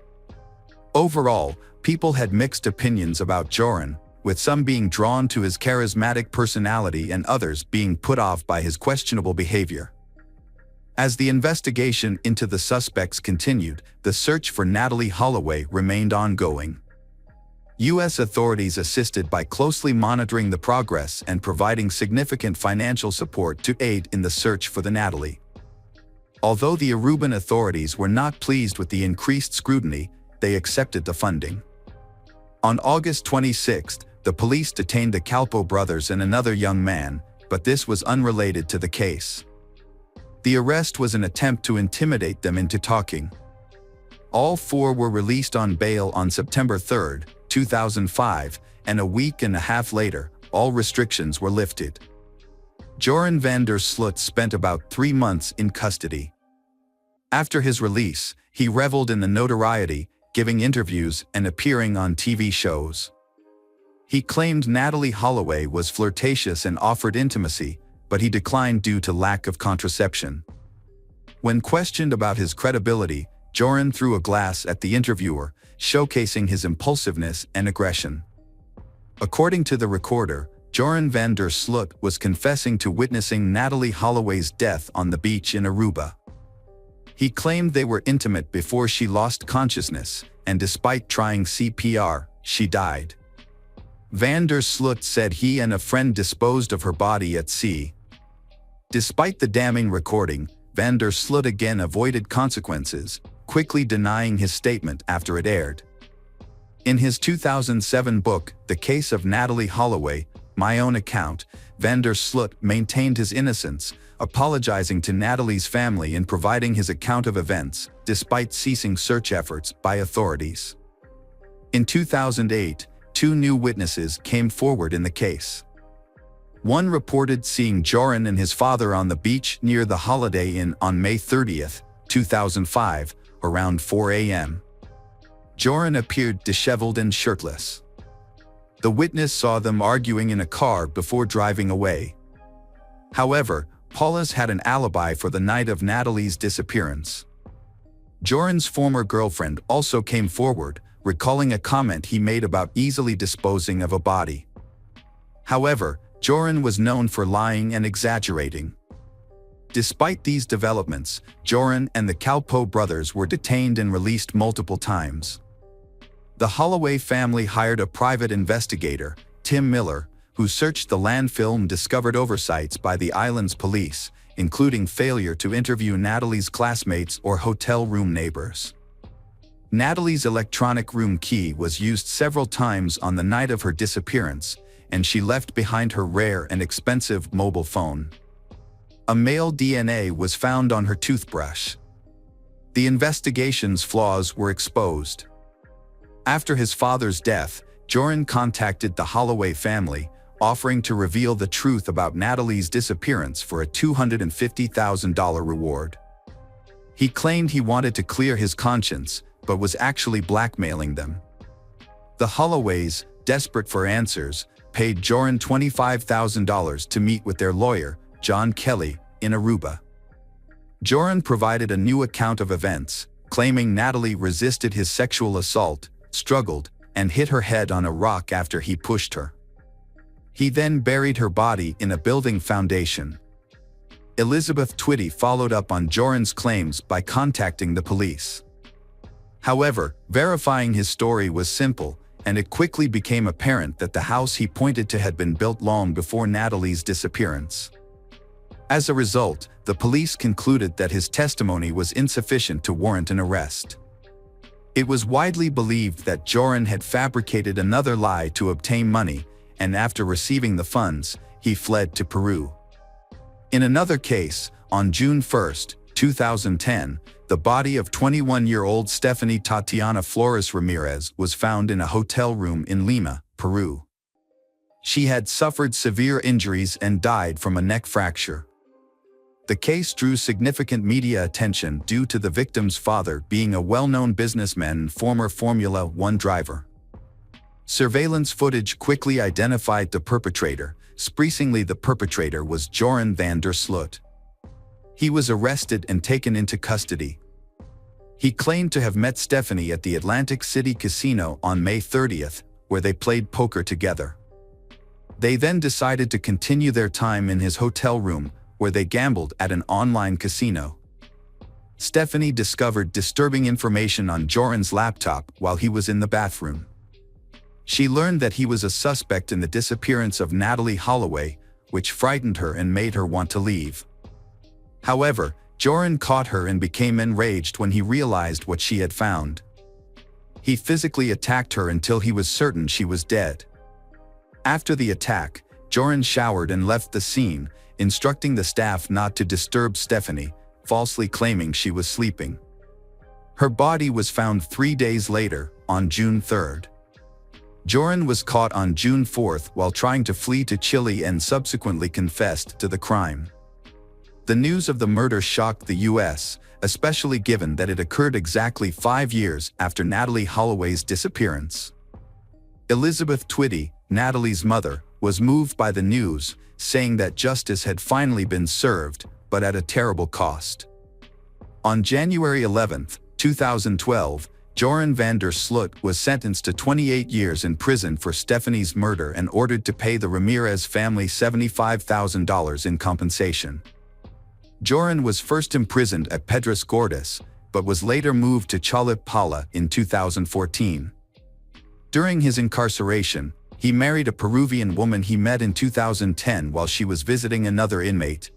Overall, people had mixed opinions about Joran, with some being drawn to his charismatic personality and others being put off by his questionable behavior. As the investigation into the suspects continued, the search for Natalee Holloway remained ongoing. U.S. authorities assisted by closely monitoring the progress and providing significant financial support to aid in the search for the Natalee. Although the Aruban authorities were not pleased with the increased scrutiny, they accepted the funding. On August 26, the police detained the Kalpoe brothers and another young man, but this was unrelated to the case. The arrest was an attempt to intimidate them into talking. All four were released on bail on September 3, 2005, and a week and a half later, all restrictions were lifted. Joran van der Sloot spent about 3 months in custody. After his release, he reveled in the notoriety, giving interviews and appearing on TV shows. He claimed Natalee Holloway was flirtatious and offered intimacy, but he declined due to lack of contraception. When questioned about his credibility, Joran threw a glass at the interviewer, showcasing his impulsiveness and aggression. According to the recorder, Joran van der Sloot was confessing to witnessing Natalee Holloway's death on the beach in Aruba. He claimed they were intimate before she lost consciousness, and despite trying CPR, she died. Van der Sloot said he and a friend disposed of her body at sea. Despite the damning recording, Van der Sloot again avoided consequences, quickly denying his statement after it aired. In his 2007 book, The Case of Natalee Holloway, My Own Account, Van der Sloot maintained his innocence, apologizing to Natalee's family and providing his account of events, despite ceasing search efforts by authorities. In 2008, 2 new witnesses came forward in the case. One reported seeing Joran and his father on the beach near the Holiday Inn on May 30, 2005, around 4 a.m. Joran appeared disheveled and shirtless. The witness saw them arguing in a car before driving away. However, Paula's had an alibi for the night of Natalee's disappearance. Joran's former girlfriend also came forward, recalling a comment he made about easily disposing of a body. However, Joran was known for lying and exaggerating. Despite these developments, Joran and the Kalpoe brothers were detained and released multiple times. The Holloway family hired a private investigator, Tim Miller, who searched the landfill and discovered oversights by the island's police, including failure to interview Natalee's classmates or hotel room neighbors. Natalee's electronic room key was used several times on the night of her disappearance, and she left behind her rare and expensive mobile phone. A male DNA was found on her toothbrush. The investigation's flaws were exposed. After his father's death, Joran contacted the Holloway family, offering to reveal the truth about Natalee's disappearance for a $250,000 reward. He claimed he wanted to clear his conscience, but was actually blackmailing them. The Holloways, desperate for answers, paid Joran $25,000 to meet with their lawyer, John Kelly, in Aruba. Joran provided a new account of events, claiming Natalee resisted his sexual assault, struggled, and hit her head on a rock after he pushed her. He then buried her body in a building foundation. Elizabeth Twitty followed up on Joran's claims by contacting the police. However, verifying his story was simple, and it quickly became apparent that the house he pointed to had been built long before Natalee's disappearance. As a result, the police concluded that his testimony was insufficient to warrant an arrest. It was widely believed that Joran had fabricated another lie to obtain money, and after receiving the funds, he fled to Peru. In another case, on June 1, 2010, the body of 21-year-old Stephanie Tatiana Flores Ramirez was found in a hotel room in Lima, Peru. She had suffered severe injuries and died from a neck fracture. The case drew significant media attention due to the victim's father being a well-known businessman and former Formula One driver. Surveillance footage quickly identified the perpetrator. Surprisingly, the perpetrator was Joran van der Sloot. He was arrested and taken into custody. He claimed to have met Stephanie at the Atlantic City Casino on May 30th, where they played poker together. They then decided to continue their time in his hotel room, where they gambled at an online casino. Stephanie discovered disturbing information on Joran's laptop while he was in the bathroom. She learned that he was a suspect in the disappearance of Natalie Holloway, which frightened her and made her want to leave. However, Joran caught her and became enraged when he realized what she had found. He physically attacked her until he was certain she was dead. After the attack, Joran showered and left the scene, instructing the staff not to disturb Stephanie, falsely claiming she was sleeping. Her body was found 3 days later, on June 3rd. Joran was caught on June 4th while trying to flee to Chile and subsequently confessed to the crime. The news of the murder shocked the U.S., especially given that it occurred exactly 5 years after Natalie Holloway's disappearance. Elizabeth Twitty, Natalie's mother, was moved by the news, saying that justice had finally been served, but at a terrible cost. On January 11, 2012, Joran van der Sloot was sentenced to 28 years in prison for Stephanie's murder and ordered to pay the Ramirez family $75,000 in compensation. Joran was first imprisoned at Pedras Gordas, but was later moved to Chalip Pala in 2014. During his incarceration, he married a Peruvian woman he met in 2010 while she was visiting another inmate.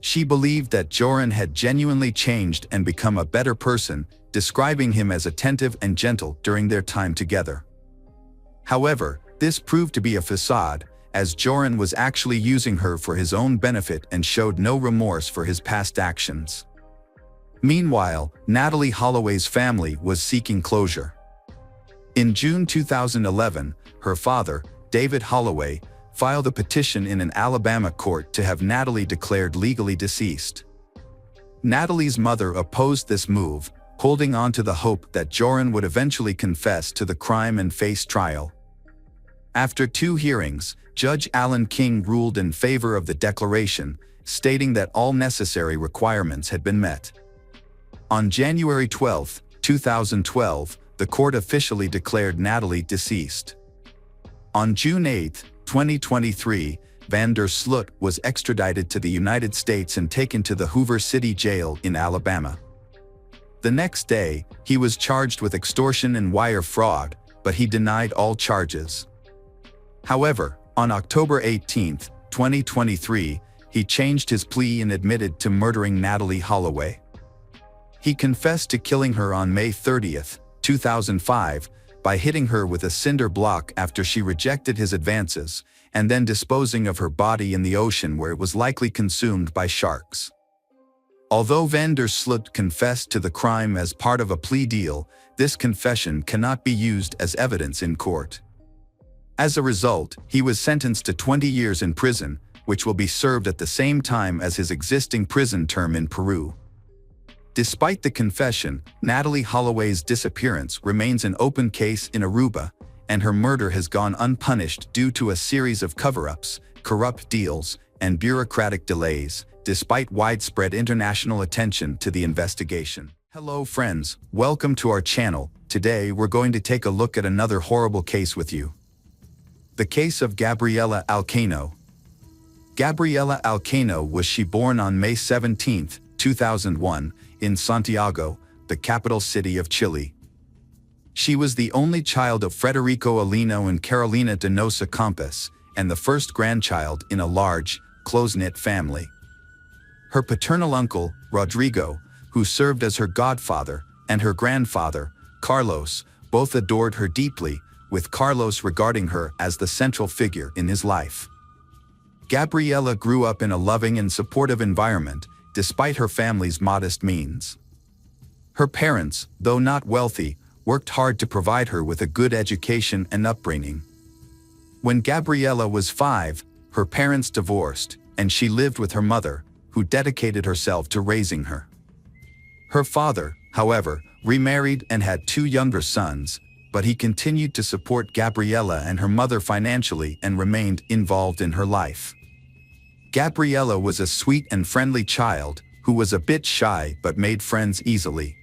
She believed that Joran had genuinely changed and become a better person, describing him as attentive and gentle during their time together. However, this proved to be a facade, as Joran was actually using her for his own benefit and showed no remorse for his past actions. Meanwhile, Natalie Holloway's family was seeking closure. In June 2011, her father, David Holloway, filed a petition in an Alabama court to have Natalie declared legally deceased. Natalie's mother opposed this move, holding on to the hope that Joran would eventually confess to the crime and face trial. After 2 hearings, Judge Alan King ruled in favor of the declaration, stating that all necessary requirements had been met. On January 12, 2012, the court officially declared Natalie deceased. On June 8, 2023, van der Sloot was extradited to the United States and taken to the Hoover City Jail in Alabama. The next day, he was charged with extortion and wire fraud, but he denied all charges. However, on October 18, 2023, he changed his plea and admitted to murdering Natalie Holloway. He confessed to killing her on May 30, 2005, by hitting her with a cinder block after she rejected his advances, and then disposing of her body in the ocean where it was likely consumed by sharks. Although van der Sloot confessed to the crime as part of a plea deal, this confession cannot be used as evidence in court. As a result, he was sentenced to 20 years in prison, which will be served at the same time as his existing prison term in Peru. Despite the confession, Natalie Holloway's disappearance remains an open case in Aruba, and her murder has gone unpunished due to a series of cover-ups, corrupt deals, and bureaucratic delays, despite widespread international attention to the investigation. Hello friends, welcome to our channel. Today we're going to take a look at another horrible case with you. The case of Gabriela Alcano. Gabriela Alcano was born on May 17, 2001, in Santiago, the capital city of Chile. She was the only child of Federico Alino and Carolina Donosa Campos, and the first grandchild in a large, close-knit family. Her paternal uncle, Rodrigo, who served as her godfather, and her grandfather, Carlos, both adored her deeply, with Carlos regarding her as the central figure in his life. Gabriela grew up in a loving and supportive environment, despite her family's modest means. Her parents, though not wealthy, worked hard to provide her with a good education and upbringing. When Gabriela was 5, her parents divorced, and she lived with her mother, who dedicated herself to raising her. Her father, however, remarried and had 2 younger sons, but he continued to support Gabriela and her mother financially and remained involved in her life. Gabriela was a sweet and friendly child, who was a bit shy but made friends easily.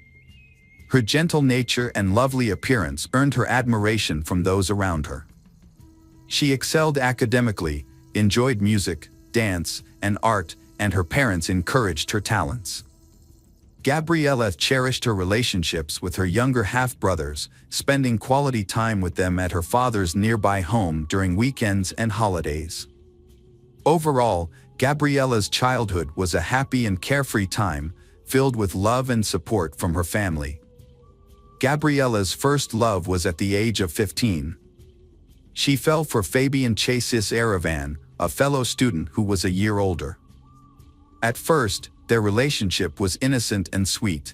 Her gentle nature and lovely appearance earned her admiration from those around her. She excelled academically, enjoyed music, dance, and art, and her parents encouraged her talents. Gabriella cherished her relationships with her younger half-brothers, spending quality time with them at her father's nearby home during weekends and holidays. Overall, Gabriella's childhood was a happy and carefree time, filled with love and support from her family. Gabriella's first love was at the age of 15. She fell for Fabian Chasis Aravan, a fellow student who was a year older. At first, their relationship was innocent and sweet.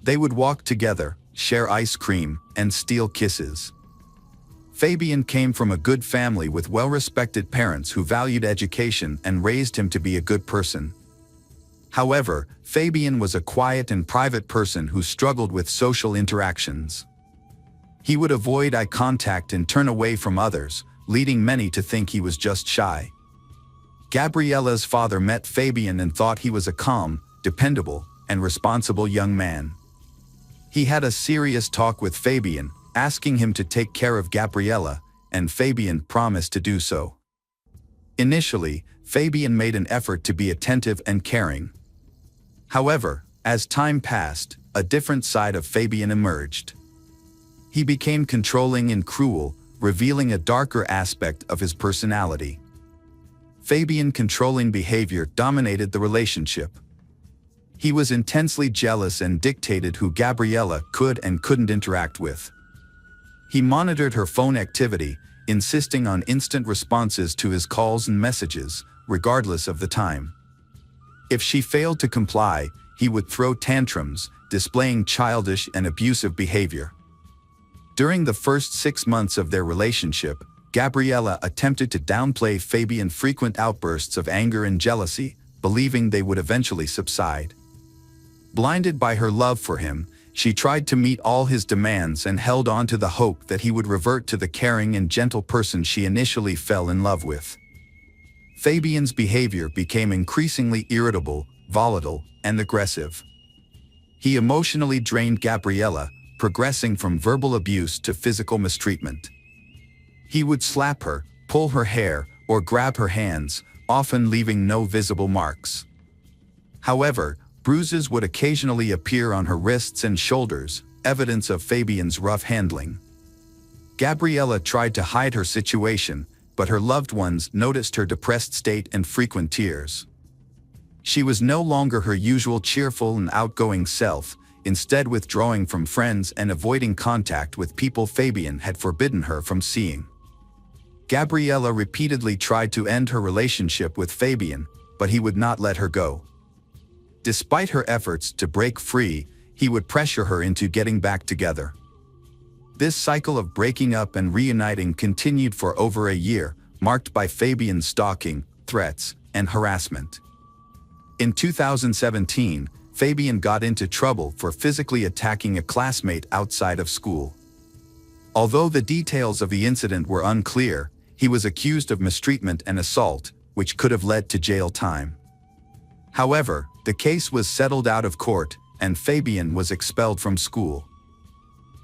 They would walk together, share ice cream, and steal kisses. Fabian came from a good family with well-respected parents who valued education and raised him to be a good person. However, Fabian was a quiet and private person who struggled with social interactions. He would avoid eye contact and turn away from others, leading many to think he was just shy. Gabriella's father met Fabian and thought he was a calm, dependable, and responsible young man. He had a serious talk with Fabian, asking him to take care of Gabriella, and Fabian promised to do so. Initially, Fabian made an effort to be attentive and caring. However, as time passed, a different side of Fabian emerged. He became controlling and cruel, revealing a darker aspect of his personality. Fabian's controlling behavior dominated the relationship. He was intensely jealous and dictated who Gabriella could and couldn't interact with. He monitored her phone activity, insisting on instant responses to his calls and messages, regardless of the time. If she failed to comply, he would throw tantrums, displaying childish and abusive behavior. During the first 6 months of their relationship, Gabriella attempted to downplay Fabian's frequent outbursts of anger and jealousy, believing they would eventually subside. Blinded by her love for him, she tried to meet all his demands and held on to the hope that he would revert to the caring and gentle person she initially fell in love with. Fabian's behavior became increasingly irritable, volatile, and aggressive. He emotionally drained Gabriella, progressing from verbal abuse to physical mistreatment. He would slap her, pull her hair, or grab her hands, often leaving no visible marks. However, bruises would occasionally appear on her wrists and shoulders, evidence of Fabian's rough handling. Gabriella tried to hide her situation, but her loved ones noticed her depressed state and frequent tears. She was no longer her usual cheerful and outgoing self, instead withdrawing from friends and avoiding contact with people Fabian had forbidden her from seeing. Gabriella repeatedly tried to end her relationship with Fabian, but he would not let her go. Despite her efforts to break free, he would pressure her into getting back together. This cycle of breaking up and reuniting continued for over a year, marked by Fabian's stalking, threats, and harassment. In 2017, Fabian got into trouble for physically attacking a classmate outside of school. Although the details of the incident were unclear, he was accused of mistreatment and assault, which could have led to jail time. However, the case was settled out of court, and Fabian was expelled from school.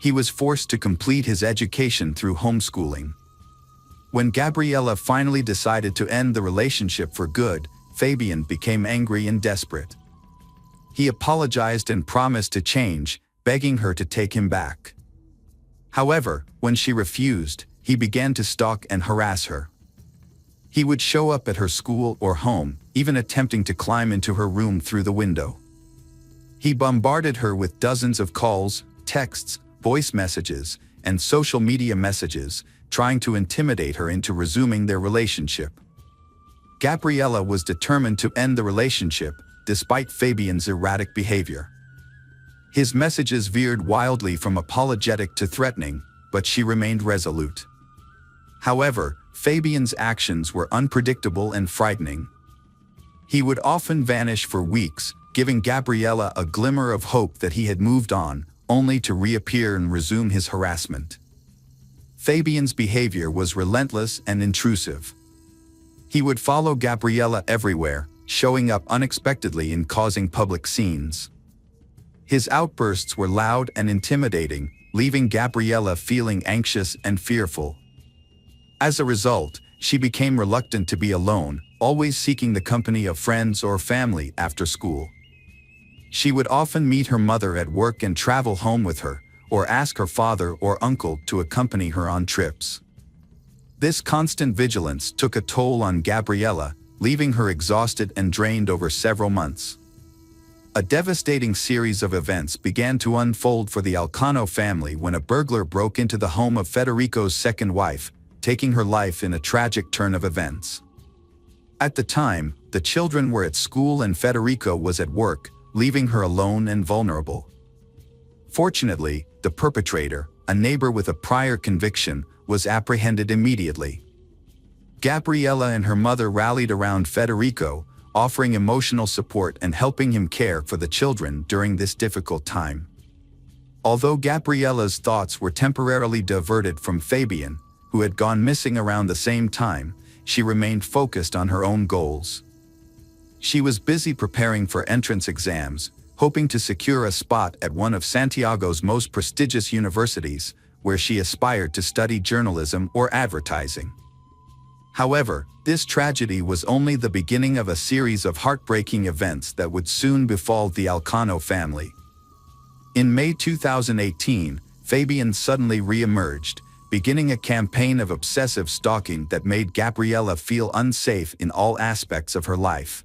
He was forced to complete his education through homeschooling. When Gabriella finally decided to end the relationship for good, Fabian became angry and desperate. He apologized and promised to change, begging her to take him back. However, when she refused, he began to stalk and harass her. He would show up at her school or home, even attempting to climb into her room through the window. He bombarded her with dozens of calls, texts, voice messages, and social media messages, trying to intimidate her into resuming their relationship. Gabriella was determined to end the relationship, despite Fabian's erratic behavior. His messages veered wildly from apologetic to threatening, but she remained resolute. However, Fabian's actions were unpredictable and frightening. He would often vanish for weeks, giving Gabriella a glimmer of hope that he had moved on, only to reappear and resume his harassment. Fabian's behavior was relentless and intrusive. He would follow Gabriella everywhere, showing up unexpectedly and causing public scenes. His outbursts were loud and intimidating, leaving Gabriella feeling anxious and fearful. As a result, she became reluctant to be alone, always seeking the company of friends or family after school. She would often meet her mother at work and travel home with her, or ask her father or uncle to accompany her on trips. This constant vigilance took a toll on Gabriella, leaving her exhausted and drained over several months. A devastating series of events began to unfold for the Alcano family when a burglar broke into the home of Federico's second wife, taking her life in a tragic turn of events. At the time, the children were at school and Federico was at work, leaving her alone and vulnerable. Fortunately, the perpetrator, a neighbor with a prior conviction, was apprehended immediately. Gabriella and her mother rallied around Federico, offering emotional support and helping him care for the children during this difficult time. Although Gabriella's thoughts were temporarily diverted from Fabian, who had gone missing around the same time, she remained focused on her own goals. She was busy preparing for entrance exams, hoping to secure a spot at one of Santiago's most prestigious universities, where she aspired to study journalism or advertising. However, this tragedy was only the beginning of a series of heartbreaking events that would soon befall the Alcano family. In May 2018, Fabian suddenly re-emerged, beginning a campaign of obsessive stalking that made Gabriella feel unsafe in all aspects of her life.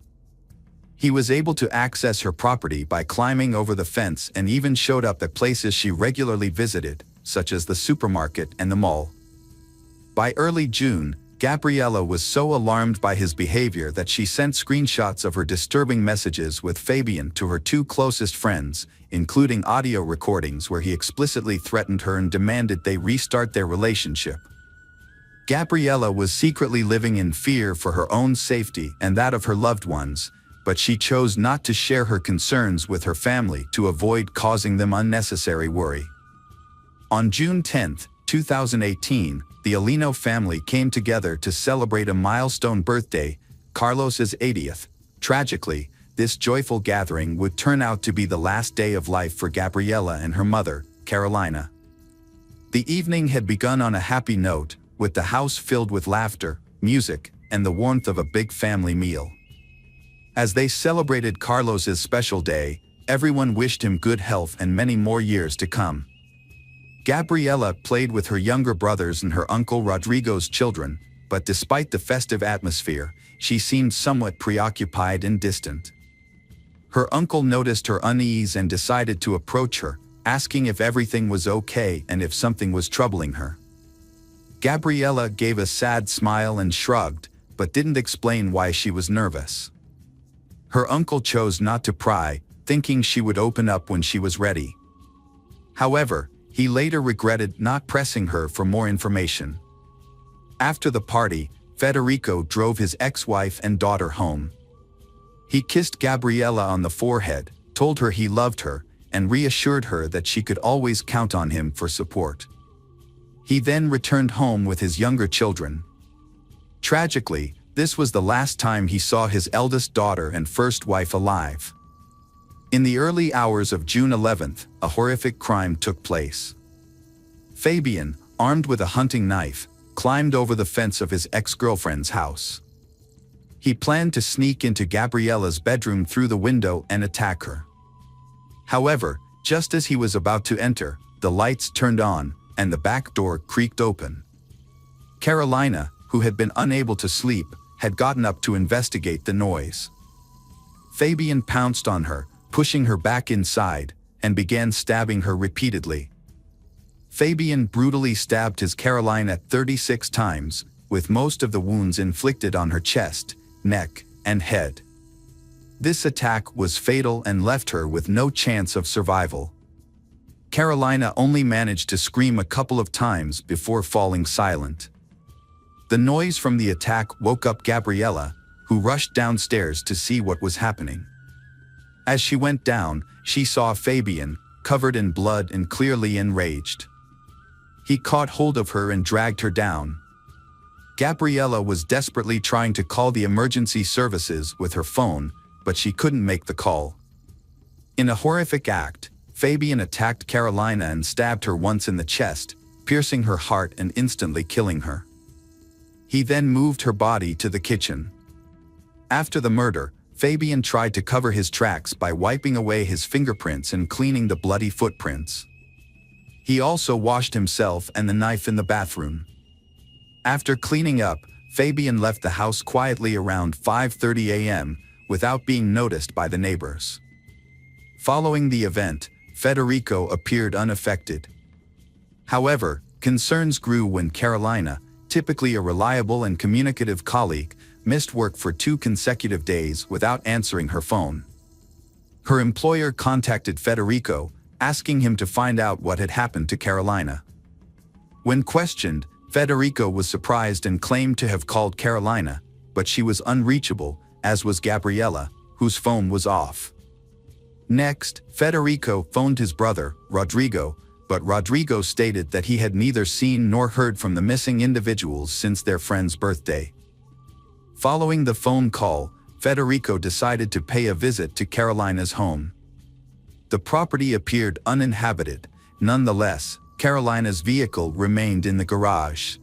He was able to access her property by climbing over the fence and even showed up at places she regularly visited, such as the supermarket and the mall. By early June, Gabriella was so alarmed by his behavior that she sent screenshots of her disturbing messages with Fabian to her two closest friends, including audio recordings where he explicitly threatened her and demanded they restart their relationship. Gabriella was secretly living in fear for her own safety and that of her loved ones, but she chose not to share her concerns with her family to avoid causing them unnecessary worry. On June 10, 2018, the Alino family came together to celebrate a milestone birthday, Carlos's 80th. Tragically, this joyful gathering would turn out to be the last day of life for Gabriella and her mother, Carolina. The evening had begun on a happy note, with the house filled with laughter, music, and the warmth of a big family meal. As they celebrated Carlos's special day, everyone wished him good health and many more years to come. Gabriella played with her younger brothers and her uncle Rodrigo's children, but despite the festive atmosphere, she seemed somewhat preoccupied and distant. Her uncle noticed her unease and decided to approach her, asking if everything was okay and if something was troubling her. Gabriella gave a sad smile and shrugged, but didn't explain why she was nervous. Her uncle chose not to pry, thinking she would open up when she was ready. However, he later regretted not pressing her for more information. After the party, Federico drove his ex-wife and daughter home. He kissed Gabriella on the forehead, told her he loved her, and reassured her that she could always count on him for support. He then returned home with his younger children. Tragically, this was the last time he saw his eldest daughter and first wife alive. In the early hours of June 11th, a horrific crime took place. Fabian, armed with a hunting knife, climbed over the fence of his ex-girlfriend's house. He planned to sneak into Gabriella's bedroom through the window and attack her. However, just as he was about to enter, the lights turned on, and the back door creaked open. Carolina, who had been unable to sleep, had gotten up to investigate the noise. Fabian pounced on her, pushing her back inside, and began stabbing her repeatedly. Fabian brutally stabbed his Carolina 36 times, with most of the wounds inflicted on her chest, neck, and head. This attack was fatal and left her with no chance of survival. Carolina only managed to scream a couple of times before falling silent. The noise from the attack woke up Gabriella, who rushed downstairs to see what was happening. As she went down, she saw Fabian, covered in blood and clearly enraged. He caught hold of her and dragged her down. Gabriella was desperately trying to call the emergency services with her phone, but she couldn't make the call. In a horrific act, Fabian attacked Carolina and stabbed her once in the chest, piercing her heart and instantly killing her. He then moved her body to the kitchen. After the murder, Fabian tried to cover his tracks by wiping away his fingerprints and cleaning the bloody footprints. He also washed himself and the knife in the bathroom. After cleaning up, Fabian left the house quietly around 5:30 a.m. without being noticed by the neighbors. Following the event, Federico appeared unaffected. However, concerns grew when Carolina, typically a reliable and communicative colleague, missed work for 2 consecutive days without answering her phone. Her employer contacted Federico, asking him to find out what had happened to Carolina. When questioned, Federico was surprised and claimed to have called Carolina, but she was unreachable, as was Gabriella, whose phone was off. Next, Federico phoned his brother, Rodrigo, but Rodrigo stated that he had neither seen nor heard from the missing individuals since their friend's birthday. Following the phone call, Federico decided to pay a visit to Carolina's home. The property appeared uninhabited. Nonetheless, Carolina's vehicle remained in the garage.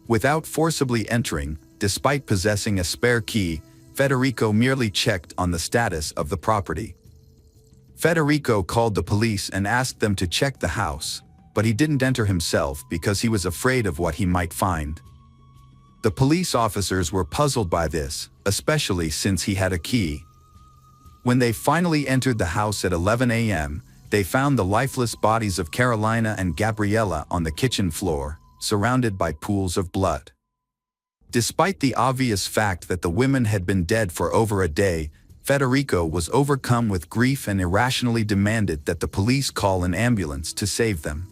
Without forcibly entering, despite possessing a spare key, Federico merely checked on the status of the property. Federico called the police and asked them to check the house, but he didn't enter himself because he was afraid of what he might find. The police officers were puzzled by this, especially since he had a key. When they finally entered the house at 11 a.m., they found the lifeless bodies of Carolina and Gabriella on the kitchen floor, surrounded by pools of blood. Despite the obvious fact that the women had been dead for over a day, Federico was overcome with grief and irrationally demanded that the police call an ambulance to save them.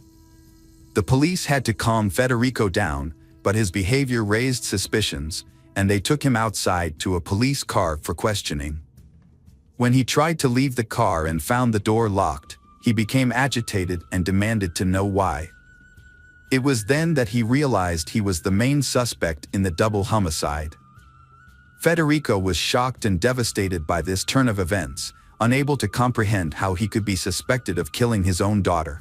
The police had to calm Federico down, but his behavior raised suspicions, and they took him outside to a police car for questioning. When he tried to leave the car and found the door locked, he became agitated and demanded to know why. It was then that he realized he was the main suspect in the double homicide. Federico was shocked and devastated by this turn of events, unable to comprehend how he could be suspected of killing his own daughter.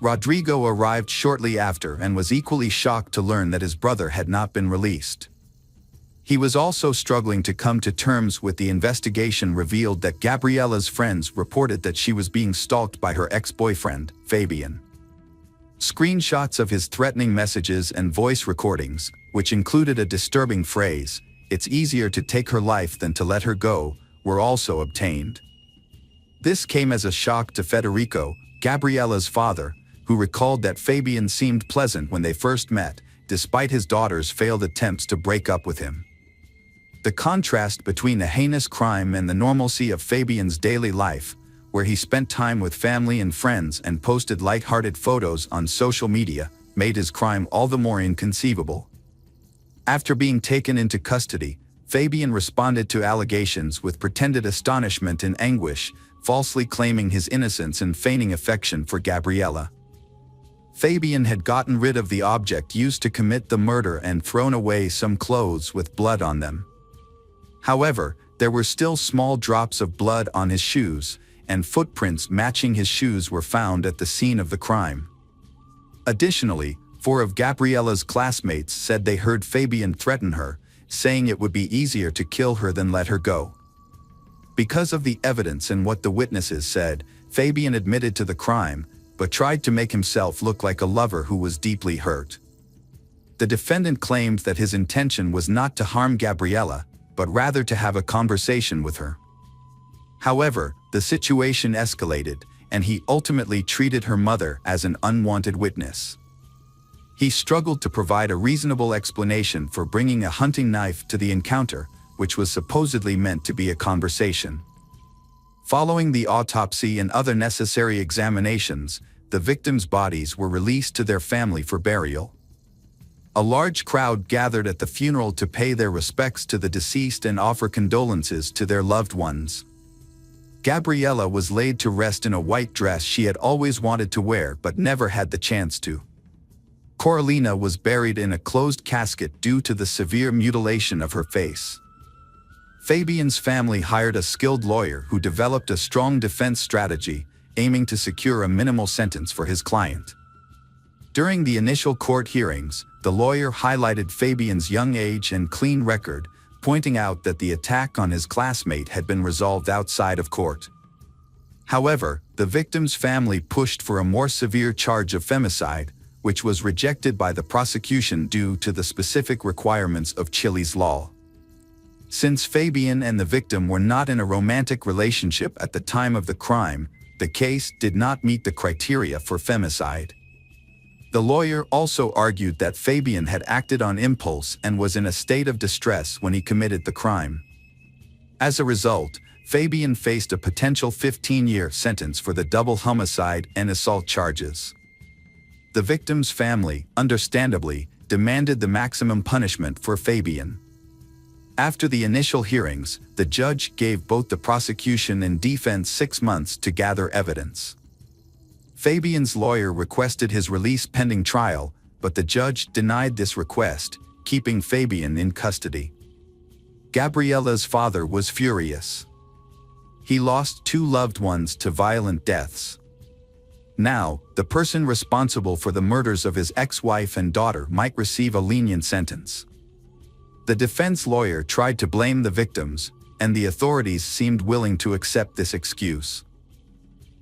Rodrigo arrived shortly after and was equally shocked to learn that his brother had not been released. He was also struggling to come to terms with the investigation revealed that Gabriella's friends reported that she was being stalked by her ex-boyfriend, Fabian. Screenshots of his threatening messages and voice recordings, which included a disturbing phrase, "It's easier to take her life than to let her go," were also obtained. This came as a shock to Federico, Gabriella's father, who recalled that Fabian seemed pleasant when they first met, despite his daughter's failed attempts to break up with him. The contrast between the heinous crime and the normalcy of Fabian's daily life, where he spent time with family and friends and posted light-hearted photos on social media, made his crime all the more inconceivable. After being taken into custody, Fabian responded to allegations with pretended astonishment and anguish, falsely claiming his innocence and feigning affection for Gabriella. Fabian had gotten rid of the object used to commit the murder and thrown away some clothes with blood on them. However, there were still small drops of blood on his shoes, and footprints matching his shoes were found at the scene of the crime. Additionally, 4 of Gabriella's classmates said they heard Fabian threaten her, saying it would be easier to kill her than let her go. Because of the evidence and what the witnesses said, Fabian admitted to the crime, but tried to make himself look like a lover who was deeply hurt. The defendant claimed that his intention was not to harm Gabriella, but rather to have a conversation with her. However, the situation escalated, and he ultimately treated her mother as an unwanted witness. He struggled to provide a reasonable explanation for bringing a hunting knife to the encounter, which was supposedly meant to be a conversation. Following the autopsy and other necessary examinations, the victims' bodies were released to their family for burial. A large crowd gathered at the funeral to pay their respects to the deceased and offer condolences to their loved ones. Gabriella was laid to rest in a white dress she had always wanted to wear but never had the chance to. Carolina was buried in a closed casket due to the severe mutilation of her face. Fabian's family hired a skilled lawyer who developed a strong defense strategy, aiming to secure a minimal sentence for his client. During the initial court hearings, the lawyer highlighted Fabian's young age and clean record, pointing out that the attack on his classmate had been resolved outside of court. However, the victim's family pushed for a more severe charge of femicide, which was rejected by the prosecution due to the specific requirements of Chile's law. Since Fabian and the victim were not in a romantic relationship at the time of the crime, the case did not meet the criteria for femicide. The lawyer also argued that Fabian had acted on impulse and was in a state of distress when he committed the crime. As a result, Fabian faced a potential 15-year sentence for the double homicide and assault charges. The victim's family, understandably, demanded the maximum punishment for Fabian. After the initial hearings, the judge gave both the prosecution and defense 6 months to gather evidence. Fabian's lawyer requested his release pending trial, but the judge denied this request, keeping Fabian in custody. Gabriella's father was furious. He lost 2 loved ones to violent deaths. Now, the person responsible for the murders of his ex-wife and daughter might receive a lenient sentence. The defense lawyer tried to blame the victims, and the authorities seemed willing to accept this excuse.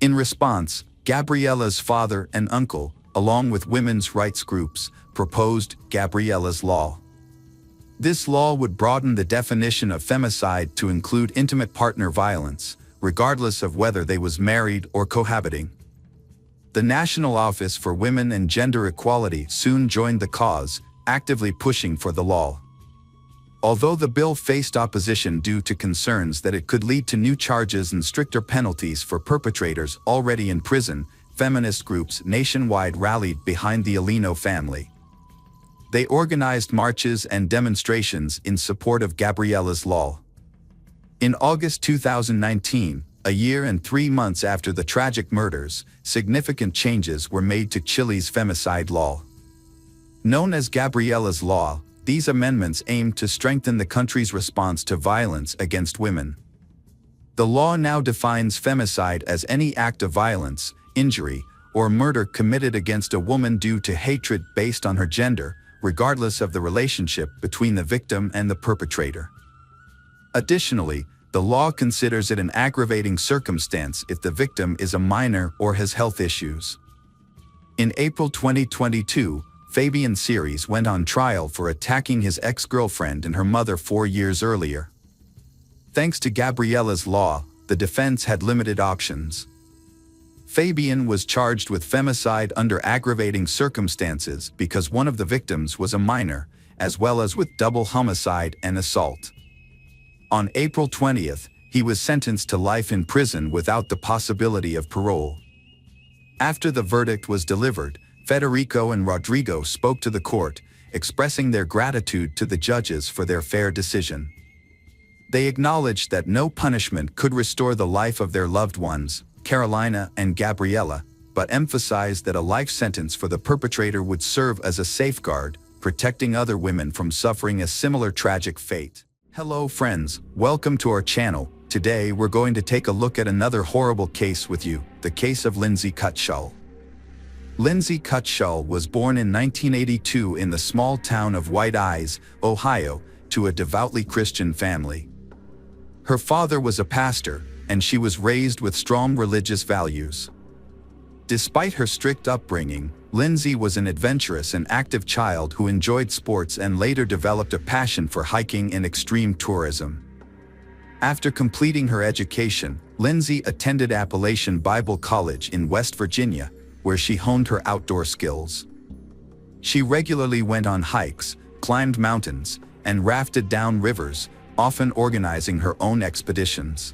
In response, Gabriella's father and uncle, along with women's rights groups, proposed Gabriella's Law. This law would broaden the definition of femicide to include intimate partner violence, regardless of whether they was married or cohabiting. The National Office for Women and Gender Equality soon joined the cause, actively pushing for the law. Although the bill faced opposition due to concerns that it could lead to new charges and stricter penalties for perpetrators already in prison, feminist groups nationwide rallied behind the Alino family. They organized marches and demonstrations in support of Gabriella's Law. In August 2019, a year and 3 months after the tragic murders, significant changes were made to Chile's femicide law. Known as Gabriella's Law, these amendments aimed to strengthen the country's response to violence against women. The law now defines femicide as any act of violence, injury, or murder committed against a woman due to hatred based on her gender, regardless of the relationship between the victim and the perpetrator. Additionally, the law considers it an aggravating circumstance if the victim is a minor or has health issues. In April 2022, Fabian Ceres went on trial for attacking his ex-girlfriend and her mother 4 years earlier. Thanks to Gabriella's Law, the defense had limited options. Fabian was charged with femicide under aggravating circumstances because one of the victims was a minor, as well as with double homicide and assault. On April 20th, he was sentenced to life in prison without the possibility of parole. After the verdict was delivered, Federico and Rodrigo spoke to the court, expressing their gratitude to the judges for their fair decision. They acknowledged that no punishment could restore the life of their loved ones, Carolina and Gabriella, but emphasized that a life sentence for the perpetrator would serve as a safeguard, protecting other women from suffering a similar tragic fate. Hello friends, welcome to our channel. Today we're going to take a look at another horrible case with you, the case of Lindsay Cutshall. Lindsay Cutshall was born in 1982 in the small town of White Eyes, Ohio, to a devoutly Christian family. Her father was a pastor, and she was raised with strong religious values. Despite her strict upbringing, Lindsay was an adventurous and active child who enjoyed sports and later developed a passion for hiking and extreme tourism. After completing her education, Lindsay attended Appalachian Bible College in West Virginia, where she honed her outdoor skills. She regularly went on hikes, climbed mountains, and rafted down rivers, often organizing her own expeditions.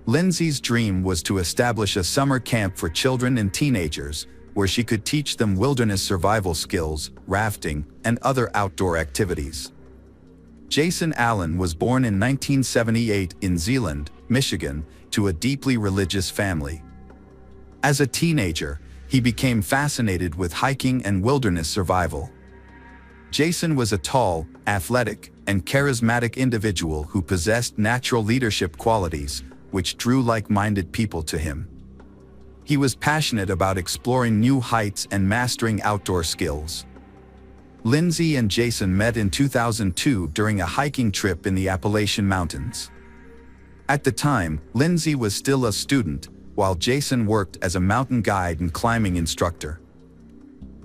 Lindsay's dream was to establish a summer camp for children and teenagers, where she could teach them wilderness survival skills, rafting, and other outdoor activities. Jason Allen was born in 1978 in Zeeland, Michigan, to a deeply religious family. As a teenager, he became fascinated with hiking and wilderness survival. Jason was a tall, athletic, and charismatic individual who possessed natural leadership qualities, which drew like-minded people to him. He was passionate about exploring new heights and mastering outdoor skills. Lindsay and Jason met in 2002 during a hiking trip in the Appalachian Mountains. At the time, Lindsay was still a student, while Jason worked as a mountain guide and climbing instructor.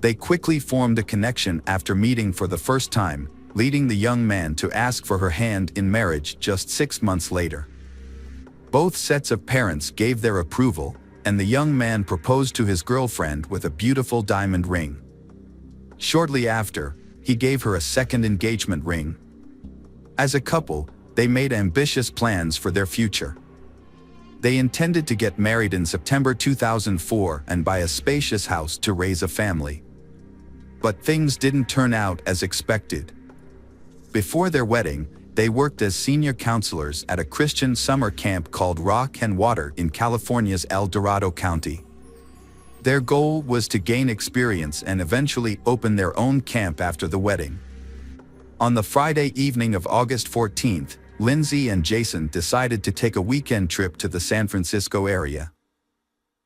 They quickly formed a connection after meeting for the first time, leading the young man to ask for her hand in marriage just 6 months later. Both sets of parents gave their approval, and the young man proposed to his girlfriend with a beautiful diamond ring. Shortly after, he gave her a second engagement ring. As a couple, they made ambitious plans for their future. They intended to get married in September 2004 and buy a spacious house to raise a family. But things didn't turn out as expected. Before their wedding, they worked as senior counselors at a Christian summer camp called Rock and Water in California's El Dorado County. Their goal was to gain experience and eventually open their own camp after the wedding. On the Friday evening of August 14th, Lindsay and Jason decided to take a weekend trip to the San Francisco area.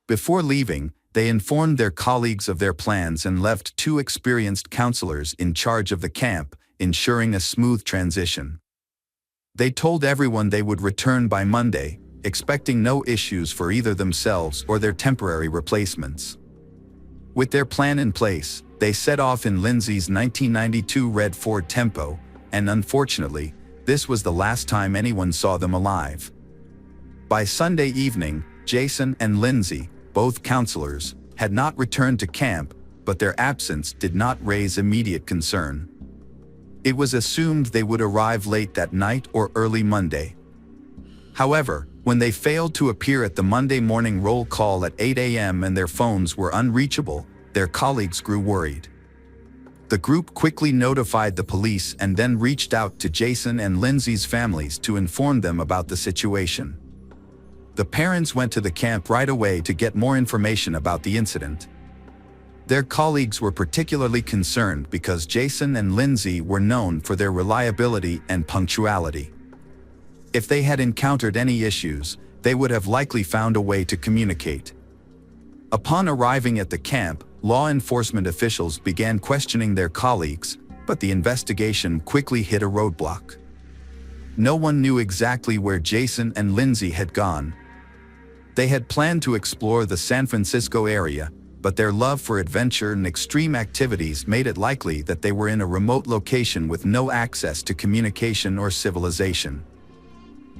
Before leaving, they informed their colleagues of their plans and left 2 experienced counselors in charge of the camp, ensuring a smooth transition. They told everyone they would return by Monday, expecting no issues for either themselves or their temporary replacements. With their plan in place, they set off in Lindsay's 1992 red Ford Tempo, and unfortunately, this was the last time anyone saw them alive. By Sunday evening, Jason and Lindsay, both counselors, had not returned to camp, but their absence did not raise immediate concern. It was assumed they would arrive late that night or early Monday. However, when they failed to appear at the Monday morning roll call at 8 a.m. and their phones were unreachable, their colleagues grew worried. The group quickly notified the police and then reached out to Jason and Lindsay's families to inform them about the situation. The parents went to the camp right away to get more information about the incident. Their colleagues were particularly concerned because Jason and Lindsay were known for their reliability and punctuality. If they had encountered any issues, they would have likely found a way to communicate. Upon arriving at the camp, law enforcement officials began questioning their colleagues, but the investigation quickly hit a roadblock. No one knew exactly where Jason and Lindsay had gone. They had planned to explore the San Francisco area, but their love for adventure and extreme activities made it likely that they were in a remote location with no access to communication or civilization.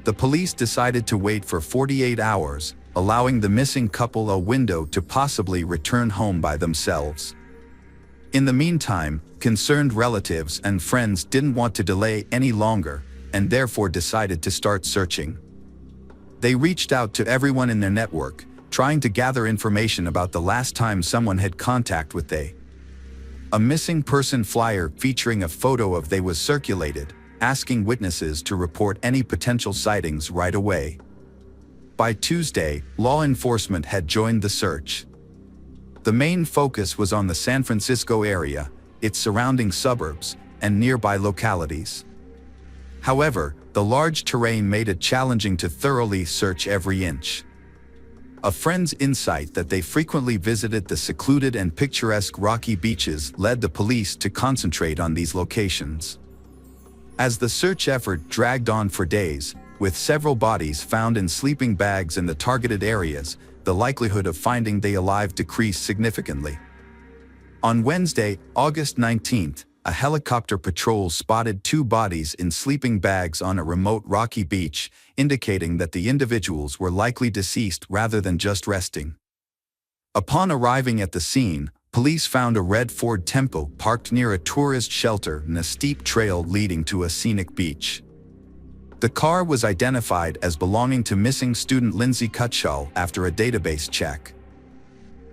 The police decided to wait for 48 hours, allowing the missing couple a window to possibly return home by themselves. In the meantime, concerned relatives and friends didn't want to delay any longer, and therefore decided to start searching. They reached out to everyone in their network, trying to gather information about the last time someone had contact with they. A missing person flyer featuring a photo of they was circulated, asking witnesses to report any potential sightings right away. By Tuesday, law enforcement had joined the search. The main focus was on the San Francisco area, its surrounding suburbs, and nearby localities. However, the large terrain made it challenging to thoroughly search every inch. A friend's insight that they frequently visited the secluded and picturesque rocky beaches led the police to concentrate on these locations. As the search effort dragged on for days, with several bodies found in sleeping bags in the targeted areas, the likelihood of finding they alive decreased significantly. On Wednesday, August 19th, a helicopter patrol spotted 2 bodies in sleeping bags on a remote rocky beach, indicating that the individuals were likely deceased rather than just resting. Upon arriving at the scene, police found a red Ford Tempo parked near a tourist shelter and a steep trail leading to a scenic beach. The car was identified as belonging to missing student Lindsay Cutshall after a database check.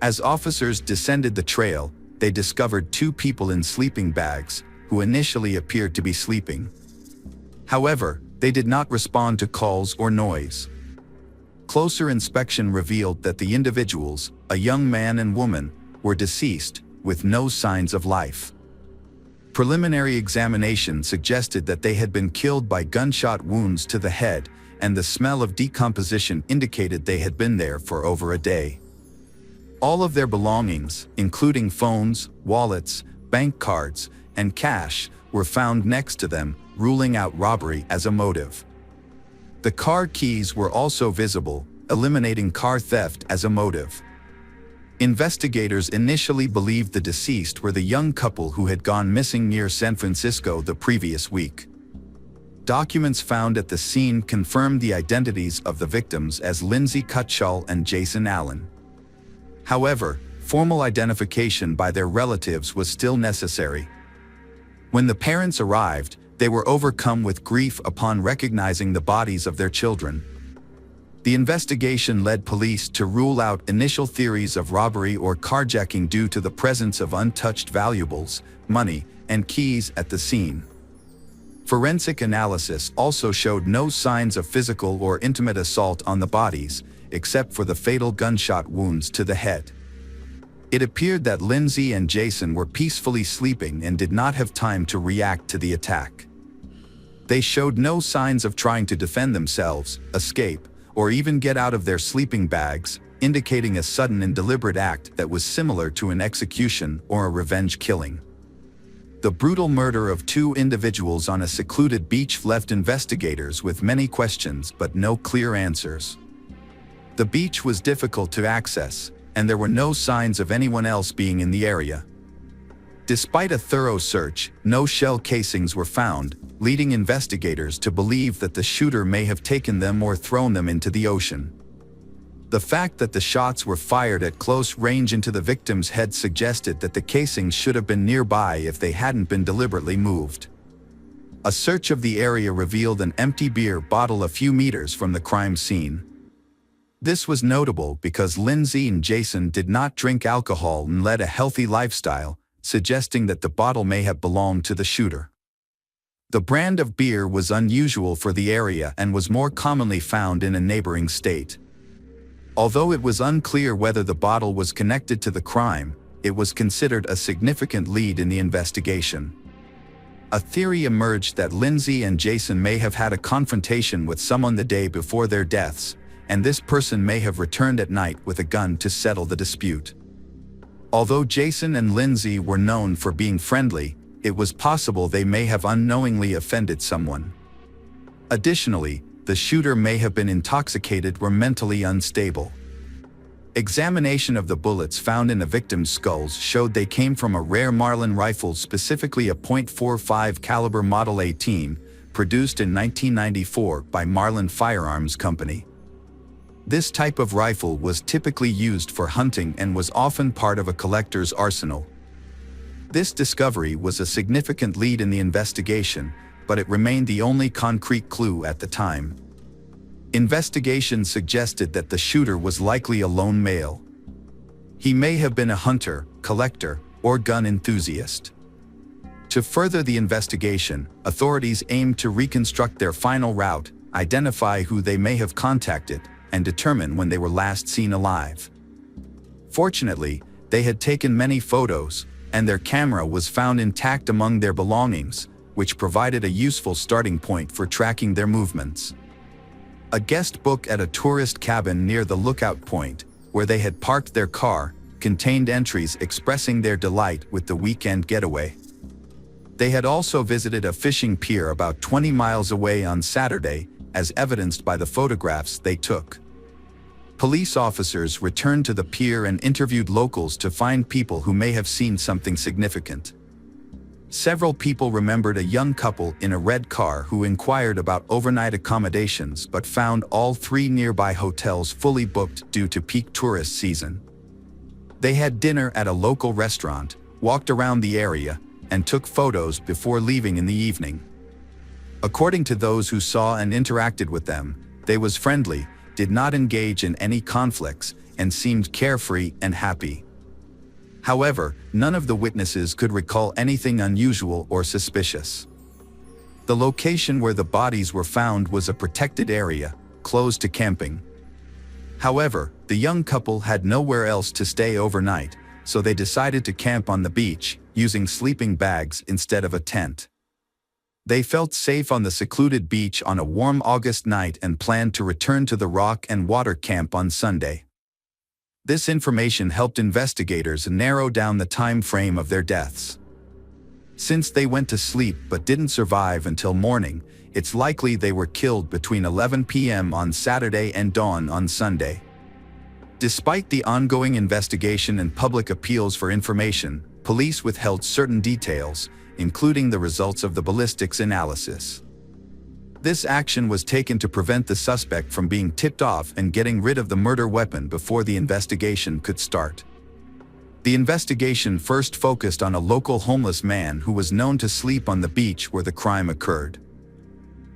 As officers descended the trail, they discovered 2 people in sleeping bags, who initially appeared to be sleeping. However, they did not respond to calls or noise. Closer inspection revealed that the individuals, a young man and woman, were deceased, with no signs of life. Preliminary examination suggested that they had been killed by gunshot wounds to the head, and the smell of decomposition indicated they had been there for over a day. All of their belongings, including phones, wallets, bank cards, and cash, were found next to them, ruling out robbery as a motive. The car keys were also visible, eliminating car theft as a motive. Investigators initially believed the deceased were the young couple who had gone missing near San Francisco the previous week. Documents found at the scene confirmed the identities of the victims as Lindsay Cutshall and Jason Allen. However, formal identification by their relatives was still necessary. When the parents arrived, they were overcome with grief upon recognizing the bodies of their children. The investigation led police to rule out initial theories of robbery or carjacking due to the presence of untouched valuables, money, and keys at the scene. Forensic analysis also showed no signs of physical or intimate assault on the bodies, except for the fatal gunshot wounds to the head. It appeared that Lindsay and Jason were peacefully sleeping and did not have time to react to the attack. They showed no signs of trying to defend themselves, escape, or even get out of their sleeping bags, indicating a sudden and deliberate act that was similar to an execution or a revenge killing. The brutal murder of two individuals on a secluded beach left investigators with many questions but no clear answers. The beach was difficult to access, and there were no signs of anyone else being in the area. Despite a thorough search, no shell casings were found, leading investigators to believe that the shooter may have taken them or thrown them into the ocean. The fact that the shots were fired at close range into the victim's head suggested that the casings should have been nearby if they hadn't been deliberately moved. A search of the area revealed an empty beer bottle a few meters from the crime scene. This was notable because Lindsay and Jason did not drink alcohol and led a healthy lifestyle, suggesting that the bottle may have belonged to the shooter. The brand of beer was unusual for the area and was more commonly found in a neighboring state. Although it was unclear whether the bottle was connected to the crime, it was considered a significant lead in the investigation. A theory emerged that Lindsay and Jason may have had a confrontation with someone the day before their deaths, and this person may have returned at night with a gun to settle the dispute. Although Jason and Lindsay were known for being friendly, it was possible they may have unknowingly offended someone. Additionally, the shooter may have been intoxicated or mentally unstable. Examination of the bullets found in the victim's skulls showed they came from a rare Marlin rifle, specifically a .45 caliber Model 18, produced in 1994 by Marlin Firearms Company. This type of rifle was typically used for hunting and was often part of a collector's arsenal. This discovery was a significant lead in the investigation, but it remained the only concrete clue at the time. Investigation suggested that the shooter was likely a lone male. He may have been a hunter, collector, or gun enthusiast. To further the investigation, authorities aimed to reconstruct their final route, identify who they may have contacted, and determine when they were last seen alive. Fortunately, they had taken many photos, and their camera was found intact among their belongings, which provided a useful starting point for tracking their movements. A guest book at a tourist cabin near the lookout point, where they had parked their car, contained entries expressing their delight with the weekend getaway. They had also visited a fishing pier about 20 miles away on Saturday, as evidenced by the photographs they took. Police officers returned to the pier and interviewed locals to find people who may have seen something significant. Several people remembered a young couple in a red car who inquired about overnight accommodations but found all three nearby hotels fully booked due to peak tourist season. They had dinner at a local restaurant, walked around the area, and took photos before leaving in the evening. According to those who saw and interacted with them, they was friendly, did not engage in any conflicts, and seemed carefree and happy. However, none of the witnesses could recall anything unusual or suspicious. The location where the bodies were found was a protected area, closed to camping. However, the young couple had nowhere else to stay overnight, so they decided to camp on the beach, using sleeping bags instead of a tent. They felt safe on the secluded beach on a warm August night and planned to return to the Rock and Water Camp on Sunday. This information helped investigators narrow down the time frame of their deaths. Since they went to sleep but didn't survive until morning, it's likely they were killed between 11 p.m. on Saturday and dawn on Sunday. Despite the ongoing investigation and public appeals for information, police withheld certain details, including the results of the ballistics analysis. This action was taken to prevent the suspect from being tipped off and getting rid of the murder weapon before the investigation could start. The investigation first focused on a local homeless man who was known to sleep on the beach where the crime occurred.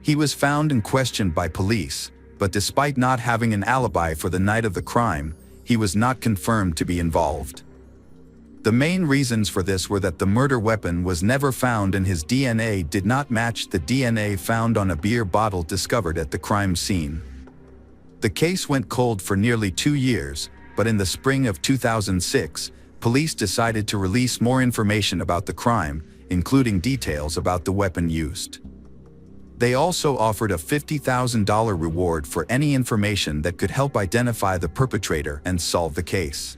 He was found and questioned by police, but despite not having an alibi for the night of the crime, he was not confirmed to be involved. The main reasons for this were that the murder weapon was never found and his DNA did not match the DNA found on a beer bottle discovered at the crime scene. The case went cold for nearly 2 years, but in the spring of 2006, police decided to release more information about the crime, including details about the weapon used. They also offered a $50,000 reward for any information that could help identify the perpetrator and solve the case.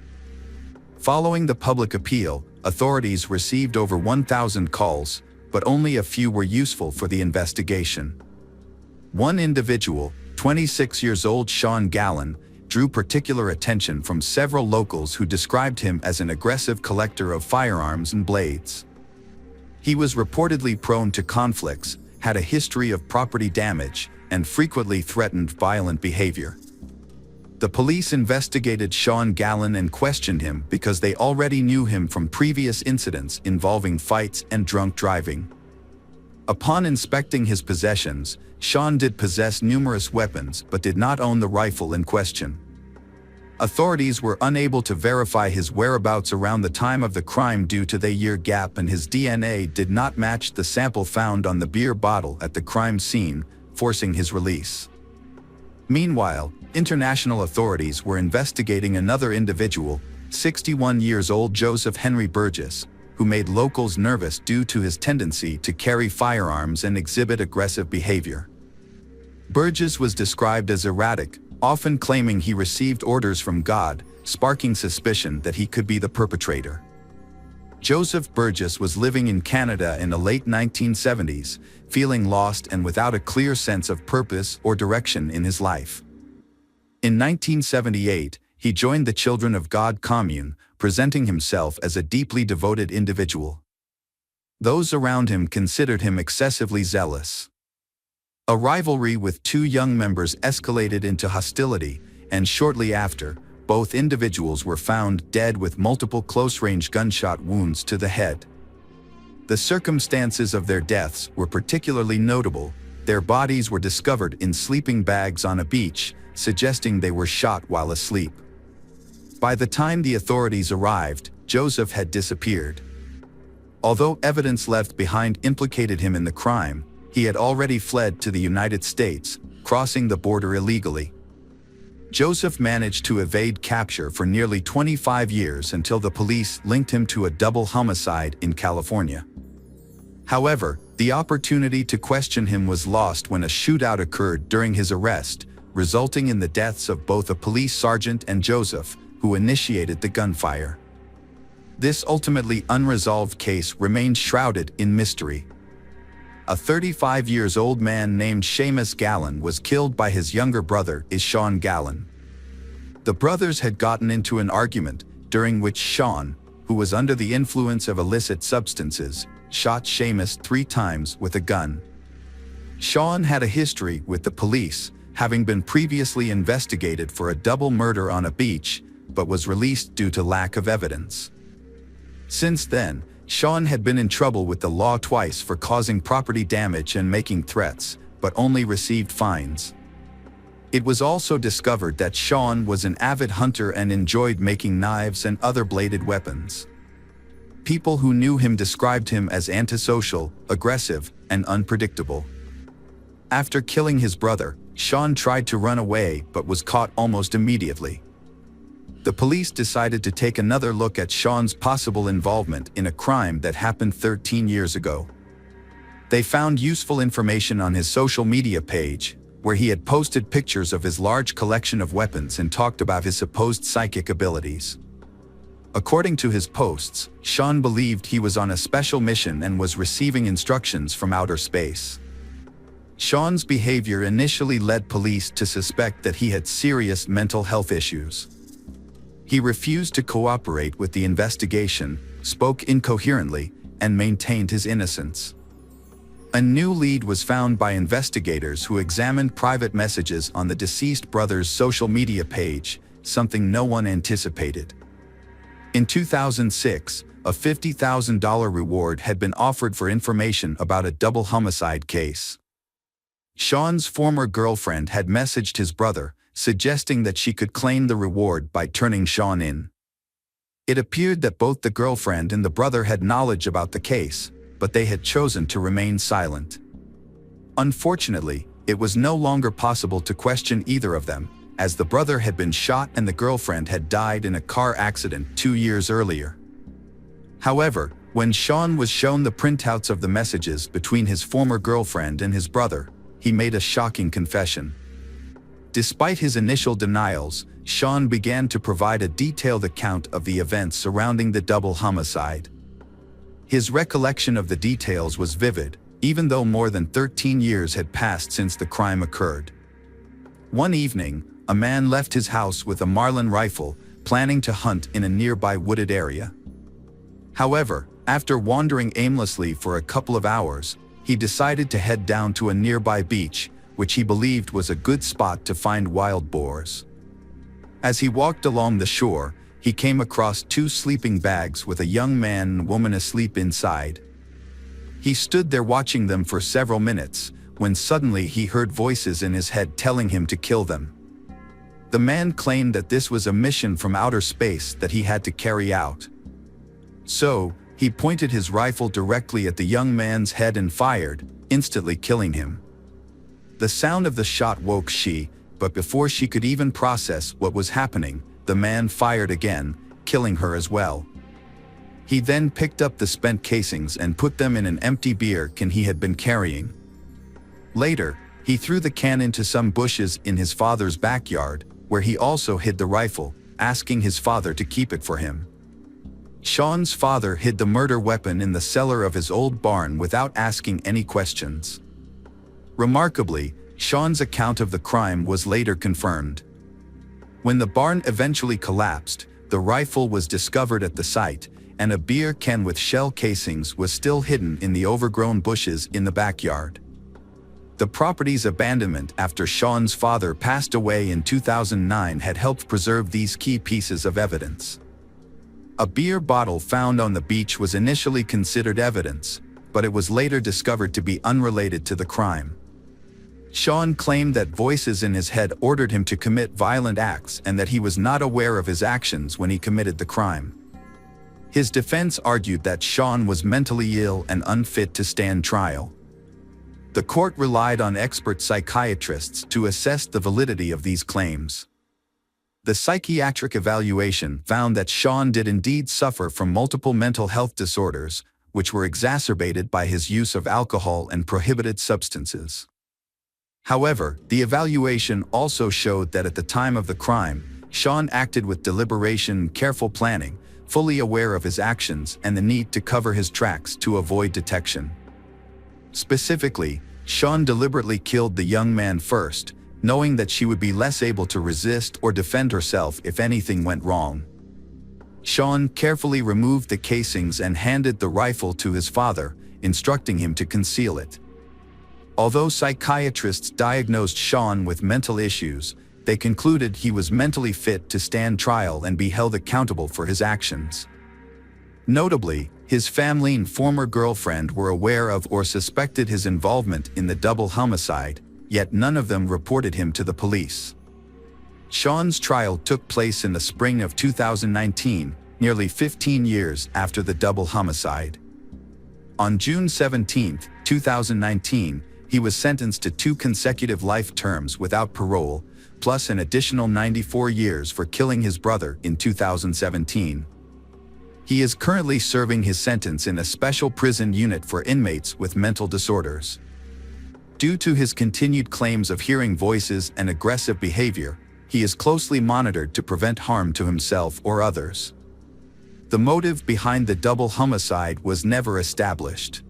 Following the public appeal, authorities received over 1,000 calls, but only a few were useful for the investigation. One individual, 26 years old Sean Gallen, drew particular attention from several locals who described him as an aggressive collector of firearms and blades. He was reportedly prone to conflicts, had a history of property damage, and frequently threatened violent behavior. The police investigated Sean Gallen and questioned him because they already knew him from previous incidents involving fights and drunk driving. Upon inspecting his possessions, Sean did possess numerous weapons but did not own the rifle in question. Authorities were unable to verify his whereabouts around the time of the crime due to the year gap, and his DNA did not match the sample found on the beer bottle at the crime scene, forcing his release. Meanwhile, international authorities were investigating another individual, 61 years old Joseph Henry Burgess, who made locals nervous due to his tendency to carry firearms and exhibit aggressive behavior. Burgess was described as erratic, often claiming he received orders from God, sparking suspicion that he could be the perpetrator. Joseph Burgess was living in Canada in the late 1970s, feeling lost and without a clear sense of purpose or direction in his life. In 1978, he joined the Children of God commune, presenting himself as a deeply devoted individual. Those around him considered him excessively zealous. A rivalry with two young members escalated into hostility, and shortly after, both individuals were found dead with multiple close-range gunshot wounds to the head. The circumstances of their deaths were particularly notable. Their bodies were discovered in sleeping bags on a beach, suggesting they were shot while asleep. By the time the authorities arrived, Joseph had disappeared. Although evidence left behind implicated him in the crime, he had already fled to the United States, crossing the border illegally. Joseph managed to evade capture for nearly 25 years until the police linked him to a double homicide in California. However, the opportunity to question him was lost when a shootout occurred during his arrest, resulting in the deaths of both a police sergeant and Joseph, who initiated the gunfire. This ultimately unresolved case remained shrouded in mystery. A 35-year-old man named Seamus Gallen was killed by his younger brother, Sean Gallen. The brothers had gotten into an argument, during which Sean, who was under the influence of illicit substances, shot Seamus 3 times with a gun. Sean had a history with the police, having been previously investigated for a double murder on a beach, but was released due to lack of evidence. Since then, Sean had been in trouble with the law twice for causing property damage and making threats, but only received fines. It was also discovered that Sean was an avid hunter and enjoyed making knives and other bladed weapons. People who knew him described him as antisocial, aggressive, and unpredictable. After killing his brother, Sean tried to run away but was caught almost immediately. The police decided to take another look at Sean's possible involvement in a crime that happened 13 years ago. They found useful information on his social media page, where he had posted pictures of his large collection of weapons and talked about his supposed psychic abilities. According to his posts, Sean believed he was on a special mission and was receiving instructions from outer space. Sean's behavior initially led police to suspect that he had serious mental health issues. He refused to cooperate with the investigation, spoke incoherently, and maintained his innocence. A new lead was found by investigators who examined private messages on the deceased brother's social media page, something no one anticipated. In 2006, a $50,000 reward had been offered for information about a double homicide case. Sean's former girlfriend had messaged his brother, suggesting that she could claim the reward by turning Sean in. It appeared that both the girlfriend and the brother had knowledge about the case, but they had chosen to remain silent. Unfortunately, it was no longer possible to question either of them, as the brother had been shot and the girlfriend had died in a car accident 2 years earlier. However, when Sean was shown the printouts of the messages between his former girlfriend and his brother, he made a shocking confession. Despite his initial denials, Sean began to provide a detailed account of the events surrounding the double homicide. His recollection of the details was vivid, even though more than 13 years had passed since the crime occurred. One evening, a man left his house with a Marlin rifle, planning to hunt in a nearby wooded area. However, after wandering aimlessly for a couple of hours, he decided to head down to a nearby beach, which he believed was a good spot to find wild boars. As he walked along the shore, he came across 2 sleeping bags with a young man and woman asleep inside. He stood there watching them for several minutes, when suddenly he heard voices in his head telling him to kill them. The man claimed that this was a mission from outer space that he had to carry out. So, he pointed his rifle directly at the young man's head and fired, instantly killing him. The sound of the shot woke she, but before she could even process what was happening, the man fired again, killing her as well. He then picked up the spent casings and put them in an empty beer can he had been carrying. Later, he threw the can into some bushes in his father's backyard, where he also hid the rifle, asking his father to keep it for him. Sean's father hid the murder weapon in the cellar of his old barn without asking any questions. Remarkably, Sean's account of the crime was later confirmed. When the barn eventually collapsed, the rifle was discovered at the site, and a beer can with shell casings was still hidden in the overgrown bushes in the backyard. The property's abandonment after Sean's father passed away in 2009 had helped preserve these key pieces of evidence. A beer bottle found on the beach was initially considered evidence, but it was later discovered to be unrelated to the crime. Sean claimed that voices in his head ordered him to commit violent acts and that he was not aware of his actions when he committed the crime. His defense argued that Sean was mentally ill and unfit to stand trial. The court relied on expert psychiatrists to assess the validity of these claims. The psychiatric evaluation found that Sean did indeed suffer from multiple mental health disorders, which were exacerbated by his use of alcohol and prohibited substances. However, the evaluation also showed that at the time of the crime, Sean acted with deliberation and careful planning, fully aware of his actions and the need to cover his tracks to avoid detection. Specifically, Sean deliberately killed the young man first, knowing that she would be less able to resist or defend herself if anything went wrong. Sean carefully removed the casings and handed the rifle to his father, instructing him to conceal it. Although psychiatrists diagnosed Sean with mental issues, they concluded he was mentally fit to stand trial and be held accountable for his actions. Notably, his family and former girlfriend were aware of or suspected his involvement in the double homicide, yet none of them reported him to the police. Sean's trial took place in the spring of 2019, nearly 15 years after the double homicide. On June 17, 2019, he was sentenced to 2 consecutive life terms without parole, plus an additional 94 years for killing his brother in 2017. He is currently serving his sentence in a special prison unit for inmates with mental disorders. Due to his continued claims of hearing voices and aggressive behavior, he is closely monitored to prevent harm to himself or others. The motive behind the double homicide was never established.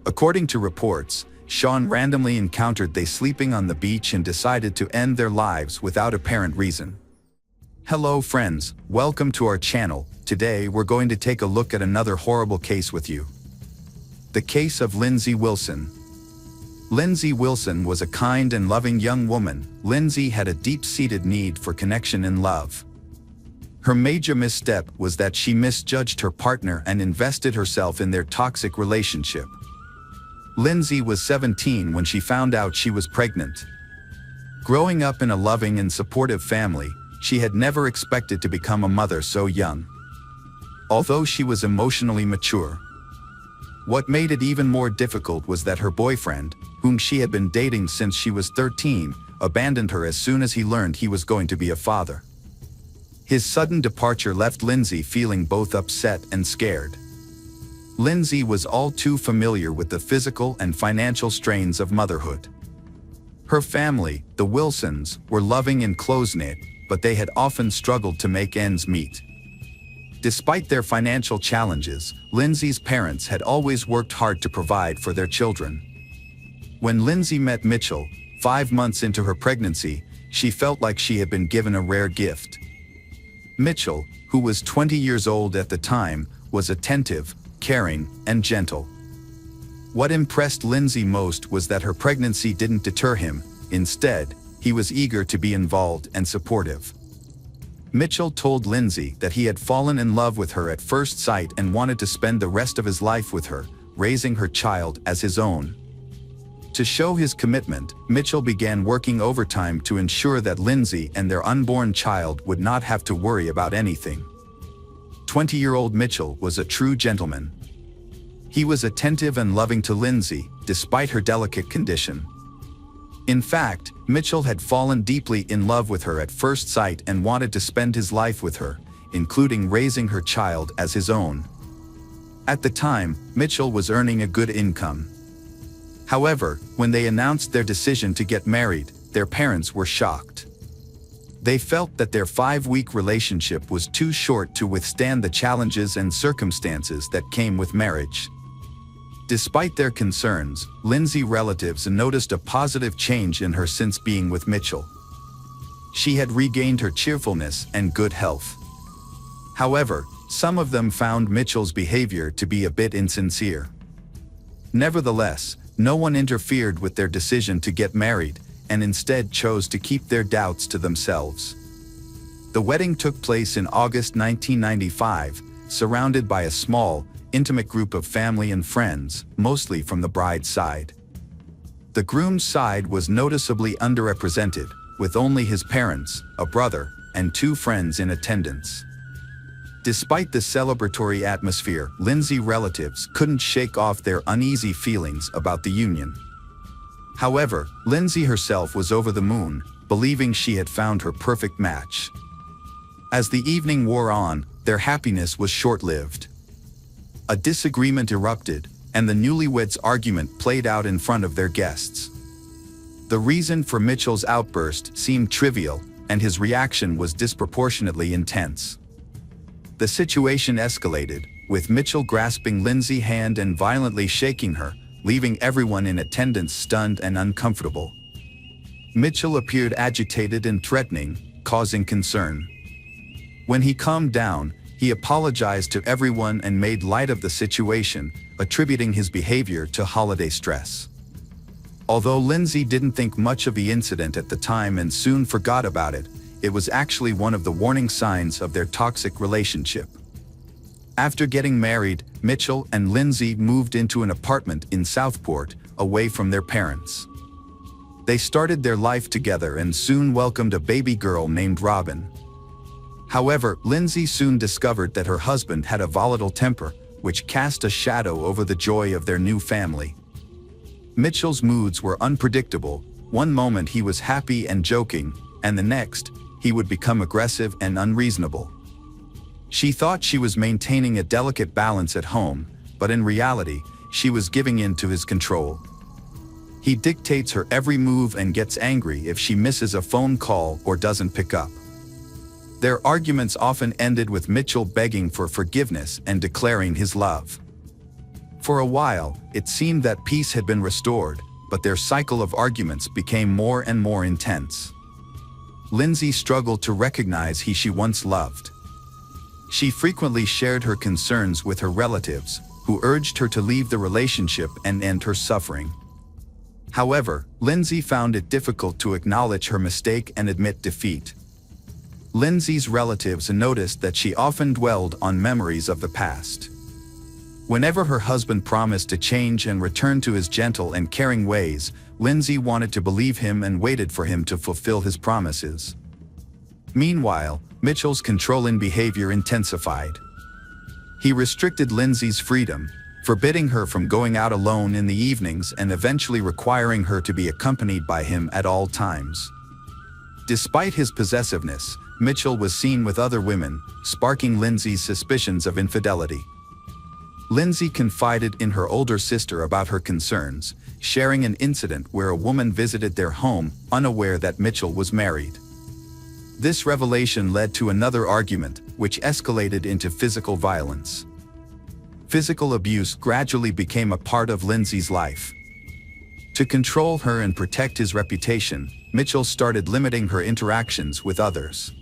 According to reports, Sean randomly encountered they sleeping on the beach and decided to end their lives without apparent reason. Hello friends, welcome to our channel. Today we're going to take a look at another horrible case with you. The case of Lindsay Wilson. Lindsay Wilson was a kind and loving young woman. Lindsay had a deep-seated need for connection and love. Her major misstep was that she misjudged her partner and invested herself in their toxic relationship. Lindsay was 17 when she found out she was pregnant. Growing up in a loving and supportive family, she had never expected to become a mother so young. Although she was emotionally mature. What made it even more difficult was that her boyfriend, whom she had been dating since she was 13, abandoned her as soon as he learned he was going to be a father. His sudden departure left Lindsay feeling both upset and scared. Lindsay was all too familiar with the physical and financial strains of motherhood. Her family, the Wilsons, were loving and close-knit, but they had often struggled to make ends meet. Despite their financial challenges, Lindsay's parents had always worked hard to provide for their children. When Lindsay met Mitchell, 5 months into her pregnancy, she felt like she had been given a rare gift. Mitchell, who was 20 years old at the time, was attentive, caring, and gentle. What impressed Lindsay most was that her pregnancy didn't deter him. Instead, he was eager to be involved and supportive. Mitchell told Lindsay that he had fallen in love with her at first sight and wanted to spend the rest of his life with her, raising her child as his own. To show his commitment, Mitchell began working overtime to ensure that Lindsay and their unborn child would not have to worry about anything. 20-year-old Mitchell was a true gentleman. He was attentive and loving to Lindsay, despite her delicate condition. In fact, Mitchell had fallen deeply in love with her at first sight and wanted to spend his life with her, including raising her child as his own. At the time, Mitchell was earning a good income. However, when they announced their decision to get married, their parents were shocked. They felt that their 5-week relationship was too short to withstand the challenges and circumstances that came with marriage. Despite their concerns, Lindsay's relatives noticed a positive change in her since being with Mitchell. She had regained her cheerfulness and good health. However, some of them found Mitchell's behavior to be a bit insincere. Nevertheless, no one interfered with their decision to get married, and instead chose to keep their doubts to themselves. The wedding took place in August 1995, surrounded by a small, intimate group of family and friends, mostly from the bride's side. The groom's side was noticeably underrepresented, with only his parents, a brother, and 2 friends in attendance. Despite the celebratory atmosphere, Lindsay's relatives couldn't shake off their uneasy feelings about the union. However, Lindsay herself was over the moon, believing she had found her perfect match. As the evening wore on, their happiness was short-lived. A disagreement erupted, and the newlyweds' argument played out in front of their guests. The reason for Mitchell's outburst seemed trivial, and his reaction was disproportionately intense. The situation escalated, with Mitchell grasping Lindsay's hand and violently shaking her, leaving everyone in attendance stunned and uncomfortable. Mitchell appeared agitated and threatening, causing concern. When he calmed down, he apologized to everyone and made light of the situation, attributing his behavior to holiday stress. Although Lindsay didn't think much of the incident at the time and soon forgot about it, it was actually one of the warning signs of their toxic relationship. After getting married, Mitchell and Lindsay moved into an apartment in Southport, away from their parents. They started their life together and soon welcomed a baby girl named Robin. However, Lindsay soon discovered that her husband had a volatile temper, which cast a shadow over the joy of their new family. Mitchell's moods were unpredictable. One moment he was happy and joking, and the next, he would become aggressive and unreasonable. She thought she was maintaining a delicate balance at home, but in reality, she was giving in to his control. He dictates her every move and gets angry if she misses a phone call or doesn't pick up. Their arguments often ended with Mitchell begging for forgiveness and declaring his love. For a while, it seemed that peace had been restored, but their cycle of arguments became more and more intense. Lindsay struggled to recognize who she once loved. She frequently shared her concerns with her relatives, who urged her to leave the relationship and end her suffering. However, Lindsay found it difficult to acknowledge her mistake and admit defeat. Lindsay's relatives noticed that she often dwelled on memories of the past. Whenever her husband promised to change and return to his gentle and caring ways, Lindsay wanted to believe him and waited for him to fulfill his promises. Meanwhile, Mitchell's controlling behavior intensified. He restricted Lindsay's freedom, forbidding her from going out alone in the evenings and eventually requiring her to be accompanied by him at all times. Despite his possessiveness, Mitchell was seen with other women, sparking Lindsay's suspicions of infidelity. Lindsay confided in her older sister about her concerns, sharing an incident where a woman visited their home, unaware that Mitchell was married. This revelation led to another argument, which escalated into physical violence. Physical abuse gradually became a part of Lindsay's life. To control her and protect his reputation, Mitchell started limiting her interactions with others.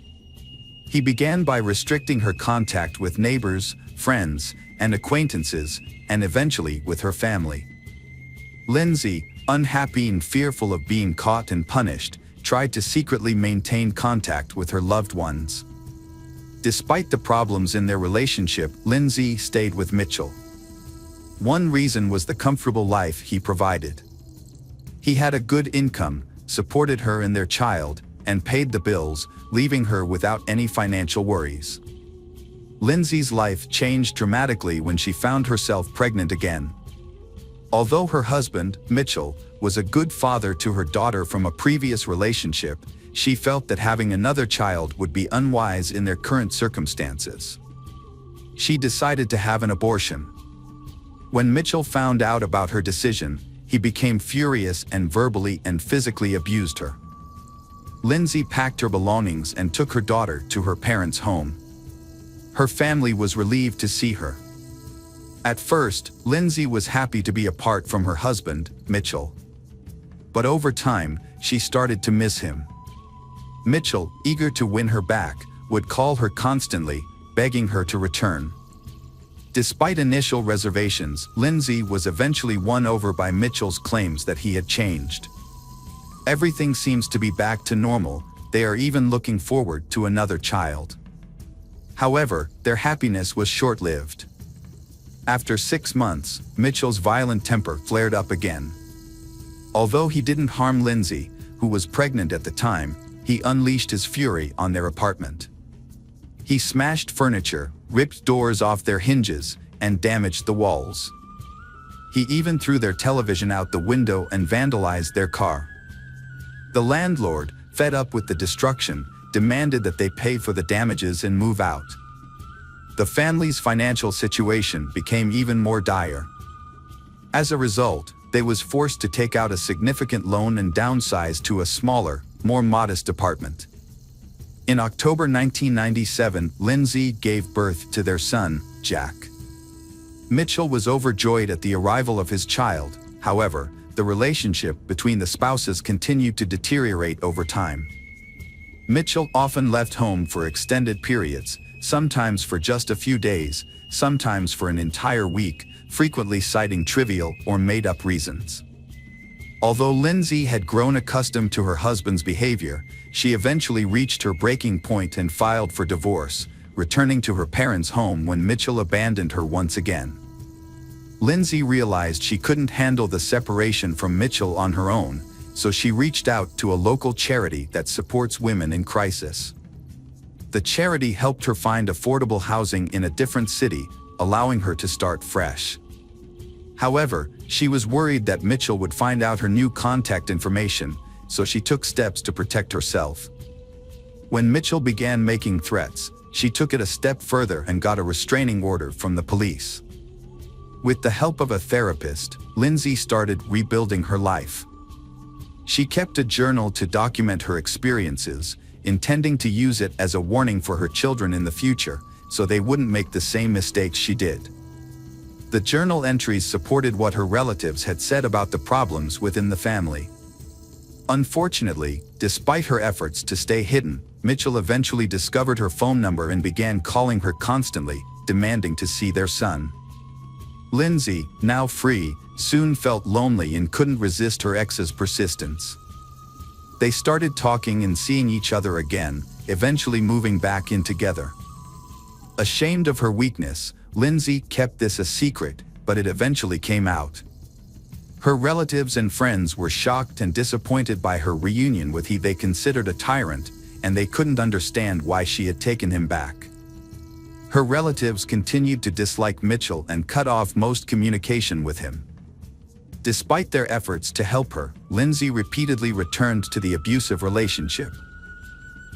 He began by restricting her contact with neighbors, friends, and acquaintances, and eventually with her family. Lindsay, unhappy and fearful of being caught and punished, tried to secretly maintain contact with her loved ones. Despite the problems in their relationship, Lindsay stayed with Mitchell. One reason was the comfortable life he provided. He had a good income, supported her and their child, and paid the bills, leaving her without any financial worries. Lindsay's life changed dramatically when she found herself pregnant again. Although her husband, Mitchell, was a good father to her daughter from a previous relationship, she felt that having another child would be unwise in their current circumstances. She decided to have an abortion. When Mitchell found out about her decision, he became furious and verbally and physically abused her. Lindsay packed her belongings and took her daughter to her parents' home. Her family was relieved to see her. At first, Lindsay was happy to be apart from her husband, Mitchell. But over time, she started to miss him. Mitchell, eager to win her back, would call her constantly, begging her to return. Despite initial reservations, Lindsay was eventually won over by Mitchell's claims that he had changed. Everything seems to be back to normal, they are even looking forward to another child. However, their happiness was short-lived. After 6 months, Mitchell's violent temper flared up again. Although he didn't harm Lindsay, who was pregnant at the time, he unleashed his fury on their apartment. He smashed furniture, ripped doors off their hinges, and damaged the walls. He even threw their television out the window and vandalized their car. The landlord, fed up with the destruction, demanded that they pay for the damages and move out. The family's financial situation became even more dire. As a result, they was forced to take out a significant loan and downsize to a smaller, more modest apartment. In October 1997, Lindsay gave birth to their son, Jack. Mitchell was overjoyed at the arrival of his child. However, the relationship between the spouses continued to deteriorate over time. Mitchell often left home for extended periods, sometimes for just a few days, sometimes for an entire week, frequently citing trivial or made-up reasons. Although Lindsay had grown accustomed to her husband's behavior, she eventually reached her breaking point and filed for divorce, returning to her parents' home when Mitchell abandoned her once again. Lindsay realized she couldn't handle the separation from Mitchell on her own, so she reached out to a local charity that supports women in crisis. The charity helped her find affordable housing in a different city, allowing her to start fresh. However, she was worried that Mitchell would find out her new contact information, so she took steps to protect herself. When Mitchell began making threats, she took it a step further and got a restraining order from the police. With the help of a therapist, Lindsay started rebuilding her life. She kept a journal to document her experiences, intending to use it as a warning for her children in the future, so they wouldn't make the same mistakes she did. The journal entries supported what her relatives had said about the problems within the family. Unfortunately, despite her efforts to stay hidden, Mitchell eventually discovered her phone number and began calling her constantly, demanding to see their son. Lindsay, now free, soon felt lonely and couldn't resist her ex's persistence. They started talking and seeing each other again, eventually moving back in together. Ashamed of her weakness, Lindsay kept this a secret, but it eventually came out. Her relatives and friends were shocked and disappointed by her reunion with he they considered a tyrant, and they couldn't understand why she had taken him back. Her relatives continued to dislike Mitchell and cut off most communication with him. Despite their efforts to help her, Lindsay repeatedly returned to the abusive relationship.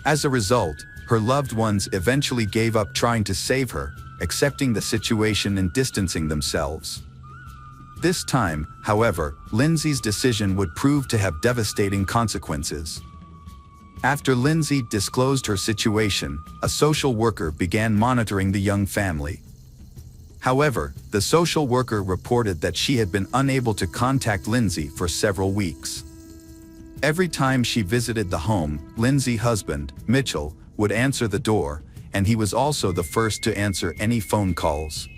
As a result, her loved ones eventually gave up trying to save her, accepting the situation and distancing themselves. This time, however, Lindsay's decision would prove to have devastating consequences. After Lindsay disclosed her situation, a social worker began monitoring the young family. However, the social worker reported that she had been unable to contact Lindsay for several weeks. Every time she visited the home, Lindsay's husband, Mitchell, would answer the door, and he was also the first to answer any phone calls.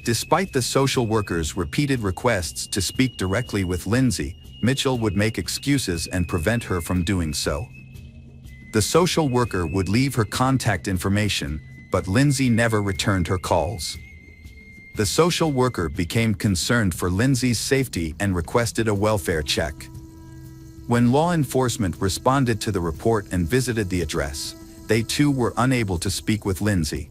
Despite the social worker's repeated requests to speak directly with Lindsay, Mitchell would make excuses and prevent her from doing so. The social worker would leave her contact information, but Lindsay never returned her calls. The social worker became concerned for Lindsay's safety and requested a welfare check. When law enforcement responded to the report and visited the address, they too were unable to speak with Lindsay.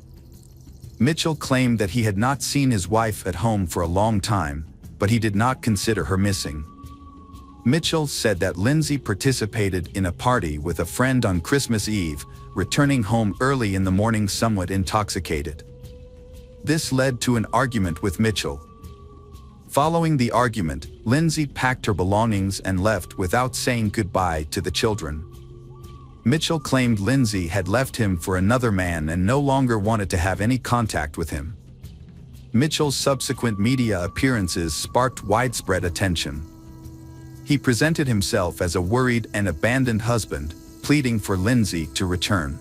Mitchell claimed that he had not seen his wife at home for a long time, but he did not consider her missing. Mitchell said that Lindsay participated in a party with a friend on Christmas Eve, returning home early in the morning somewhat intoxicated. This led to an argument with Mitchell. Following the argument, Lindsay packed her belongings and left without saying goodbye to the children. Mitchell claimed Lindsay had left him for another man and no longer wanted to have any contact with him. Mitchell's subsequent media appearances sparked widespread attention. He presented himself as a worried and abandoned husband, pleading for Lindsay to return.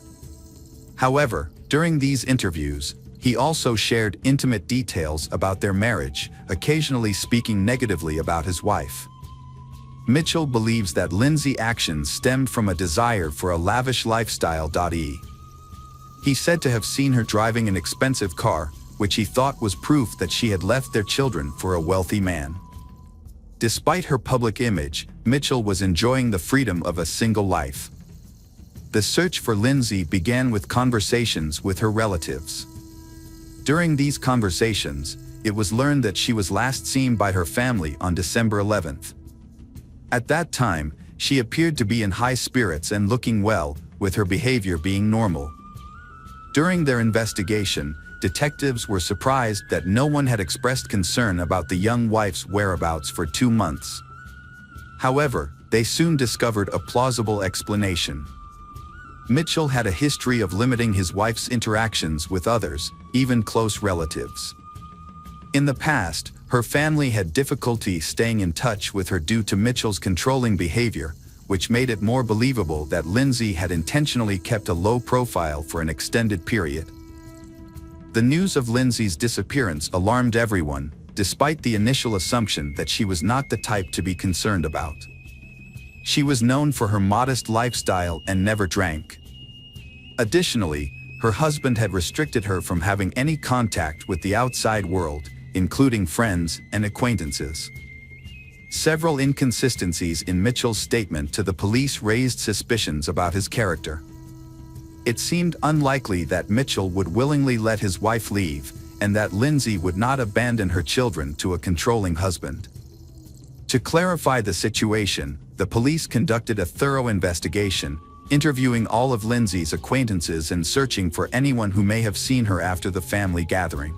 However, during these interviews, he also shared intimate details about their marriage, occasionally speaking negatively about his wife. Mitchell believes that Lindsay's actions stemmed from a desire for a lavish lifestyle. He said to have seen her driving an expensive car, which he thought was proof that she had left their children for a wealthy man. Despite her public image, Mitchell was enjoying the freedom of a single life. The search for Lindsay began with conversations with her relatives. During these conversations, it was learned that she was last seen by her family on December 11th. At that time, she appeared to be in high spirits and looking well, with her behavior being normal. During their investigation, detectives were surprised that no one had expressed concern about the young wife's whereabouts for 2 months. However, they soon discovered a plausible explanation. Mitchell had a history of limiting his wife's interactions with others, even close relatives. In the past, her family had difficulty staying in touch with her due to Mitchell's controlling behavior, which made it more believable that Lindsay had intentionally kept a low profile for an extended period. The news of Lindsay's disappearance alarmed everyone, despite the initial assumption that she was not the type to be concerned about. She was known for her modest lifestyle and never drank. Additionally, her husband had restricted her from having any contact with the outside world, including friends and acquaintances. Several inconsistencies in Mitchell's statement to the police raised suspicions about his character. It seemed unlikely that Mitchell would willingly let his wife leave, and that Lindsay would not abandon her children to a controlling husband. To clarify the situation, the police conducted a thorough investigation, interviewing all of Lindsay's acquaintances and searching for anyone who may have seen her after the family gathering.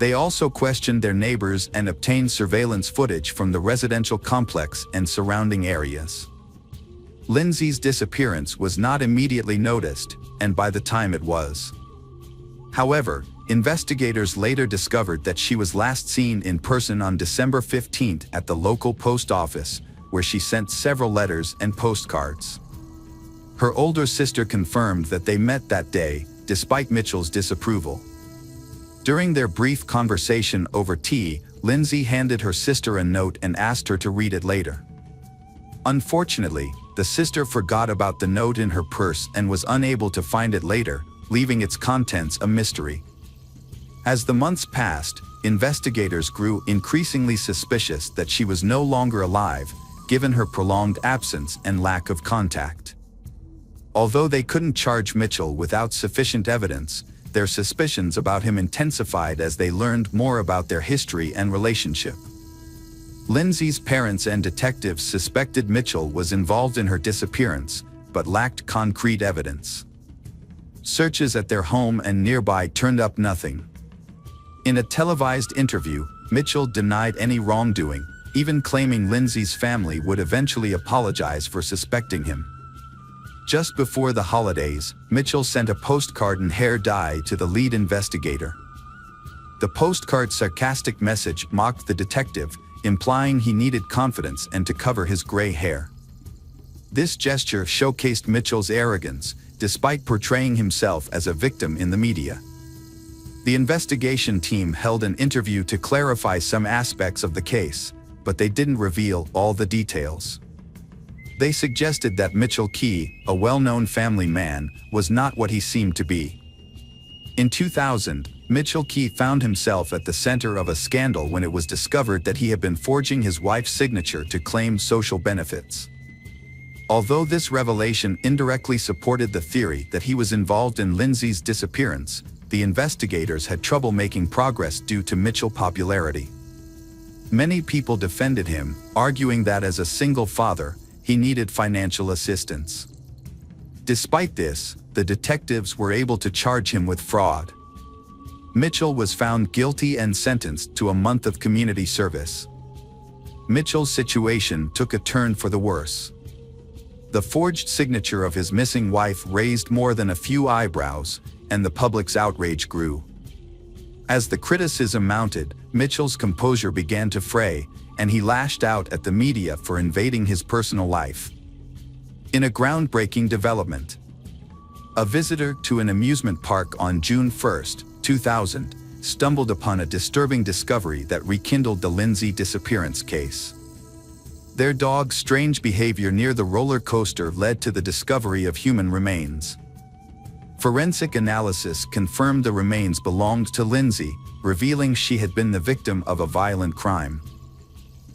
They also questioned their neighbors and obtained surveillance footage from the residential complex and surrounding areas. Lindsay's disappearance was not immediately noticed, and by the time it was. However, investigators later discovered that she was last seen in person on December 15 at the local post office, where she sent several letters and postcards. Her older sister confirmed that they met that day, despite Mitchell's disapproval. During their brief conversation over tea, Lindsay handed her sister a note and asked her to read it later. Unfortunately, the sister forgot about the note in her purse and was unable to find it later, leaving its contents a mystery. As the months passed, investigators grew increasingly suspicious that she was no longer alive, given her prolonged absence and lack of contact. Although they couldn't charge Mitchell without sufficient evidence, their suspicions about him intensified as they learned more about their history and relationship. Lindsay's parents and detectives suspected Mitchell was involved in her disappearance, but lacked concrete evidence. Searches at their home and nearby turned up nothing. In a televised interview, Mitchell denied any wrongdoing, even claiming Lindsay's family would eventually apologize for suspecting him. Just before the holidays, Mitchell sent a postcard in hair dye to the lead investigator. The postcard's sarcastic message mocked the detective, implying he needed confidence and to cover his gray hair. This gesture showcased Mitchell's arrogance, despite portraying himself as a victim in the media. The investigation team held an interview to clarify some aspects of the case, but they didn't reveal all the details. They suggested that Mitchell Key, a well-known family man, was not what he seemed to be. In 2000, Mitchell Key found himself at the center of a scandal when it was discovered that he had been forging his wife's signature to claim social benefits. Although this revelation indirectly supported the theory that he was involved in Lindsay's disappearance, the investigators had trouble making progress due to Mitchell's popularity. Many people defended him, arguing that as a single father, he needed financial assistance. Despite this, the detectives were able to charge him with fraud. Mitchell was found guilty and sentenced to a month of community service. Mitchell's situation took a turn for the worse. The forged signature of his missing wife raised more than a few eyebrows, and the public's outrage grew. As the criticism mounted, Mitchell's composure began to fray, and he lashed out at the media for invading his personal life. In a groundbreaking development, a visitor to an amusement park on June 1, 2000, stumbled upon a disturbing discovery that rekindled the Lindsay disappearance case. Their dog's strange behavior near the roller coaster led to the discovery of human remains. Forensic analysis confirmed the remains belonged to Lindsay, revealing she had been the victim of a violent crime.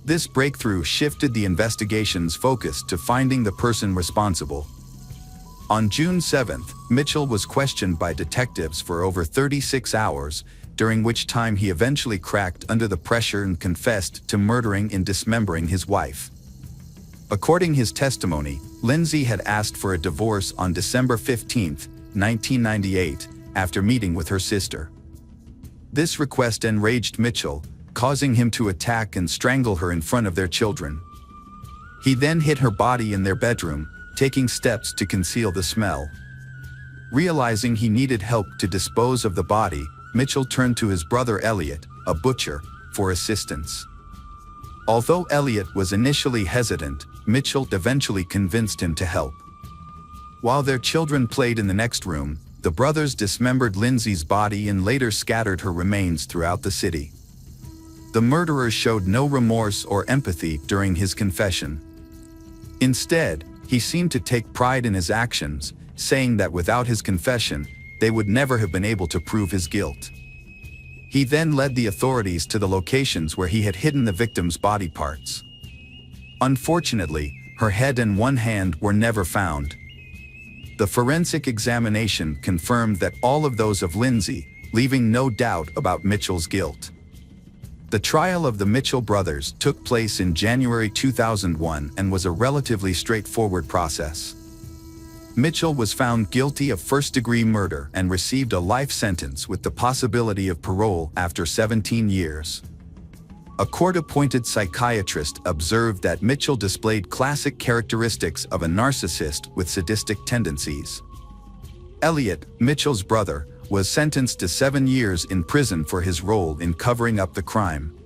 This breakthrough shifted the investigation's focus to finding the person responsible. On June 7, Mitchell was questioned by detectives for over 36 hours, during which time he eventually cracked under the pressure and confessed to murdering and dismembering his wife. According to his testimony, Lindsay had asked for a divorce on December 15, 1998, after meeting with her sister. This request enraged Mitchell, causing him to attack and strangle her in front of their children. He then hid her body in their bedroom, taking steps to conceal the smell. Realizing he needed help to dispose of the body, Mitchell turned to his brother Elliot, a butcher, for assistance. Although Elliot was initially hesitant, Mitchell eventually convinced him to help. While their children played in the next room, the brothers dismembered Lindsay's body and later scattered her remains throughout the city. The murderer showed no remorse or empathy during his confession. Instead, he seemed to take pride in his actions, saying that without his confession, they would never have been able to prove his guilt. He then led the authorities to the locations where he had hidden the victim's body parts. Unfortunately, her head and one hand were never found. The forensic examination confirmed that all of those of Lindsay, leaving no doubt about Mitchell's guilt. The trial of the Mitchell brothers took place in January 2001 and was a relatively straightforward process. Mitchell was found guilty of first-degree murder and received a life sentence with the possibility of parole after 17 years. A court-appointed psychiatrist observed that Mitchell displayed classic characteristics of a narcissist with sadistic tendencies. Elliot, Mitchell's brother, was sentenced to 7 years in prison for his role in covering up the crime.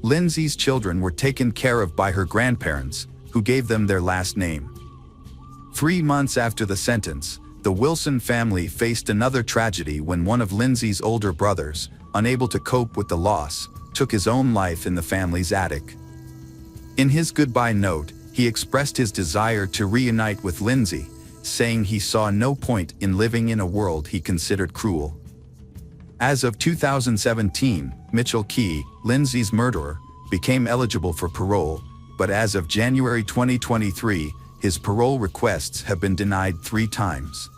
Lindsay's children were taken care of by her grandparents, who gave them their last name. 3 months after the sentence, the Wilson family faced another tragedy when one of Lindsay's older brothers, unable to cope with the loss, took his own life in the family's attic. In his goodbye note, he expressed his desire to reunite with Lindsay, saying he saw no point in living in a world he considered cruel. As of 2017, Mitchell Key, Lindsay's murderer, became eligible for parole, but as of January 2023, his parole requests have been denied 3 times.